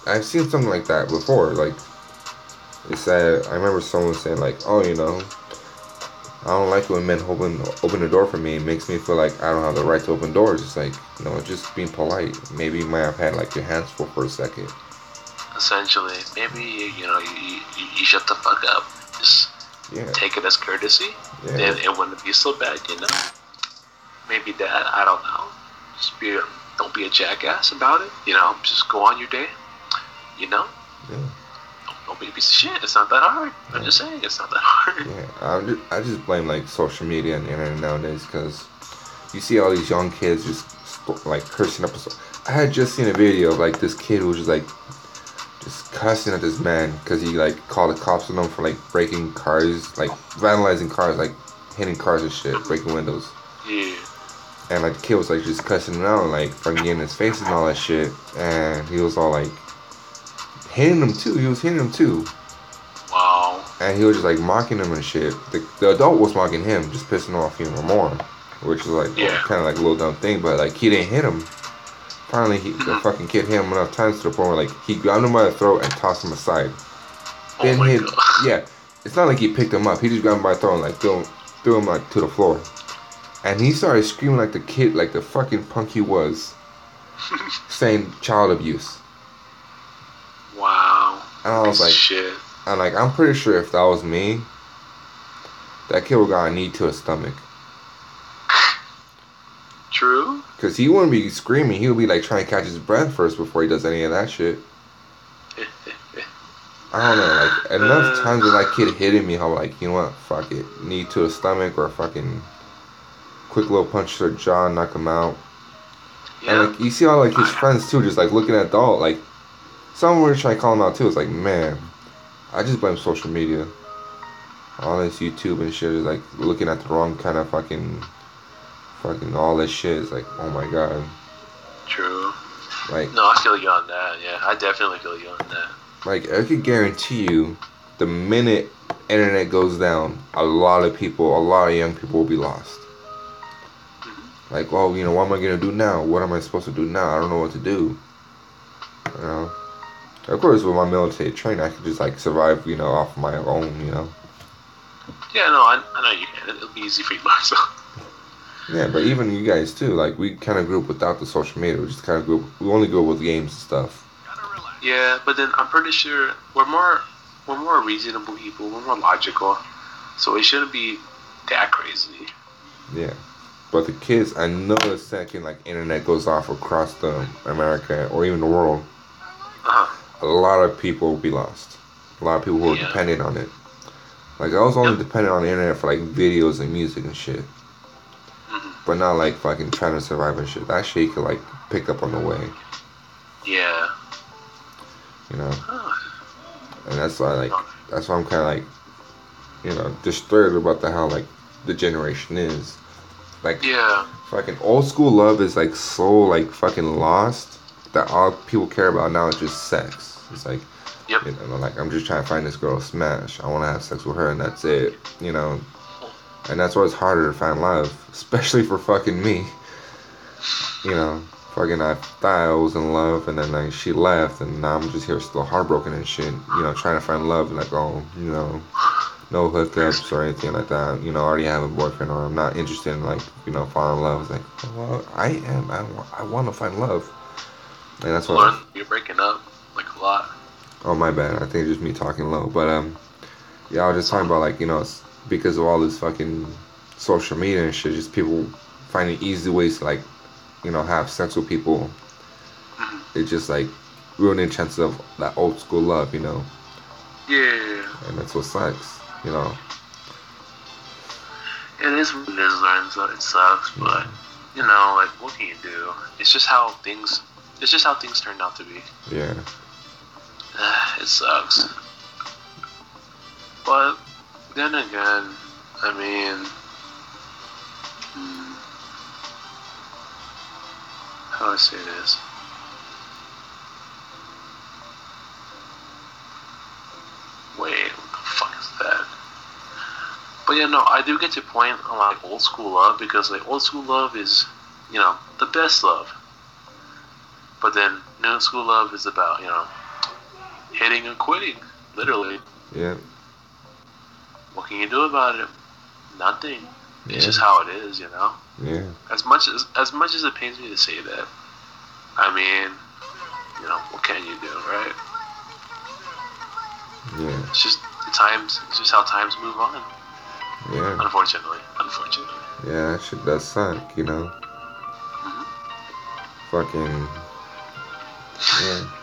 I've seen something like that before. Like, it said, I remember someone saying, like, oh, I don't like when men open the door for me. It makes me feel like I don't have the right to open doors. It's like, just being polite. Maybe you might have had, like, your hands full for a second. Essentially, maybe, you shut the fuck up. Just take it as courtesy. Yeah. Then it wouldn't be so bad, Maybe that, I don't know. Just don't be a jackass about it. Just go on your day. Yeah. Don't be a piece of shit. It's not that hard. I'm just saying, it's not that hard. Yeah, I just blame, like, social media and the internet nowadays, because you see all these young kids just, like, cursing up. I had just seen a video of, like, this kid who was just, like, just cussing at this man because he, like, called the cops on him for, like, breaking cars, like, vandalizing cars, like, hitting cars and shit, breaking windows. Yeah. And, like, the kid was, like, just cussing him out and, like, fucking getting his face and all that shit. And he was all, like, hitting him too. He was hitting him too. Wow. And he was just, like, mocking him and shit. The adult was mocking him, just pissing him off even more. Which is, like, kind of like a little dumb thing, but, like, he didn't hit him. Finally, the fucking kid hit him enough times to the point where, like, he grabbed him by the throat and tossed him aside. Oh my God. Yeah, it's not like he picked him up. He just grabbed him by the throat and, like, threw him, like, to the floor. And he started screaming like the kid, like the fucking punk he was, saying child abuse. Wow. And I was like, shit. I'm pretty sure if that was me, that kid would got a knee to his stomach. True. Because he wouldn't be screaming. He would be, like, trying to catch his breath first before he does any of that shit. I don't know, like, enough times with that kid hitting me, how, like, you know what, fuck it. Knee to his stomach or fucking quick little punch to the jaw and knock him out. Yeah. And, like, you see all, like, his friends, too, just, like, looking at the adult, like, some were trying to call him out, too. It's like, man, I just blame social media. All this YouTube and shit is like looking at the wrong kind of fucking all this shit is like, oh my god. True. Like, No, I feel you on that. Yeah, I definitely feel you on that. like I could guarantee you, the minute internet goes down, a lot of young people will be lost. Like, oh, you know, what am I gonna do now? What am I supposed to do now? I don't know what to do. You know. Of course, with my military training, I could just like survive, you know, off my own, you know. Yeah, no, I know you can. It'll be easy for you, so. Yeah, but even you guys too. Like, we kind of grew up without the social media. We just kind of we only grew up with games and stuff. Yeah, but then I'm pretty sure we're more reasonable people. We're more logical, so it shouldn't be that crazy. Yeah, but the kids, I know the second like internet goes off across the America or even the world, a lot of people will be lost. A lot of people who are dependent on it. Like, I was only dependent on the internet for like videos and music and shit. But not like fucking trying to survive and shit. That shit you could like pick up on the way. Yeah. You know? And that's why I'm kind of like, you know, disturbed about how like the generation is. Like, fucking old school love is like so like fucking lost that all people care about now is just sex. It's like, you know, like, I'm just trying to find this girl to smash. I want to have sex with her and that's it. You know? And that's why it's harder to find love, especially for fucking me. You know, fucking I thought I was in love, and then like she left, and now I'm just here still heartbroken and shit. You know, trying to find love, and like, oh, you know, no hookups or anything like that. You know, I already have a boyfriend, or I'm not interested in like, you know, falling in love. It's like, well, I am. I want to find love, and that's what. You're breaking up like a lot. Oh, my bad. I think it's just me talking low, but yeah, I was just talking about like, you know, it's because of all this fucking social media and shit, just people finding easy ways to like, you know, have sex with people. It just like ruining chances of that old school love, you know. Yeah. And that's what sucks, you know. It is what it is, Lorenzo. So it sucks, but you know, like, what can you do? It's just how things turned out to be. Yeah. It sucks. But then again, I mean, how do I say this? Wait, what the fuck is that? But yeah, no, I do get your point on like old school love, because like old school love is, you know, the best love. But then new school love is about, you know, hitting and quitting, literally. Yeah. What can you do about it? Nothing. It's just how it is, you know. Yeah. As much as it pains me to say that, I mean, you know, what can you do, right? Yeah. It's just it's just how times move on. Yeah. Unfortunately. Yeah, that shit does suck, you know. Fucking. Yeah.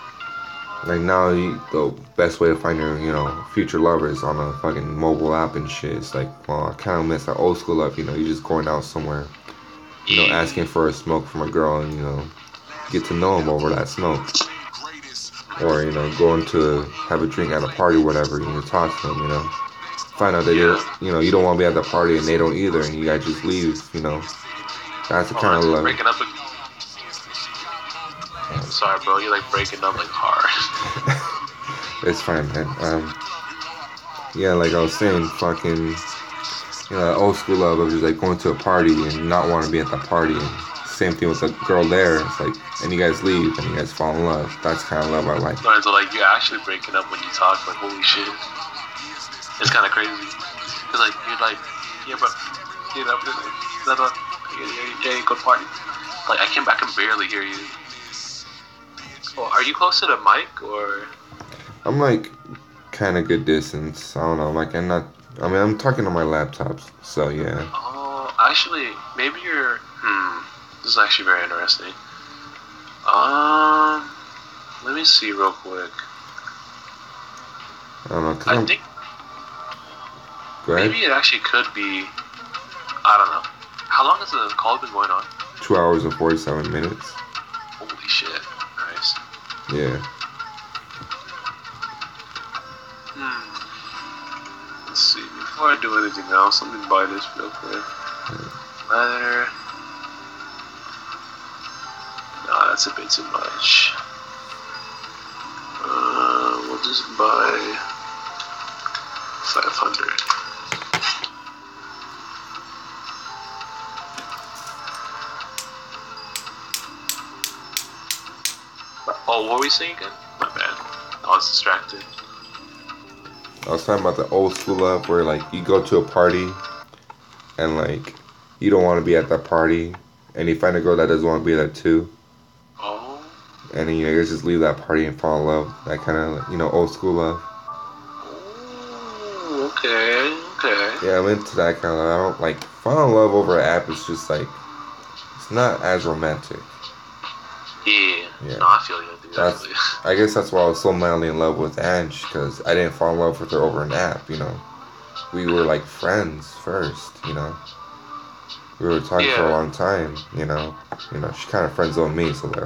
Like, now, the best way to find your, you know, future lover is on a fucking mobile app and shit. It's like, well, I kind of miss that old school love, you know. You're just going out somewhere, you know, asking for a smoke from a girl and, you know, get to know him over that smoke. Or, you know, going to have a drink at a party or whatever, you know, talk to them, you know. Find out that, you know, you don't want to be at the party and they don't either, and you guys just leave, you know. That's the kind of love. Breaking up I'm sorry, bro. You're like breaking up like hard. It's fine, man. Yeah, like I was saying, fucking, you know, old school love of just like going to a party and not want to be at the party. And same thing with the girl there. It's like, and you guys leave and you guys fall in love. That's the kind of love I like. So like you're actually breaking up when you talk. Like, holy shit, it's kind of crazy. Cause like you're like, yeah, but you know, yeah, go party. Like I can barely hear you. Oh, are you close to the mic or? I'm like kind of good distance. I don't know. Like I'm talking on my laptops. So yeah. Oh, actually, maybe you're. This is actually very interesting. Let me see real quick. I don't know. I think maybe it actually could be. I don't know. How long has the call been going on? 2 hours and 47 minutes. Holy shit! Nice. Yeah. Let's see. Before I do anything else, let me buy this real quick. Leather. Nah, that's a bit too much. We'll just buy 500. Oh, what were we saying again? My bad. I was distracted. I was talking about the old school love where like you go to a party and like you don't want to be at that party and you find a girl that doesn't want to be there too. Oh. And then you guys just leave that party and fall in love. That kind of, old school love. Oh, okay. Yeah, I'm into that kind of love. I don't like fall in love over an app. It's just like, it's not as romantic. Yeah. No, I feel you, dude. I guess that's why I was so madly in love with Ange, because I didn't fall in love with her over an app, We were like friends first, We were talking for a long time, She kind of friend zoned me, so like,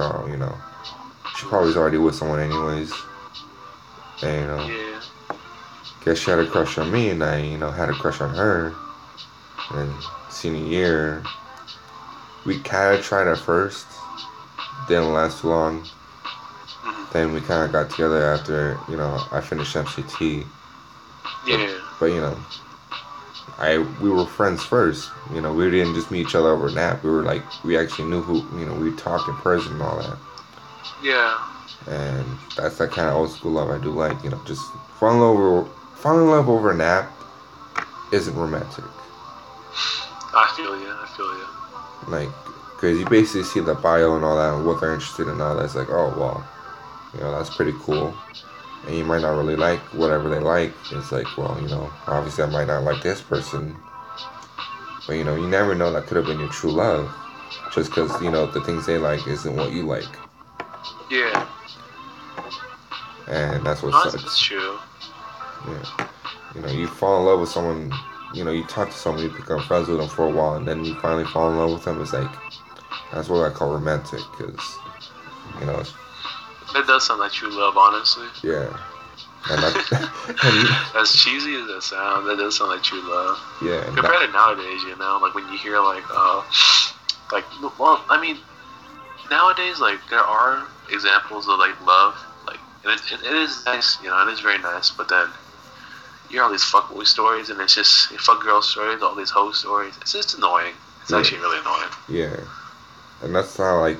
she probably was already with someone anyways. And, Yeah. guess she had a crush on me, and I, had a crush on her. And senior year, we kind of tried at first. Didn't last too long. Then we kind of got together after, I finished MCT. Yeah. But we were friends first. We didn't just meet each other over an app. We actually knew who, we talked in person and all that. Yeah. And that's that kind of old school love I do like. Just falling in love over an app isn't romantic. I feel you. Like, because you basically see the bio and all that and what they're interested in and all that. It's like, oh, well, that's pretty cool. And you might not really like whatever they like. It's like, well, obviously I might not like this person. But, you never know, that could have been your true love. Just because, the things they like isn't what you like. Yeah. And that's what sucks. That's true. Yeah. You fall in love with someone, you talk to someone, you become friends with them for a while, and then you finally fall in love with them. It's like, that's what I call romantic, because, That does sound like true love, honestly. Yeah. And as cheesy as that sounds, that does sound like true love. Yeah. Compared to nowadays, like when you hear well, I mean, nowadays, like there are examples of like love, like and it is nice, it is very nice. But then you hear all these fuckboy stories, and it's just fuck girl stories, all these hoe stories. It's just annoying. It's actually really annoying. Yeah. And that's how like.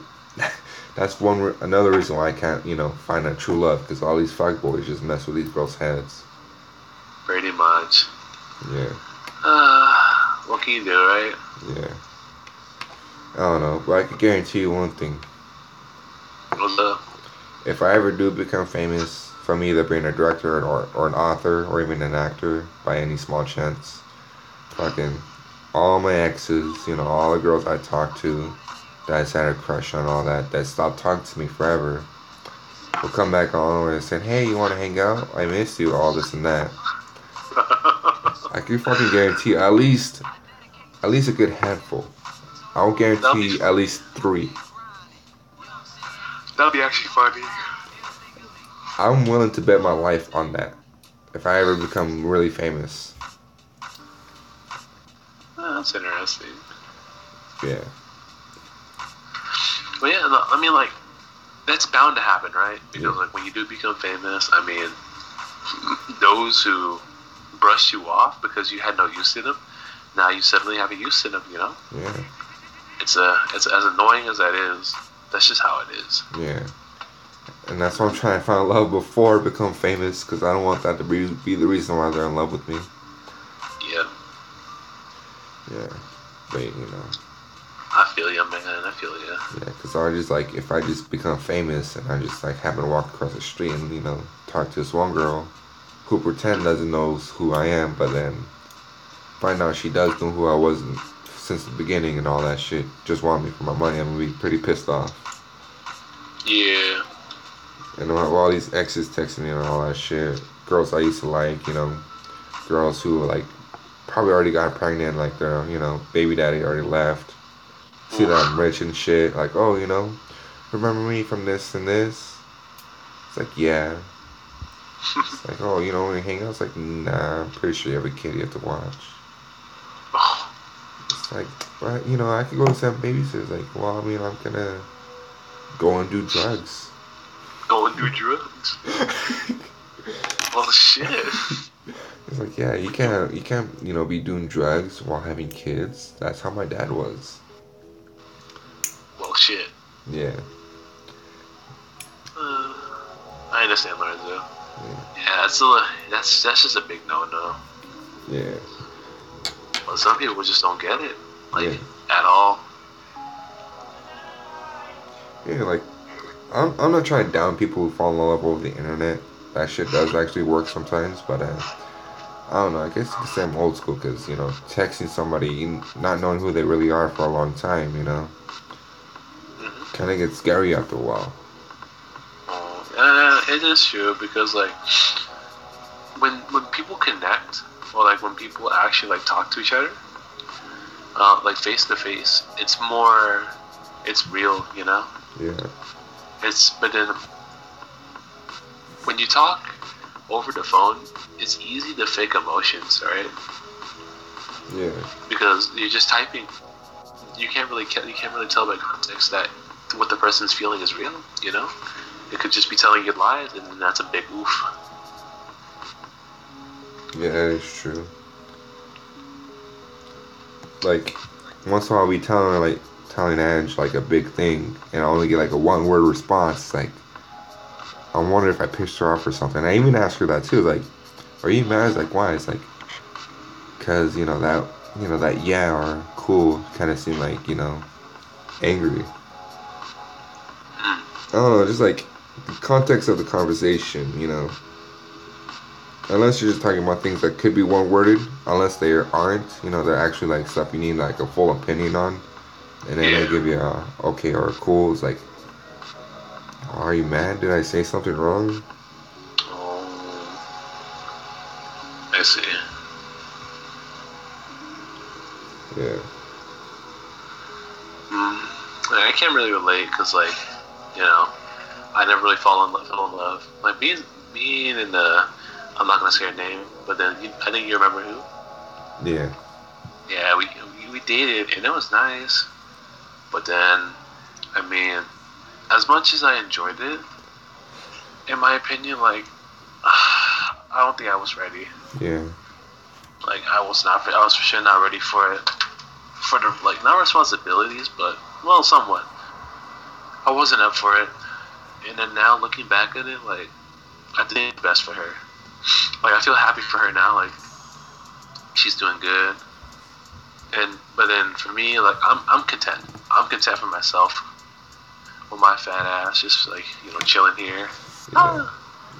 That's another reason why I can't, find that true love, because all these fuckboys just mess with these girls' heads. Pretty much. Yeah. What can you do, right? Yeah. I don't know, but I can guarantee you one thing. What's up? If I ever do become famous from either being a director or an author or even an actor by any small chance, fucking all my exes, all the girls I talked to, that I just had a crush on, all that stopped talking to me forever, will come back on and say, hey, you want to hang out? I miss you, all this and that. I can fucking guarantee at least a good handful. I'll guarantee at least 3. That'll be actually funny. I'm willing to bet my life on that. If I ever become really famous. That's interesting. Yeah. But yeah, I mean, like, that's bound to happen, right? Because, like, when you do become famous, I mean, those who brushed you off because you had no use to them, now you suddenly have a use to them, Yeah. It's as annoying as that is, that's just how it is. Yeah. And that's why I'm trying to find love before I become famous, because I don't want that to be the reason why they're in love with me. Yeah. Yeah. But, I feel you, man. I feel you. Yeah, because I just, like, if I just become famous and I just, like, happen to walk across the street and, talk to this one girl who pretend doesn't know who I am, but then find out she does know who I was since the beginning and all that shit, just want me for my money, I'm going to be pretty pissed off. Yeah. And I have all these exes texting me and all that shit. Girls I used to like, girls who, like, probably already got pregnant, like, their, baby daddy already left. See that I'm rich and shit, like, oh, remember me from this and this? It's like, yeah. It's like, oh, when you hang out, it's like, nah, I'm pretty sure you have a kid you have to watch. Oh, It's like, but, I could go to some babysitters. Like, well, I mean, I'm gonna go and do drugs. go and do drugs. Well, shit. It's like, yeah, you can't, be doing drugs while having kids. That's how my dad was. Well, shit. Yeah. I understand, Lorenzo. Yeah. Yeah, that's just a big no-no. Yeah. But some people just don't get it, like Yeah. at all. Yeah, like, I'm not trying to down people who fall in love over the internet. That shit does actually work sometimes, but I don't know. I guess you could say I'm old school because, texting somebody, not knowing who they really are for a long time, Hmm. kind of gets scary after a while. It is true because like when people connect or like when people actually like talk to each other, like face to face, it's real, Yeah. But then when you talk over the phone, it's easy to fake emotions, right? Yeah. Because you're just typing. You can't really tell by context that what the person's feeling is real. It could just be telling you lies, and that's a big oof. Yeah, that is true. Like, once in a while, we telling Ange like a big thing, and I only get like a one-word response. Like, I wonder if I pissed her off or something. I even asked her that too. Like, are you mad? It's like, why? It's like, cause that yeah or cool kind of seemed like angry. Mm. I don't know, just like the context of the conversation. Unless you're just talking about things that could be one worded, unless they aren't, they're actually like stuff you need like a full opinion on, and then they Yeah. give you a okay or a cool. It's like, are you mad? Did I say something wrong? Oh, I see. Yeah. I can't really relate because, like, I never really fell in love. Like being in the, I'm not gonna say her name, but then I think you remember who. Yeah. Yeah, we dated and it was nice, but then, I mean, as much as I enjoyed it, in my opinion, like, I don't think I was ready. Yeah. Like, I was not. I was for sure not ready for it. For the like, not responsibilities, but well, somewhat. I wasn't up for it. And then now looking back at it, like, I think it's best for her. Like, I feel happy for her now. Like, she's doing good. But then for me, like, I'm content. I'm content for myself with my fat ass, just like chilling here. Yeah.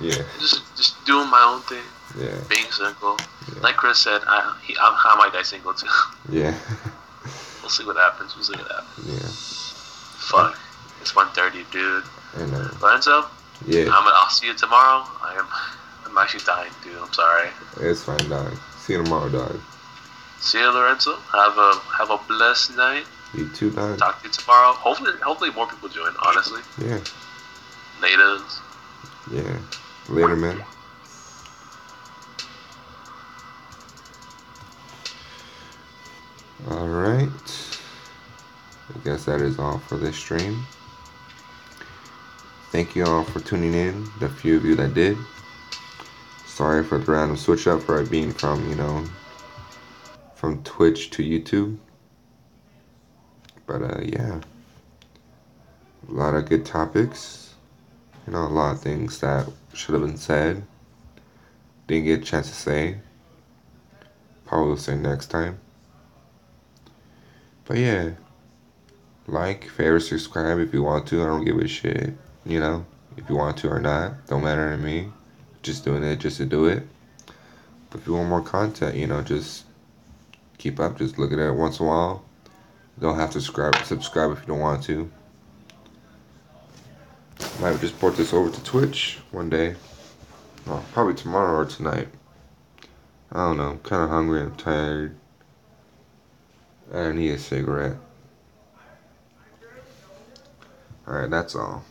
Yeah. Just doing my own thing, Yeah. being single. Yeah. Like Chris said, I might die single too. Yeah. We'll see what happens. Yeah. Fuck. It's 1:30, dude. I know. Lorenzo, Yeah. I'll see you tomorrow. I'm actually dying, dude. I'm sorry. It's fine, dog. See you tomorrow, dog. See you, Lorenzo. Have a blessed night. You too, dog. Talk to you tomorrow. Hopefully more people join. Honestly. Yeah. Natives. Yeah. Later, man. Alright. I guess that is all for this stream. Thank you all for tuning in, the few of you that did. Sorry for the random switch up for it being from, from Twitch to YouTube. But yeah. A lot of good topics. A lot of things that should have been said. Didn't get a chance to say. Probably will say next time. But yeah. Like, favorite, subscribe if you want to. I don't give a shit. If you want to or not. Don't matter to me. Just doing it just to do it. But if you want more content, just keep up. Just look at it once in a while. You don't have to subscribe if you don't want to. Might just port this over to Twitch one day. Well, probably tomorrow or tonight. I don't know. I'm kind of hungry and tired. I need a cigarette. Alright, that's all.